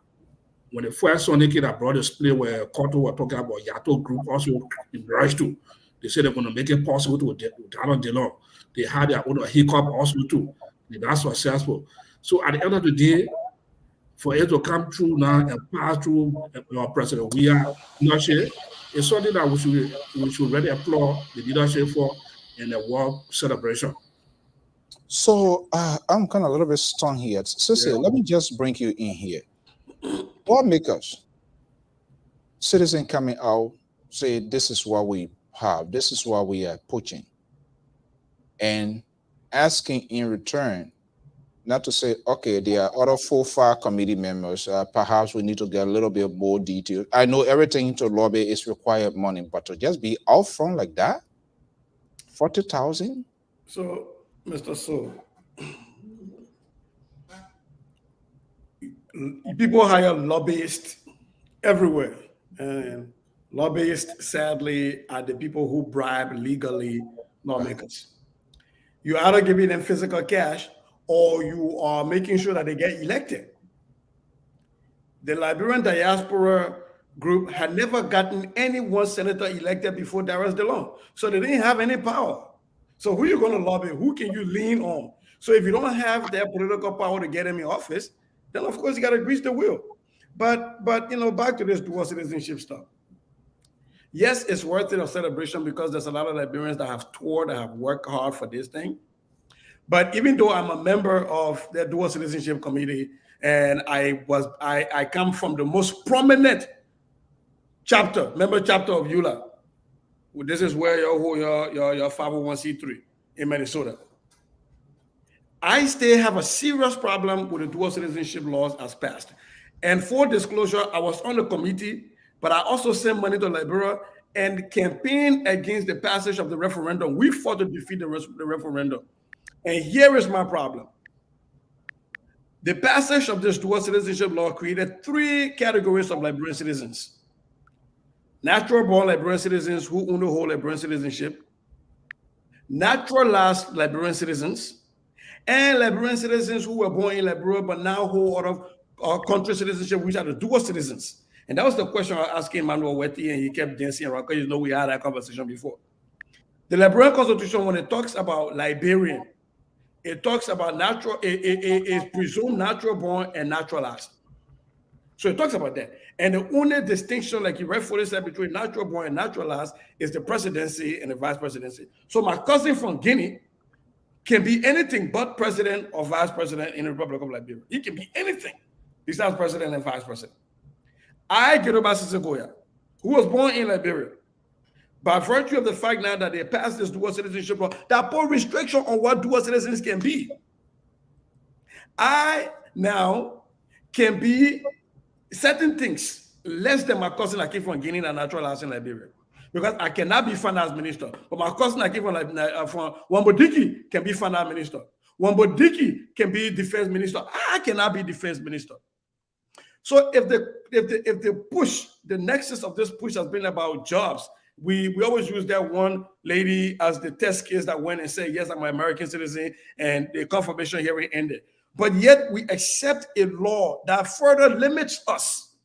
When the first Sunday kid that brought the split where Cotto were talking about Yato group also embraced too. They said they're going to make it possible to download the law. They had their own hiccup also too. That's successful. So at the end of the day, for it to come through now and pass through President leadership, it's something that we should really applaud the leadership for in the world celebration. So I'm kind of a little bit stunned here. Sissy, let me just bring you in here. What makes us citizen coming out say this is what we have, this is what we are pushing, and asking in return, not to say, okay, there are other 4-5 committee members, perhaps we need to get a little bit more detail. I know everything to lobby is required money, but to just be out front like that, 40,000? So, Mr. So, people hire lobbyists everywhere, and lobbyists, sadly, are the people who bribe legally lawmakers. You're either giving them physical cash, or you are making sure that they get elected the Liberian diaspora group had never gotten any one senator elected before Darius DeLong. So they didn't have any power. So who are you going to lobby? Who can you lean on? So if you don't have their political power to get him in office, then of course you got to grease the wheel. But you know, back to this dual citizenship stuff. Yes, it's worth it of celebration because there's a lot of Liberians that have toured, that have worked hard for this thing. But even though I'm a member of the dual citizenship committee, and I come from the most prominent member chapter of EULA. This is where your 501c3 in Minnesota. I still have a serious problem with the dual citizenship laws as passed. And for disclosure, I was on the committee, but I also sent money to Liberia and campaigned against the passage of the referendum. We fought to defeat the referendum. And here is my problem. The passage of this dual citizenship law created 3 categories of Liberian citizens. Natural-born Liberian citizens who only hold Liberian citizenship, naturalized Liberian citizens, and Liberian citizens who were born in Liberia but now hold other country citizenship, which are the dual citizens. And that was the question I was asking Manuel Wetty, and he kept dancing around because you know we had that conversation before. The Liberian Constitution, when it talks about Liberian, it talks about natural, it presumed natural-born and naturalized. So it talks about that. And the only distinction, like you rightfully said, between natural-born and naturalized is the presidency and the vice presidency. So my cousin from Guinea can be anything but president or vice president in the Republic of Liberia. He can be anything besides president and vice president. I, Geroba Sissegoya, who was born in Liberia, by virtue of the fact now that they passed this dual citizenship law, that put restriction on what dual citizens can be. I now can be certain things less than my cousin I came from Guinea and naturalized in Liberia. Because I cannot be finance minister. But my cousin I came from Wambodiki can be finance minister. Wambodiki can be defense minister. I cannot be defense minister. So if the push, the nexus of this push has been about jobs, we always use that one lady as the test case that went and said, yes, I'm an American citizen, and the confirmation hearing ended. But yet we accept a law that further limits us.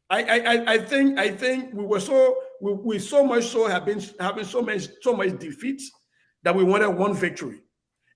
I think we so much so have been having so much defeats that we wanted one victory.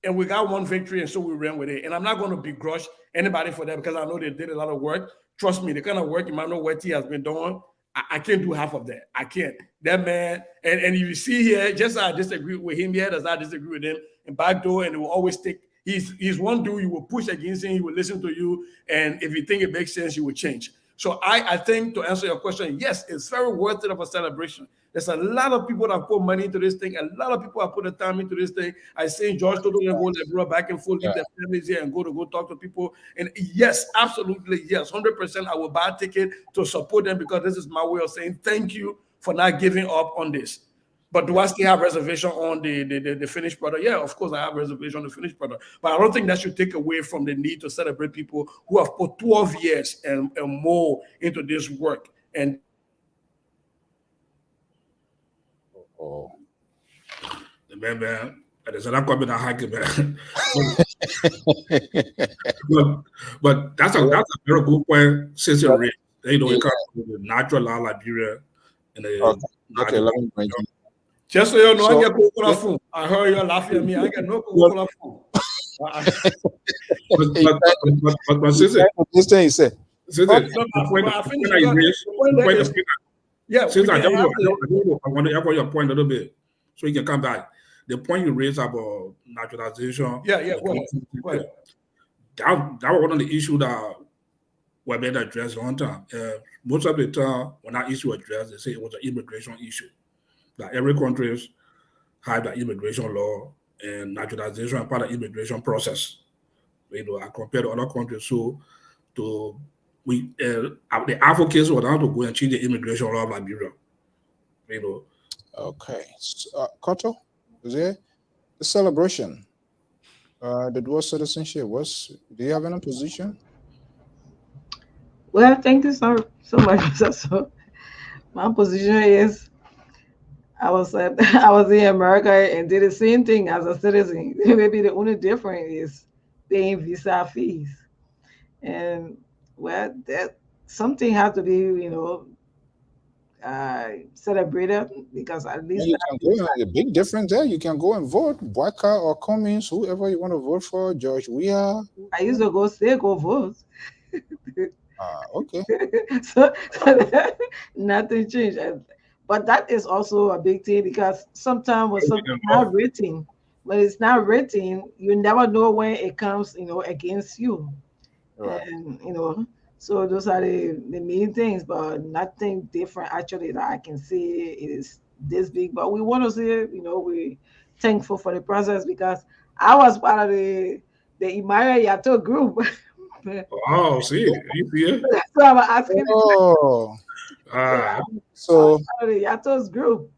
And we got one victory, and so we ran with it. And I'm not going to begrudge anybody for that because I know they did a lot of work. Trust me, the kind of work Emmanuel Wetty has been doing, I can't do half of that. I can't. That man, and you see here, just as I disagree with him here, as I disagree with him, and backdoor, and it will always take. He's one dude you will push against him, he will listen to you, and if you think it makes sense, you will change. So I think, to answer your question, yes, it's very worth it of a celebration. There's a lot of people that put money into this thing. A lot of people have put the time into this thing. I see George Toto and go Liberia back and forth, leave their families here and go talk to people. And yes, absolutely, yes, 100% I will buy a ticket to support them because this is my way of saying thank you for not giving up on this. But do I still have reservation on the finished product? Yeah, of course I have reservation on the finished product. But I don't think that should take away from the need to celebrate people who have put 12 years and more into this work. And man, there's another comment I like, man. but that's a very good point. Since you're real, you know, it comes to the natural law Liberia and the okay, let me bring you. Just so you know, I get Coca-Cola phone. I heard you laughing at me. I get no Coca-Cola phone. But this thing you said. Since I don't know, I want to echo your point a little bit so you can come back. The point you raised about naturalization. Yeah. Go ahead. That was one of the issues that were being addressed long time. Most of the time, when that issue was addressed, they say it was an immigration issue. That every country had the immigration law and naturalization and part of the immigration process. You know, I compared to other countries. So, the advocates were not to go and change the immigration law of Liberia. You know. Okay, Koto, is there the celebration? The dual citizenship do you have any position? Well, thank you so much. So my position is I was in America and did the same thing as a citizen. Maybe the only difference is paying visa fees. And well, that something has to be, celebrated, because at Yeah, least you can go a big difference there. You can go and vote, Waka or Cummings, whoever you want to vote for, George Weah. I used to go vote. Okay. so nothing changed. But that is also a big thing, because sometimes when something not written, when it's not written, you never know when it comes, against you. Right. And so those are the main things, but nothing different actually that I can see is this big. But we want to see, we thankful for the process, because I was part of the Imaya Yato group. Oh, see, you see it? So I'm asking. Oh, So so part of the Yatos group.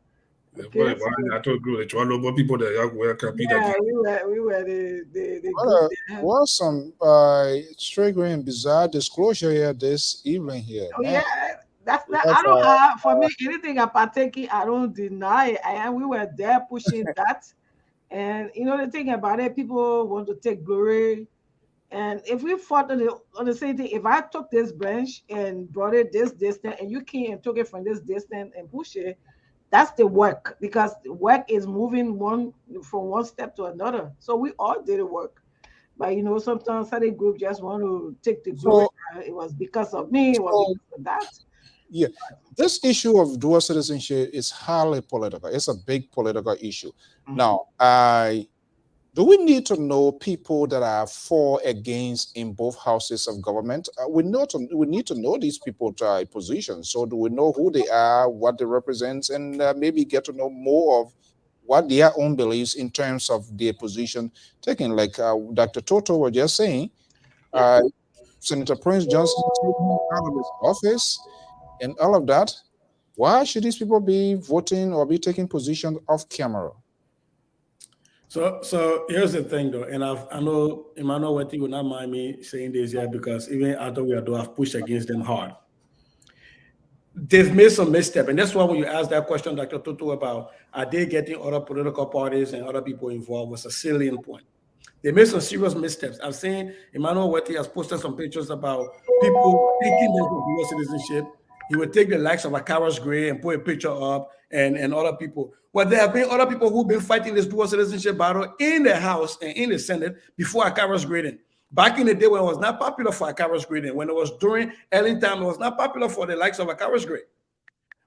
Okay, so, I told you that you know people that were compete yeah, against. we were the group there. was some triggering and bizarre disclosure here this evening here. Oh Man. yeah, that's not. I Because, don't have, for me, anything I partake in, I don't deny. We were there pushing that, and the thing about it, people want to take glory. And if we fought on the same thing, if I took this branch and brought it this distance, and you came and took it from this distance and push it, that's the work, because the work is moving from one step to another. So we all did the work. But sometimes certain group just want to take the glory. It was because of me, it was because of that. yeah, this issue of dual citizenship is highly political. It's a big political issue. Now, do we need to know people that are for, against in both houses of government? We need to know these people's positions. So do we know who they are, what they represent, and maybe get to know more of what their own beliefs in terms of their position taken? Like Dr. Toto was just saying, Senator Prince Johnson taking out of his office and all of that. Why should these people be voting or be taking position off camera? So here's the thing, though, and I know Emmanuel Wetty will not mind me saying this here, because even after we are I've pushed against them hard. They've made some misstep, and that's why when you ask that question, Dr. Tutu, about are they getting other political parties and other people involved, was a salient point. They made some serious missteps. I've seen Emmanuel Wetty has posted some pictures about people taking them from dual citizenship. He would take the likes of Akaras Gray and put a picture up, and other people. Well, there have been other people who've been fighting this dual citizenship battle in the House and in the Senate before Akaras Gray. Back in the day when it was not popular for Akaras Gray, when it was during early time, it was not popular for the likes of Akaras Gray,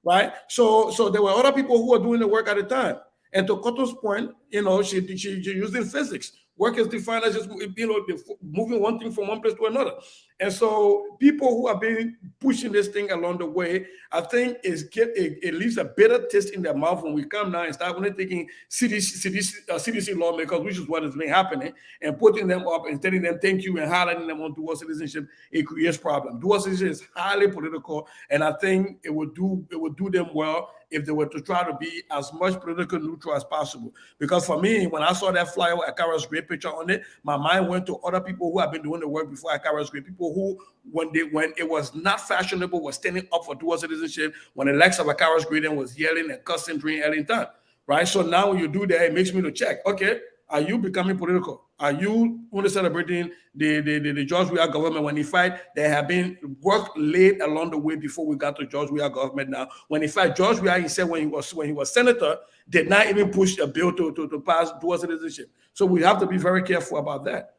right? So there were other people who were doing the work at the time. And to Koto's point, she used in physics. Work is defined as just moving one thing from one place to another. And so people who have been pushing this thing along the way, I think it leaves a bitter taste in their mouth when we come now and start thinking CDC lawmakers, which is what has been happening, and putting them up and telling them thank you and highlighting them on dual citizenship. It creates problems. Dual citizenship is highly political, and I think it would do them well if they were to try to be as much political neutral as possible. Because for me, when I saw that flyer with Akara's great picture on it, my mind went to other people who have been doing the work before Akara's great, people who, when it was not fashionable, was standing up for dual citizenship, when the likes of Akara's great was yelling and cussing during early time, right? So now when you do that, it makes me to check, okay, are you becoming political? Are you only celebrating the George Weah government when in fact there have been work laid along the way before we got to George Weah government now? When in fact George Weah, he said when he was senator, did not even push a bill to pass dual citizenship. So we have to be very careful about that.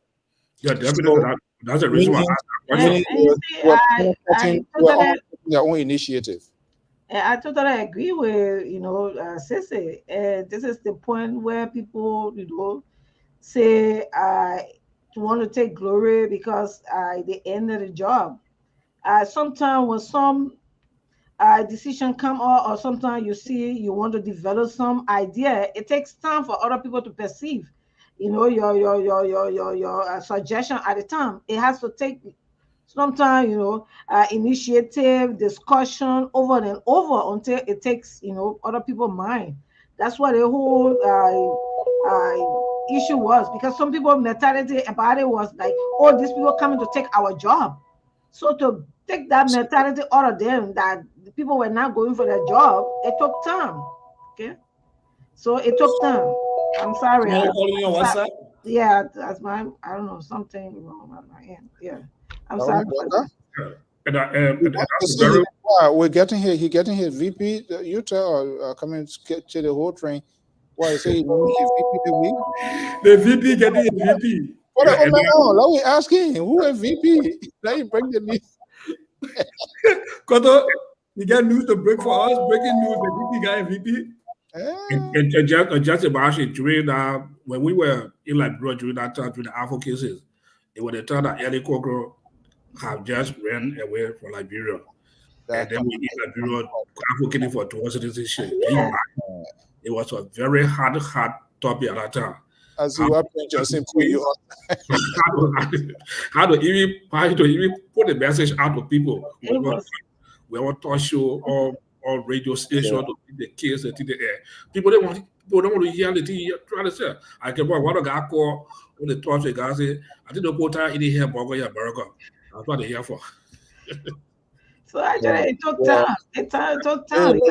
Yeah, definitely. That's a reason why I their own initiative. I totally agree with Sissy. This is the point where people say I want to take glory because they ended the job. Sometimes when some decision come out, or sometimes you want to develop some idea, it takes time for other people to perceive your suggestion at the time. It has to take sometimes initiative, discussion over and over until it takes other people's mind. That's what the whole issue was, because some people mentality about it was like, oh, these people coming to take our job. So to take that mentality out of them, that the people were not going for their job, it took time. Okay, so it took time. I'm sorry. Yeah, that's my, I don't know, something wrong on my end. Yeah, I'm sorry for that. And We want to that's see very. him. We're getting here. He getting his VP. You tell coming to the whole train. Why you say he VP the week? The VP getting a VP. What let me ask him. Who is VP? Let you bring the news. Koto, you get news to break for us. Breaking news. The VP guy VP. And just about it during that when we were in Liberia during that time during the Afro cases, it was the time that Ellie Coker have just ran away from Liberia. And then we in Liberia advocating for dual citizenship. It was a very hard topic at that time. As you are just simply how to even put the message out to people. We were talk show or radio station to the kids in the air. People don't want to hear the thing you're trying to say. I can buy one guy call when the talk guy say, I didn't go time in the hair burger here, burger. That's what they here for. So actually, it took time. It took time. The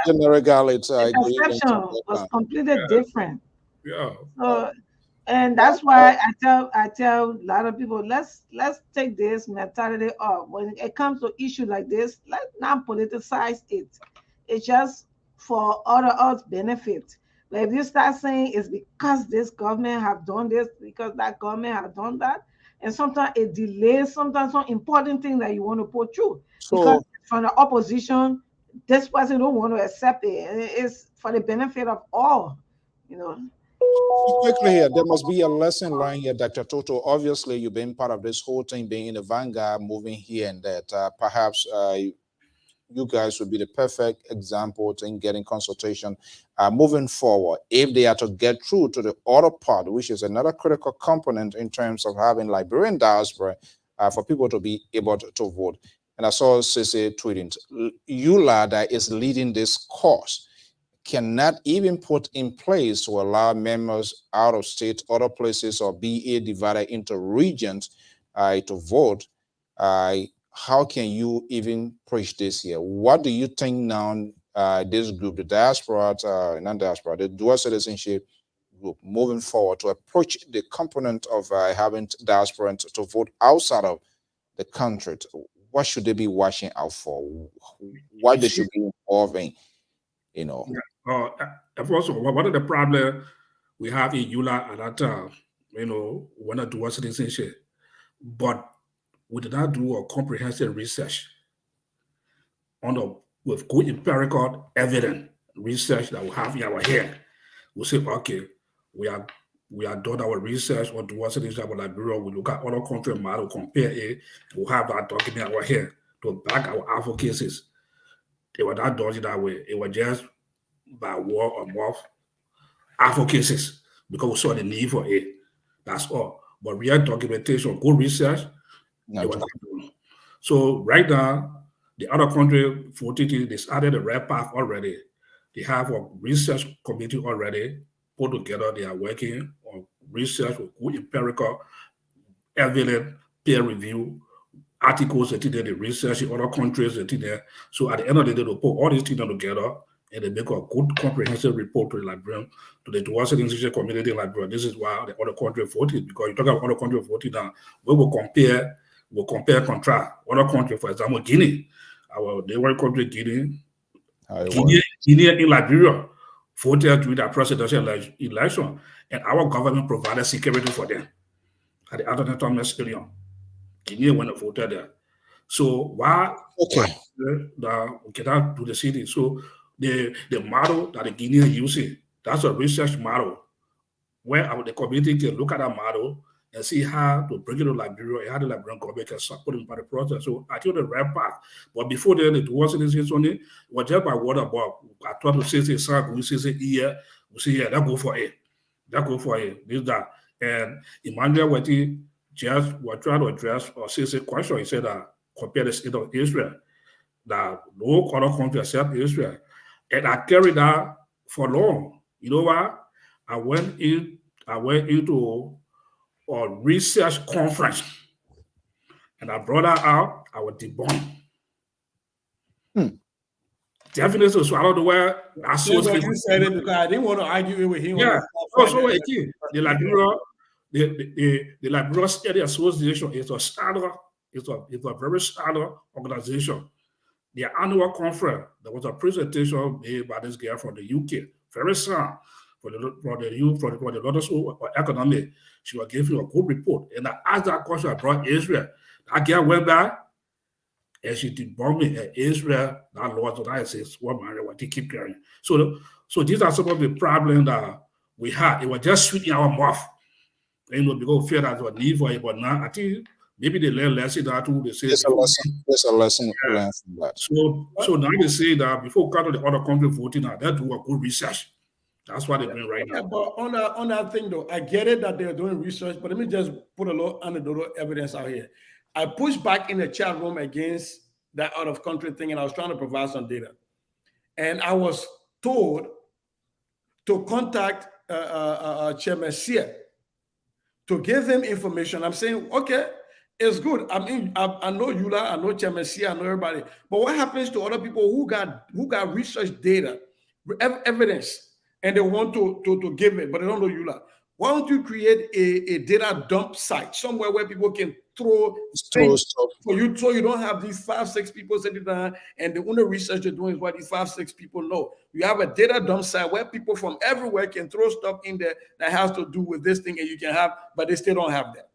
perception was completely different. Yeah. So, and that's why I tell a lot of people, let's take this mentality off. When it comes to issue like this, let's not politicize it. It's just for other benefit. But if you start saying it's because this government have done this, because that government have done that, and sometimes it delays sometimes some important thing that you want to put through. So, because from the opposition, this person don't want to accept it. And it's for the benefit of all, you know. Quickly here, there must be a lesson learned here, Dr. Toto. Obviously, you've been part of this whole thing, being in the vanguard, moving here and that. Perhaps you guys would be the perfect example in getting consultation moving forward. If they are to get through to the other part, which is another critical component in terms of having Liberian diaspora for people to be able to vote. And I saw Sisi tweeting, EULA that is leading this course cannot even put in place to allow members out of state, other places, or be divided into regions to vote. How can you even preach this here? What do you think now this group, the diaspora, non-diaspora, the dual citizenship group, moving forward to approach the component of having diasporans to vote outside of the country? What should they be watching out for? What they should be involved in, you know? Also, one of the problems we have in EULA at that time, you know, want to do citizenship, but we did not do a comprehensive research with good empirical evidence research that we have in our head. We say, okay, we are done our research on dual citizenship of Liberia. We look at other country model, compare it. We have that document in our head to back our advocacies. They were not done that way. It was just by word or mouth advocacies because we saw the need for it. That's all. But real documentation, good research, they were not doing. So right now, the other country, 40, they started the red path already. They have a research committee already put together. They are working on research with good empirical evidence, peer review, articles that they research in other countries. So at the end of the day, they put all these things together and they make a good comprehensive report to the Liberian, to the dual citizenship community in Liberia. This is why the other country voted, because you talk about other country voting now, we will compare, contrast. Other country, for example, Guinea, our neighboring country, Guinea in Liberia voted during the presidential election, and our government provided security for them at the autonomous stadium. Guinea went and voted there. So why we cannot do the city? So the model that the Guineans using, that's a research model where the community can look at that model and see how to bring it to Liberia and how the Liberian government can support it by the process. So I think the right path. But before then, it wasn't it was just by word of mouth. I thought to say something, we say here, we say yeah, that go for it. That go for it. This, that. And Emmanuel Wati just was trying to address or say a question. He said that compare the state of Israel, that no other country except Israel. And I carried that for long. You know why? I went into a research conference and I brought that out. I was debunked. Definitely, so I don't know where I saw it. You said it because I didn't want to argue with him. Yeah, also again, the Liberia Study Association is a standard It's a very standard organization. Their annual conference, there was a presentation made by this girl from the UK, very sound for the London School of Economics. She was giving a good report. And I asked that question about Israel. That girl went back and she debunked me Israel, that law, so I says, what they keep carrying. So these are some of the problems that we had. It was just sweet in our mouth. Because we feel that there was need for it, but now I think maybe they learn lesson that too. They say there's a lesson learned from that. So now they say that before come to the other country voting, now they do a good research. That's what they're doing right now. But on that thing though, I get it that they're doing research, but let me just put a little anecdotal evidence out here. I pushed back in the chat room against that out of country thing, and I was trying to provide some data. And I was told to contact Chairman Sia to give him information. I'm saying, okay, it's good. I mean, I know Yula, I know Chairman Sia, I know everybody. But what happens to other people who got research data, evidence, and they want to give it, but they don't know Yula? Why don't you create a data dump site somewhere where people can throw things for you, so you don't have these 5-6 people sitting down and the only research they're doing is what these 5-6 people know. You have a data dump site where people from everywhere can throw stuff in there that has to do with this thing, and you can have, but they still don't have that.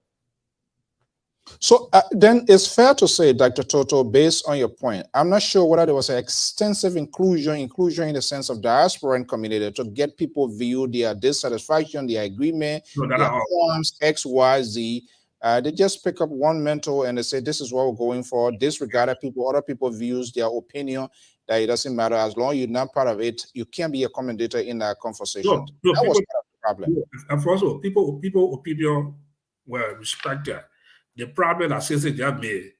So then it's fair to say, Dr. Toto, based on your point, I'm not sure whether there was an extensive inclusion in the sense of diasporan community to get people view their dissatisfaction, their agreement, their forms, X, Y, Z. They just pick up one mentor and they say, this is what we're going for. Disregard other people views, their opinion, that it doesn't matter. As long as you're not part of it, you can't be a commentator in that conversation. That was part of the problem. And first of all, people opinion were respected. The problem that Citizenship made,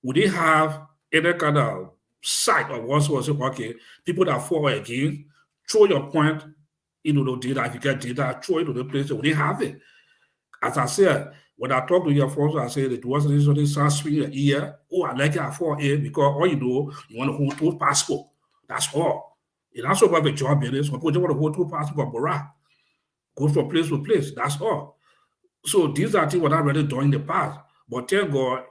would they have any kind of site or what was it? Okay, people that fall again, throw your point into the data. If you get data, throw it to the place. Would they have it? As I said, when I talk to your folks, I said it wasn't something so sweet a year. Oh, I like it at 4A because all you know, you want to hold 2 passport. That's all. It's not so about the job it is. People just want to hold 2 passport, go from place to place. That's all. So these are things what I already done in the past. But thank God,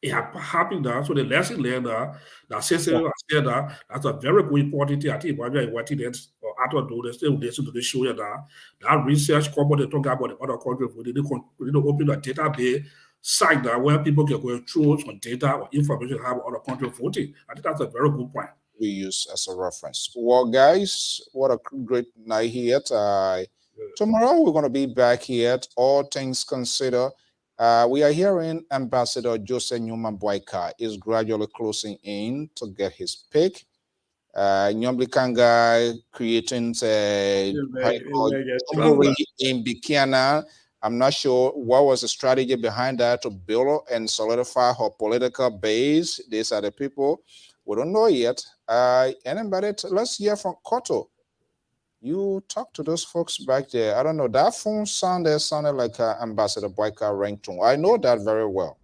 it happened that. So the lesson learned that Cecil said that's a very good important thing. I think what after do they still listen to the show that research company they talk about the other countries. We need to open a database site that where people can go through some data or information have other countries voting. I think that's a very good point. We use as a reference. Well, guys, what a great night here. Tomorrow we're going to be back here. All things considered. We are hearing Ambassador Joseph Newman Boyka is gradually closing in to get his pick. Nyombli Kanga creating in Bikiana. I'm not sure what was the strategy behind that to build and solidify her political base. These are the people we don't know yet. Let's hear from Koto. You talk to those folks back there. I don't know. That phone sounded like Ambassador Boyka ringtone. I know that very well.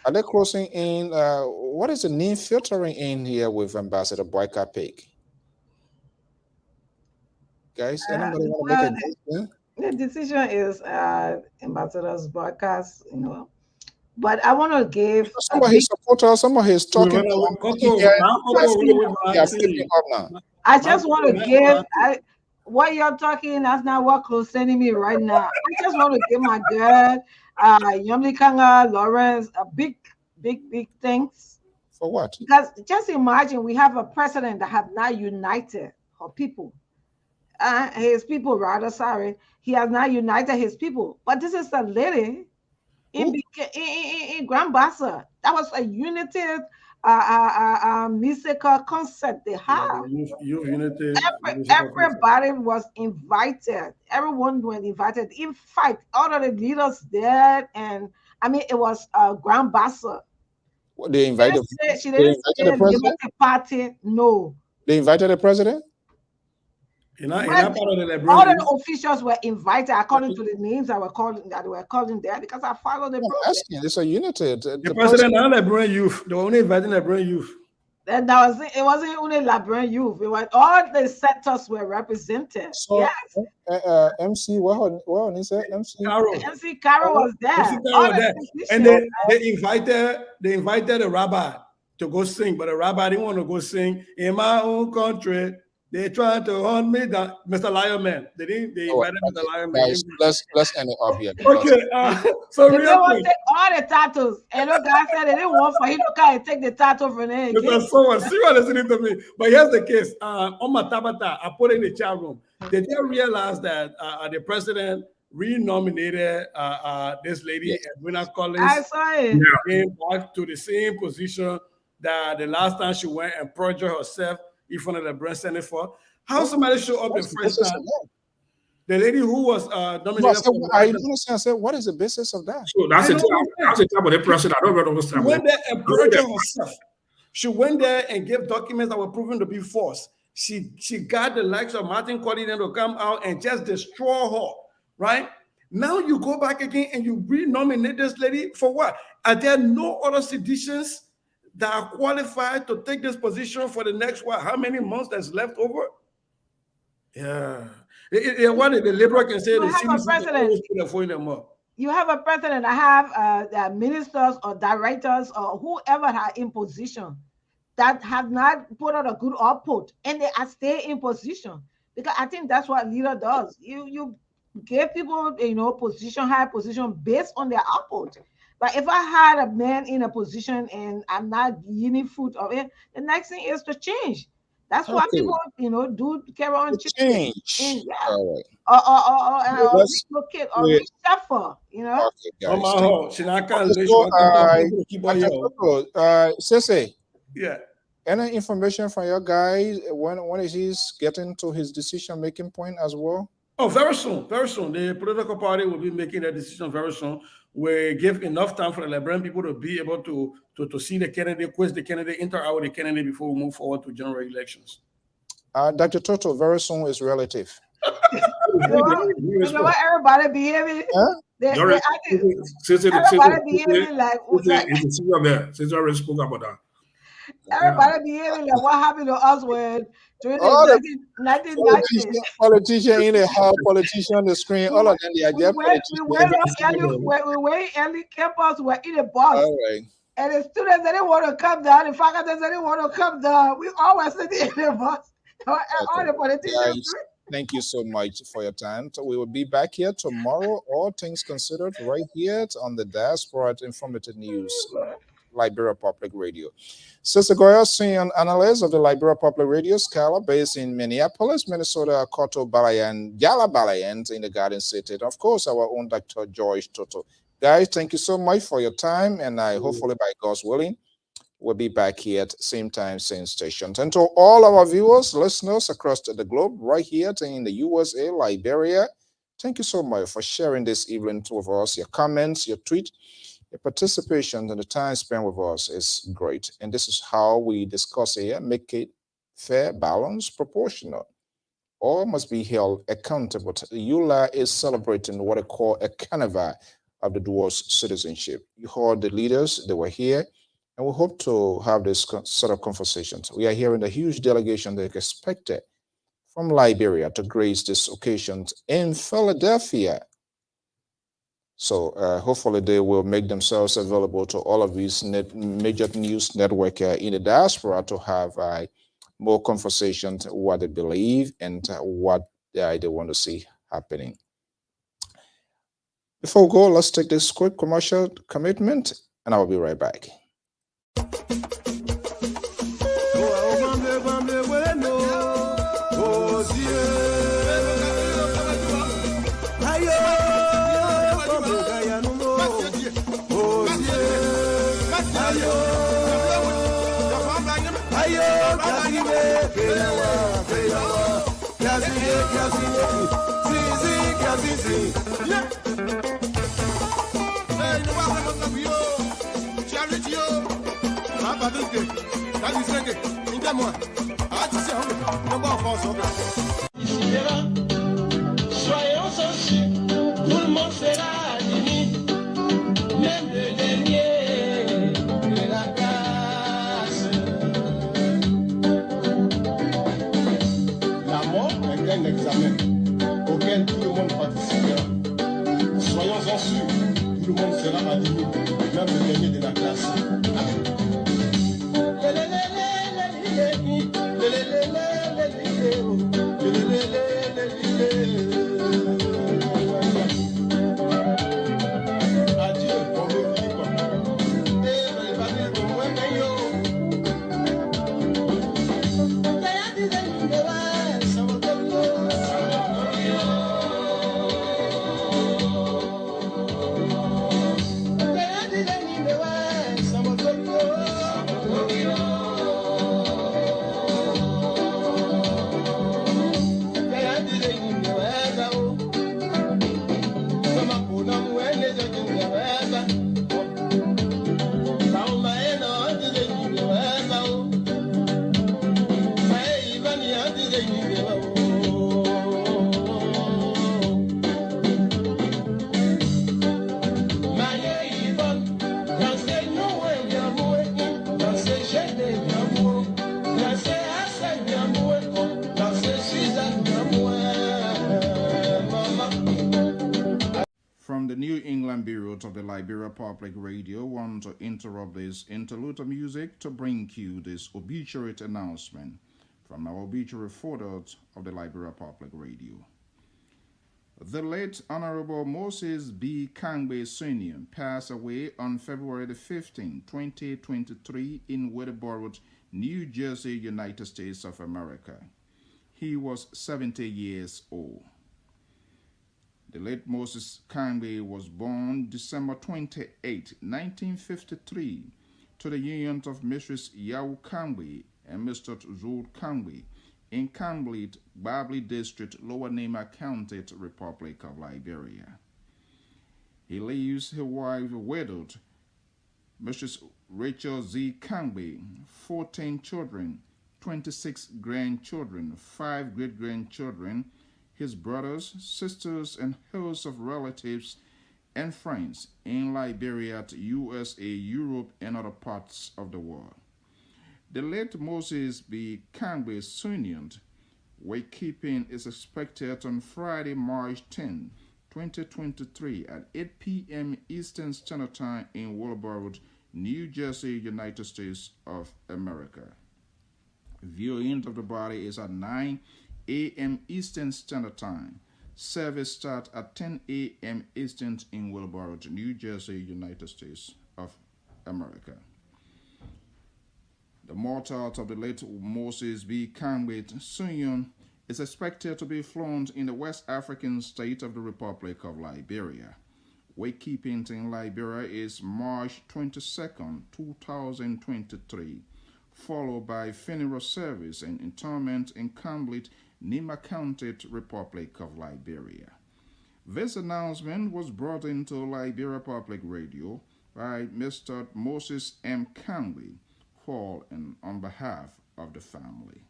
Are they closing in? What is the name filtering in here with Ambassador Boyka pick? Guys, anybody want to make a decision? The decision is Ambassador Boyka's, But I want to give some of his supporters, some of his talking. I just want to give what you're talking. That's not what concerning me right now. I just want to give my girl, Yomli Kanga Lawrence, a big thanks. For what? Because just imagine we have a president that have not united her people. His people, rather, sorry. He has not united his people. But this is a lady in Grand Bassa. That was a united musical concert they have. Everybody was invited. Everyone was invited. In fact, all of the leaders there, and I mean, it was Grand Bassa. What, they invited? She didn't say the president? Party. No. They invited the president? All the officials were invited according to the names that were calling there, because I followed the program. It's a united. The president and the Liberian youth. They were only inviting the Liberian youth. And that was it. Wasn't only Liberian youth. It was all the sectors were represented. So, Yes. MC, what is it? MC Carol. MC Carol was there. MC Carol All was the there. positions, And right? they invited a rabbi to go sing, but the rabbi didn't want to go sing. In my own country, they tried to hunt me down. Mr. Lion Man. They invited Mr. Lion Man. Guys, let's end it up here. Okay, so They real want quick. to take all the titles. And the guy said they didn't want for him to come and take the title from them. Mr. Someone, see what listening to me. But here's the case. On my tabata, I put it in the chat room. They didn't realize that the president re-nominated this lady, Edwina Collins. I saw it. Came back to the same position that the last time she went and perjured herself in front of the Brent Senate for. How somebody show up the first time? The lady who was nominated I said, what is the basis of that? So that's a type of the person. I don't know what's She went there and perjured herself. She went there and gave documents that were proven to be false. She got the likes of Martin Collins to come out and just destroy her, right? Now you go back again and you re-nominate this lady for what? Are there no other citizens that are qualified to take this position for the next, what, how many months that's left over? Yeah. What the Liberal can say, the citizens always put a phone in them up. You have a president that have ministers or directors or whoever are in position that have not put out a good output and they are stay in position, because I think that's what leader does. You give people, position, high position based on their output. But if I had a man in a position and I'm not yielding fruit of it, the next thing is to change. That's why people, do carry on change. Yeah. All right. Or relocate or reshuffle, Sese. Yeah. Any information from your guy when is he getting to his decision-making point as well? Oh, very soon, very soon. The political party will be making a decision very soon. We give enough time for the Liberian people to be able to see the candidate, quiz the candidate, interact with the candidate before we move forward to general elections. Dr. Toto, very soon is relative. You know what everybody behaving? Everybody behaving like Cesar spoke about that. Everybody behaving like what happened to us when during the 1990s. Politician in the house, politician on the screen, all of them, they are just we went early campus, we're in a bus. All right. And the students, they didn't want to come down. The faculty, they didn't want to come down. We always sitting in the bus. All the politicians. Guys, thank you so much for your time. So we will be back here tomorrow, all things considered, right here on the Diasporan Informative News, Liberia Public Radio. Sister Goya, senior analyst of the Liberia Public Radio, Scala, based in Minneapolis, Minnesota, Koto Balayan, Yala Balayan in the Garden City. And of course, our own Dr. George Toto. Guys, thank you so much for your time. And hopefully, by God's willing, we'll be back here at the same time, same station. And to all our viewers, listeners across the globe, right here in the USA, Liberia, thank you so much for sharing this evening with us. Your comments, your tweet, your participation, and the time spent with us is great. And this is how we discuss here, make it fair, balanced, proportional. All must be held accountable. EULA is celebrating what I call a carnival of the dual's citizenship. You heard the leaders, they were here, and we hope to have this sort of conversations. We are hearing a huge delegation that is expected from Liberia to grace this occasion in Philadelphia. So hopefully they will make themselves available to all of these major news network in the diaspora to have more conversations, what they believe and what they want to see happening. Before we go, let's take this quick commercial commitment, and I will be right back. Soyons sensibles, tout le monde sera admis, même le dernier de la classe. laquelle tout le monde participera. Soyons-en sûrs, tout le monde sera aligné, même le dernier de la classe. From the New England Bureau of the Liberia Public Radio, want to interrupt this interlude of music to bring you this obituary announcement from our obituary photo of the Liberia Public Radio. The late Honorable Moses B. Kangbe Sr. passed away on February the 15th, 2023 in Wettleboro, New Jersey, United States of America. He was 70 years old. The late Moses Kangbe was born December 28, 1953, to the union of Mrs. Yao Kangbe and Mr. Zul Kangbe in Kamblit, Babli District, Lower Nema County, Republic of Liberia. He leaves his wife widowed, Mrs. Rachel Z. Kangbe, 14 children, 26 grandchildren, 5 great-grandchildren, his brothers, sisters, and hosts of relatives and friends in Liberia, USA, Europe, and other parts of the world. The late Moses B. Kangbe Sr. wakekeeping is expected on Friday, March 10, 2023 at 8 p.m. Eastern Standard Time in Wettleboro, New Jersey, United States of America. Viewing of the body is at 9 a.m. Eastern Standard Time. Service starts at 10 a.m. Eastern in Wettleboro, New Jersey, United States of America. The mortal of the late Moses B. Kangbe Sr. is expected to be flown in the West African state of the Republic of Liberia. Wakekeeping in Liberia is March 22nd, 2023, followed by funeral service and interment in Kamblit, Nema County, Republic of Liberia. This announcement was brought into Liberia Public Radio by Mr. Moses M. Kangbe, called and on behalf of the family.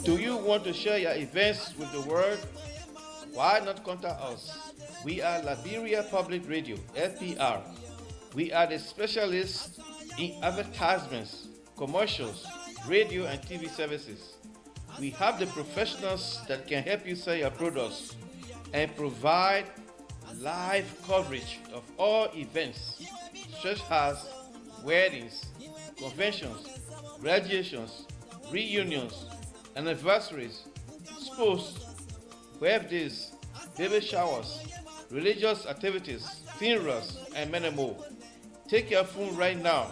Do you want to share your events with the world? Why not contact us? We are Liberia Public Radio, LPR. We are the specialists in advertisements, commercials, radio and TV services. We have the professionals that can help you sell your products and provide live coverage of all events such as weddings, conventions, graduations, reunions, anniversaries, sports, birthdays, baby showers, religious activities, funerals, and many more. Take your phone right now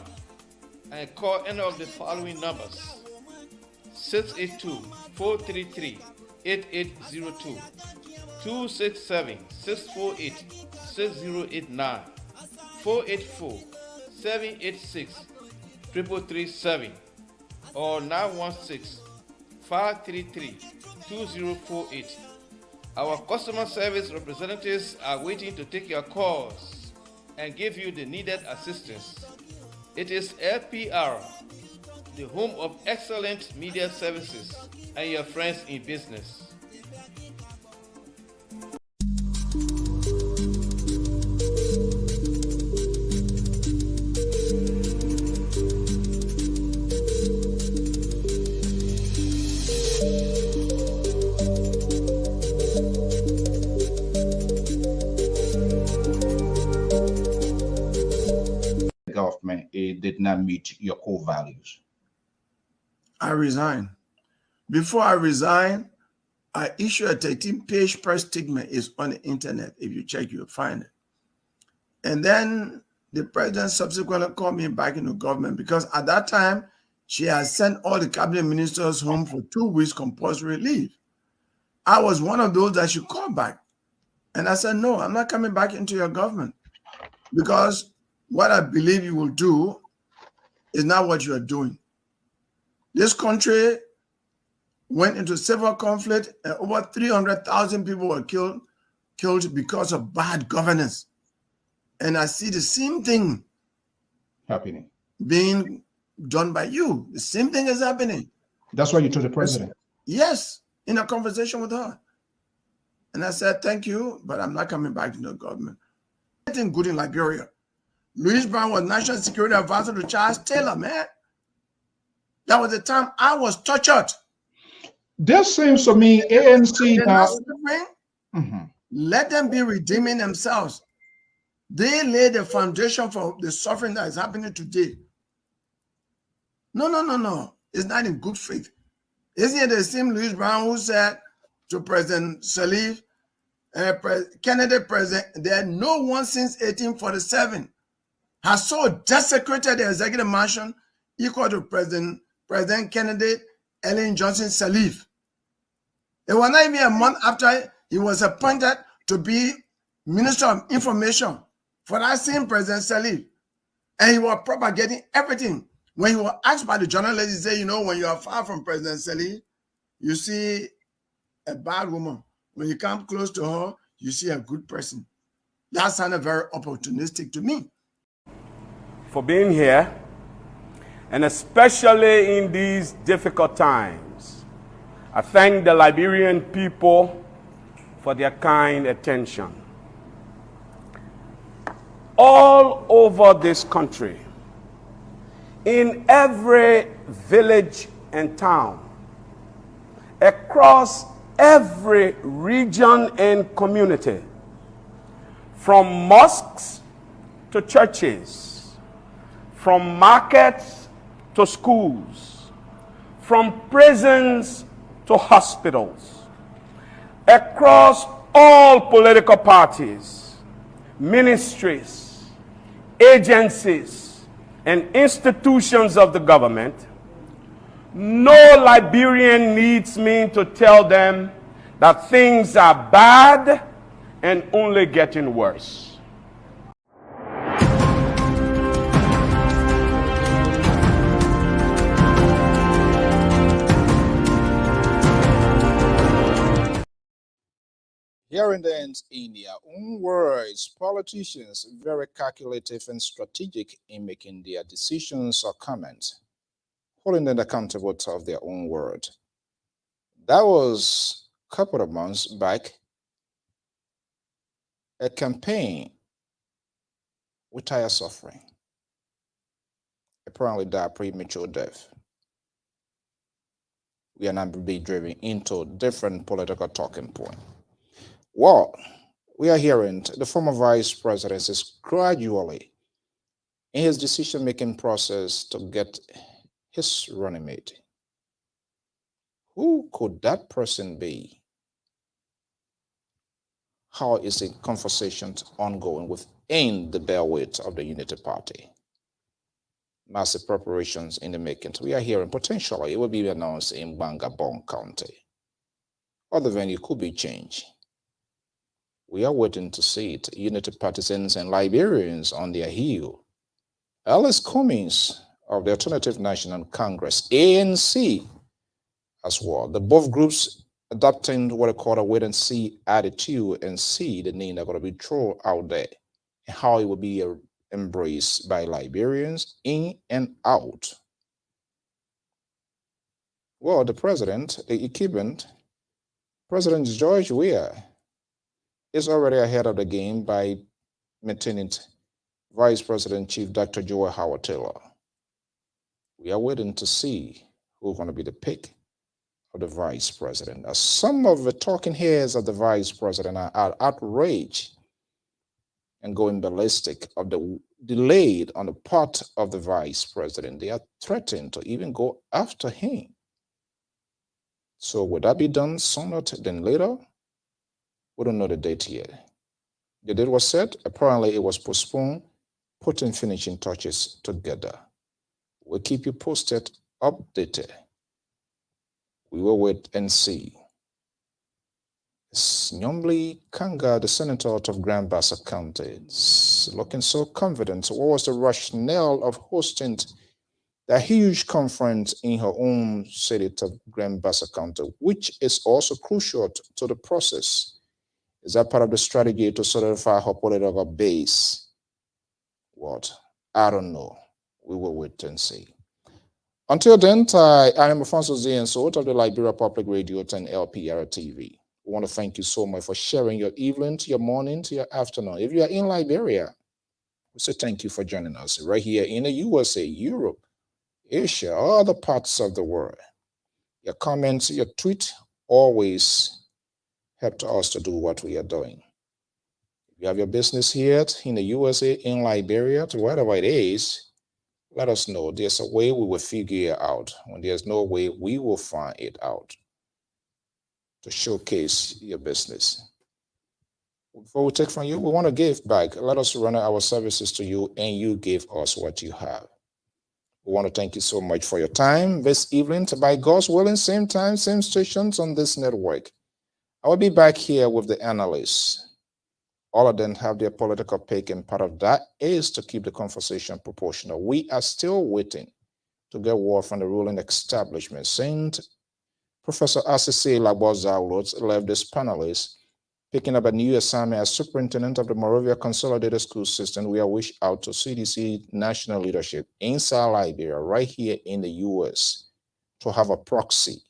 and call any of the following numbers: 682-433-8802, 267-648-6089, 484-786-3337, or 916-533-2048. Our customer service representatives are waiting to take your calls and give you the needed assistance. It is LPR, the home of excellent media services, and your friends in business. government did not meet your core values? I resigned. Before I resigned, I issued a 13-page press statement. It's on the internet. If you check, you'll find it. And then the president subsequently called me back into government because at that time, she had sent all the cabinet ministers home for 2 weeks compulsory leave. I was one of those that she called back. And I said, no, I'm not coming back into your government because what I believe you will do is not what you are doing. This country went into civil conflict and over 300,000 people were killed because of bad governance. And I see the same thing happening, being done by you. The same thing is happening. That's why you told the president? Yes, in a conversation with her. And I said, thank you, but I'm not coming back to the government. Anything good in Liberia. Louis Brown was National Security Advisor to Charles Taylor, man. That was the time I was tortured. This seems to me ANC now. Let them be redeeming themselves. They laid the foundation for the suffering that is happening today. No. It's not in good faith. Isn't it the same Louis Brown who said to President Salif, Kennedy president, that no one since 1847 has so desecrated the executive mansion equal to President Kennedy, Ellen Johnson Sirleaf. It was not even a month after he was appointed to be Minister of Information for that same President Sirleaf. And he was propagating everything. When he was asked by the journalist, he said, you know, when you are far from President Sirleaf, you see a bad woman. When you come close to her, you see a good person. That sounded very opportunistic to me. For being here, and especially in these difficult times, I thank the Liberian people for their kind attention. All over this country, in every village and town, across every region and community, from mosques to churches, from markets to schools, from prisons to hospitals, across all political parties, ministries, agencies, and institutions of the government, no Liberian needs me to tell them that things are bad and only getting worse. Hearing then in their own words, politicians very calculative and strategic in making their decisions or comments, holding them accountable of their own word. That was a couple of months back, a campaign with tire suffering, apparently died premature death. We are now being driven into different political talking points. Well, we are hearing the former vice president is gradually in his decision-making process to get his running mate. Who could that person be? How is the conversation ongoing within the bandwidth of the Unity Party? Massive preparations in the making. We are hearing potentially it will be announced in Bangabong County. Other venue could be changed. We are waiting to see it. Unity partisans and Liberians on their heel. Alice Cummings of the Alternative National Congress, ANC, as well. The both groups adopting what I call a wait-and-see attitude and see the name they're going to be thrown out there and how it will be embraced by Liberians in and out. Well, the president, the incumbent, President George Weah, is already ahead of the game by maintaining Vice President Chief Dr. Joel Howard Taylor. We are waiting to see who's going to be the pick of the vice president. As some of the talking heads of the vice president are outraged and going ballistic of the delayed on the part of the vice president. They are threatened to even go after him. So would that be done sooner than later? We don't know the date yet. The date was set. Apparently, it was postponed, putting finishing touches together. We'll keep you posted, updated. We will wait and see. Nyomli Kanga, the senator out of Grand Bassa County, is looking so confident. What was the rationale of hosting the huge conference in her own city of Grand Bassa County, which is also crucial to the process? Is that part of the strategy to solidify her political base? What? I don't know. We will wait and see. Until then, I am Afonso Z and so of the Liberia Public Radio and LPR-TV. We want to thank you so much for sharing your evening to your morning to your afternoon. If you are in Liberia, we say thank you for joining us right here in the USA, Europe, Asia, other parts of the world. Your comments, your tweet always help us to do what we are doing. If you have your business here in the USA, in Liberia, to wherever it is, let us know. There's a way we will figure it out. When there's no way, we will find it out to showcase your business. Before we take from you, we want to give back. Let us run our services to you and you give us what you have. We want to thank you so much for your time this evening. By God's willing, same time, same stations on this network. I will be back here with the analysts. All of them have their political pick, and part of that is to keep the conversation proportional. We are still waiting to get word from the ruling establishment. Saint Professor Asisi Laboza left this panelist, picking up a new assignment as superintendent of the Moravia Consolidated School System. We are wish out to CDC national leadership inside Liberia, right here in the US, to have a proxy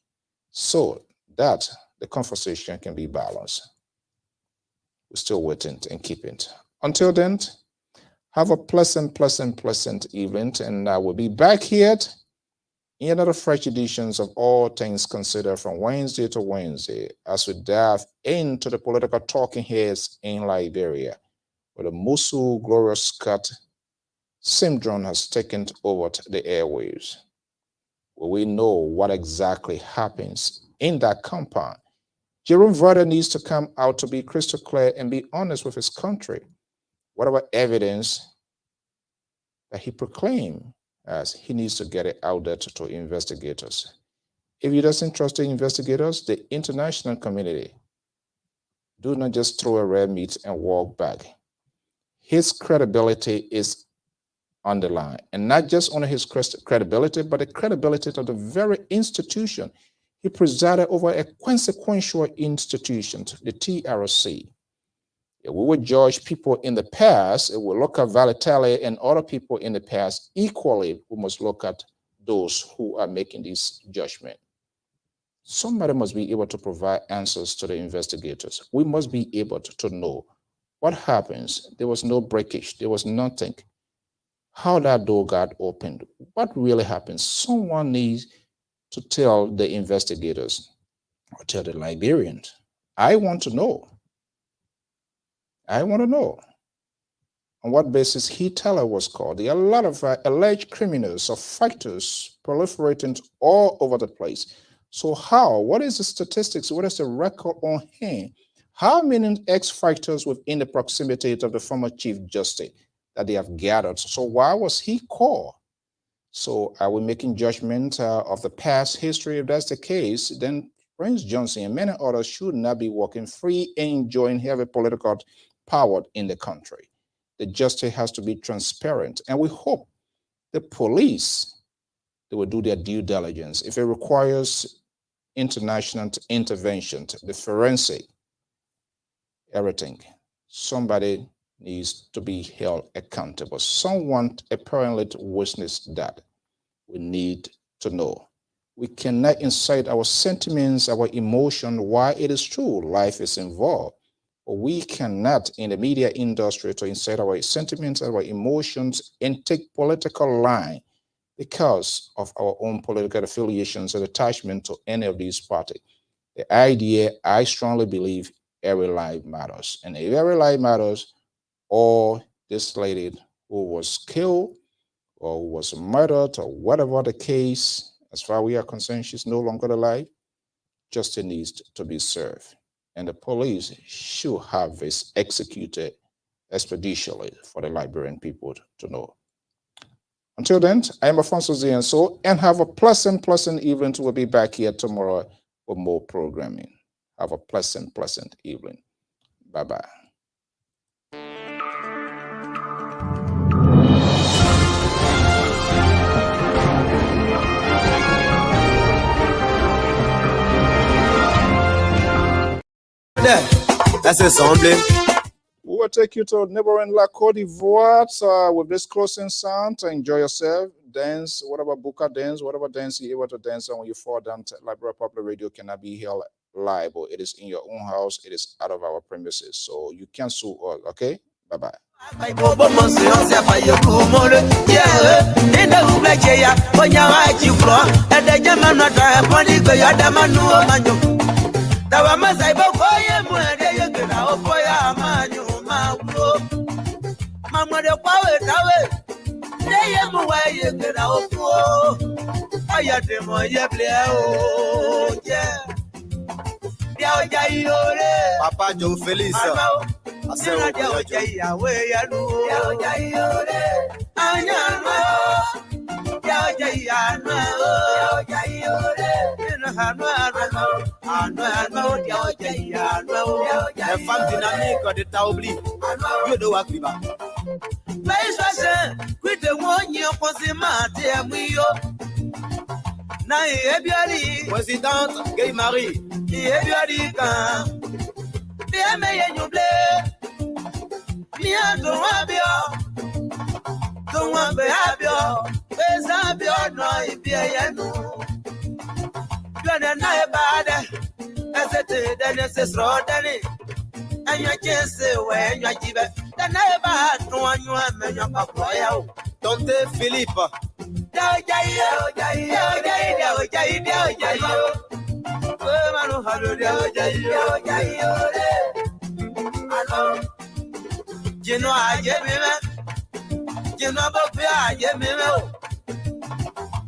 so that the conversation can be balanced. We're still waiting and keeping it. Until then, have a pleasant evening, and I will be back here in another fresh editions of All Things Considered from Wednesday to Wednesday as we dive into the political talking heads in Liberia, where the Musu Glorious Scott syndrome has taken over the airwaves, where we know what exactly happens in that compound. Jerome Verder needs to come out to be crystal clear and be honest with his country. Whatever evidence that he proclaimed, as he needs to get it out there to investigators. If he doesn't trust the investigators, the international community, do not just throw a red meat and walk back. His credibility is on the line, and not just only his credibility, but the credibility of the very institution. He presided over a consequential institution, the TRC. If we would judge people in the past, if we look at Valitale and other people in the past equally, we must look at those who are making this judgment. Somebody must be able to provide answers to the investigators. We must be able to know what happens. There was no breakage. There was nothing. How that door got opened. What really happened? Someone needs to tell the investigators or tell the Liberians. I want to know. I want to know on what basis Hitler was called. There are a lot of alleged criminals or fighters proliferating all over the place. So how? What is the statistics? What is the record on hand? How many ex-fighters within the proximity of the former Chief Justice that they have gathered? So why was he called? So are we making judgment of the past history? If that's the case, then Prince Johnson and many others should not be walking free and enjoying heavy political power in the country. The justice has to be transparent, and we hope the police, they will do their due diligence. If it requires international intervention, the forensic, everything, somebody needs to be held accountable. Someone apparently witnessed that. We need to know. We cannot incite our sentiments, our emotion. Why it is true, life is involved. But we cannot, in the media industry, to incite our sentiments, our emotions, and take political line because of our own political affiliations and attachment to any of these parties. The idea, I strongly believe, every life matters. And if every life matters, or this lady who was killed or who was murdered or whatever the case, as far as we are concerned, she's no longer alive. Justice needs to be served. And the police should have this executed expeditiously for the Liberian people to know. Until then, I am Alfonso Zienso, and have a pleasant evening. We'll be back here tomorrow for more programming. Have a pleasant evening. Bye-bye. That's assembly. We will take you to neighboring La Côte d'Ivoire with this closing sound. Enjoy yourself. Dance, whatever buka dance, whatever dance you're able to dance on when you fall down. Liberia Public Radio cannot be held liable. It is in your own house. It is out of our premises. So you can sue us, okay? Bye-bye. Papa Joe Feliz. Femme dynamique de Taobli. Yo de Wakriba. Présidente Gay Marie. Tante Philippe. You know I get me, you know I get me.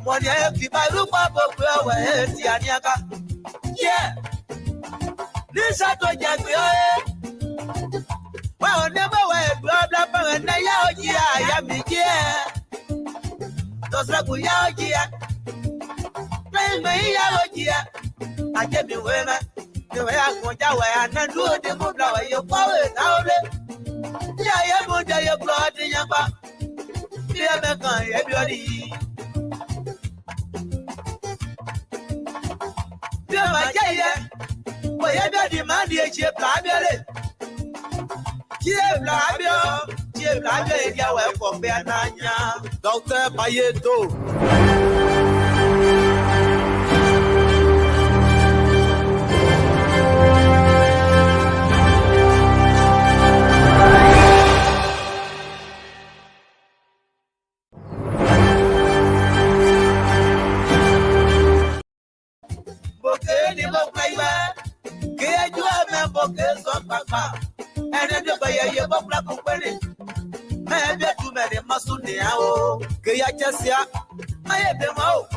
When you have people look up, yeah. This is what you well, never wear blah blah blah, and now, yeah, yeah. Those are good, yeah. Play me, yeah. I get me women, the way I want to wear, and I do the move now, you power now. Yeah, I'm going to your blood in your back. Yeah, everybody. Yeah, my yeah. Well, you got the man, the chip, Docteur Payeto. Maybe too many must do now. Kaya just ya, I had them out.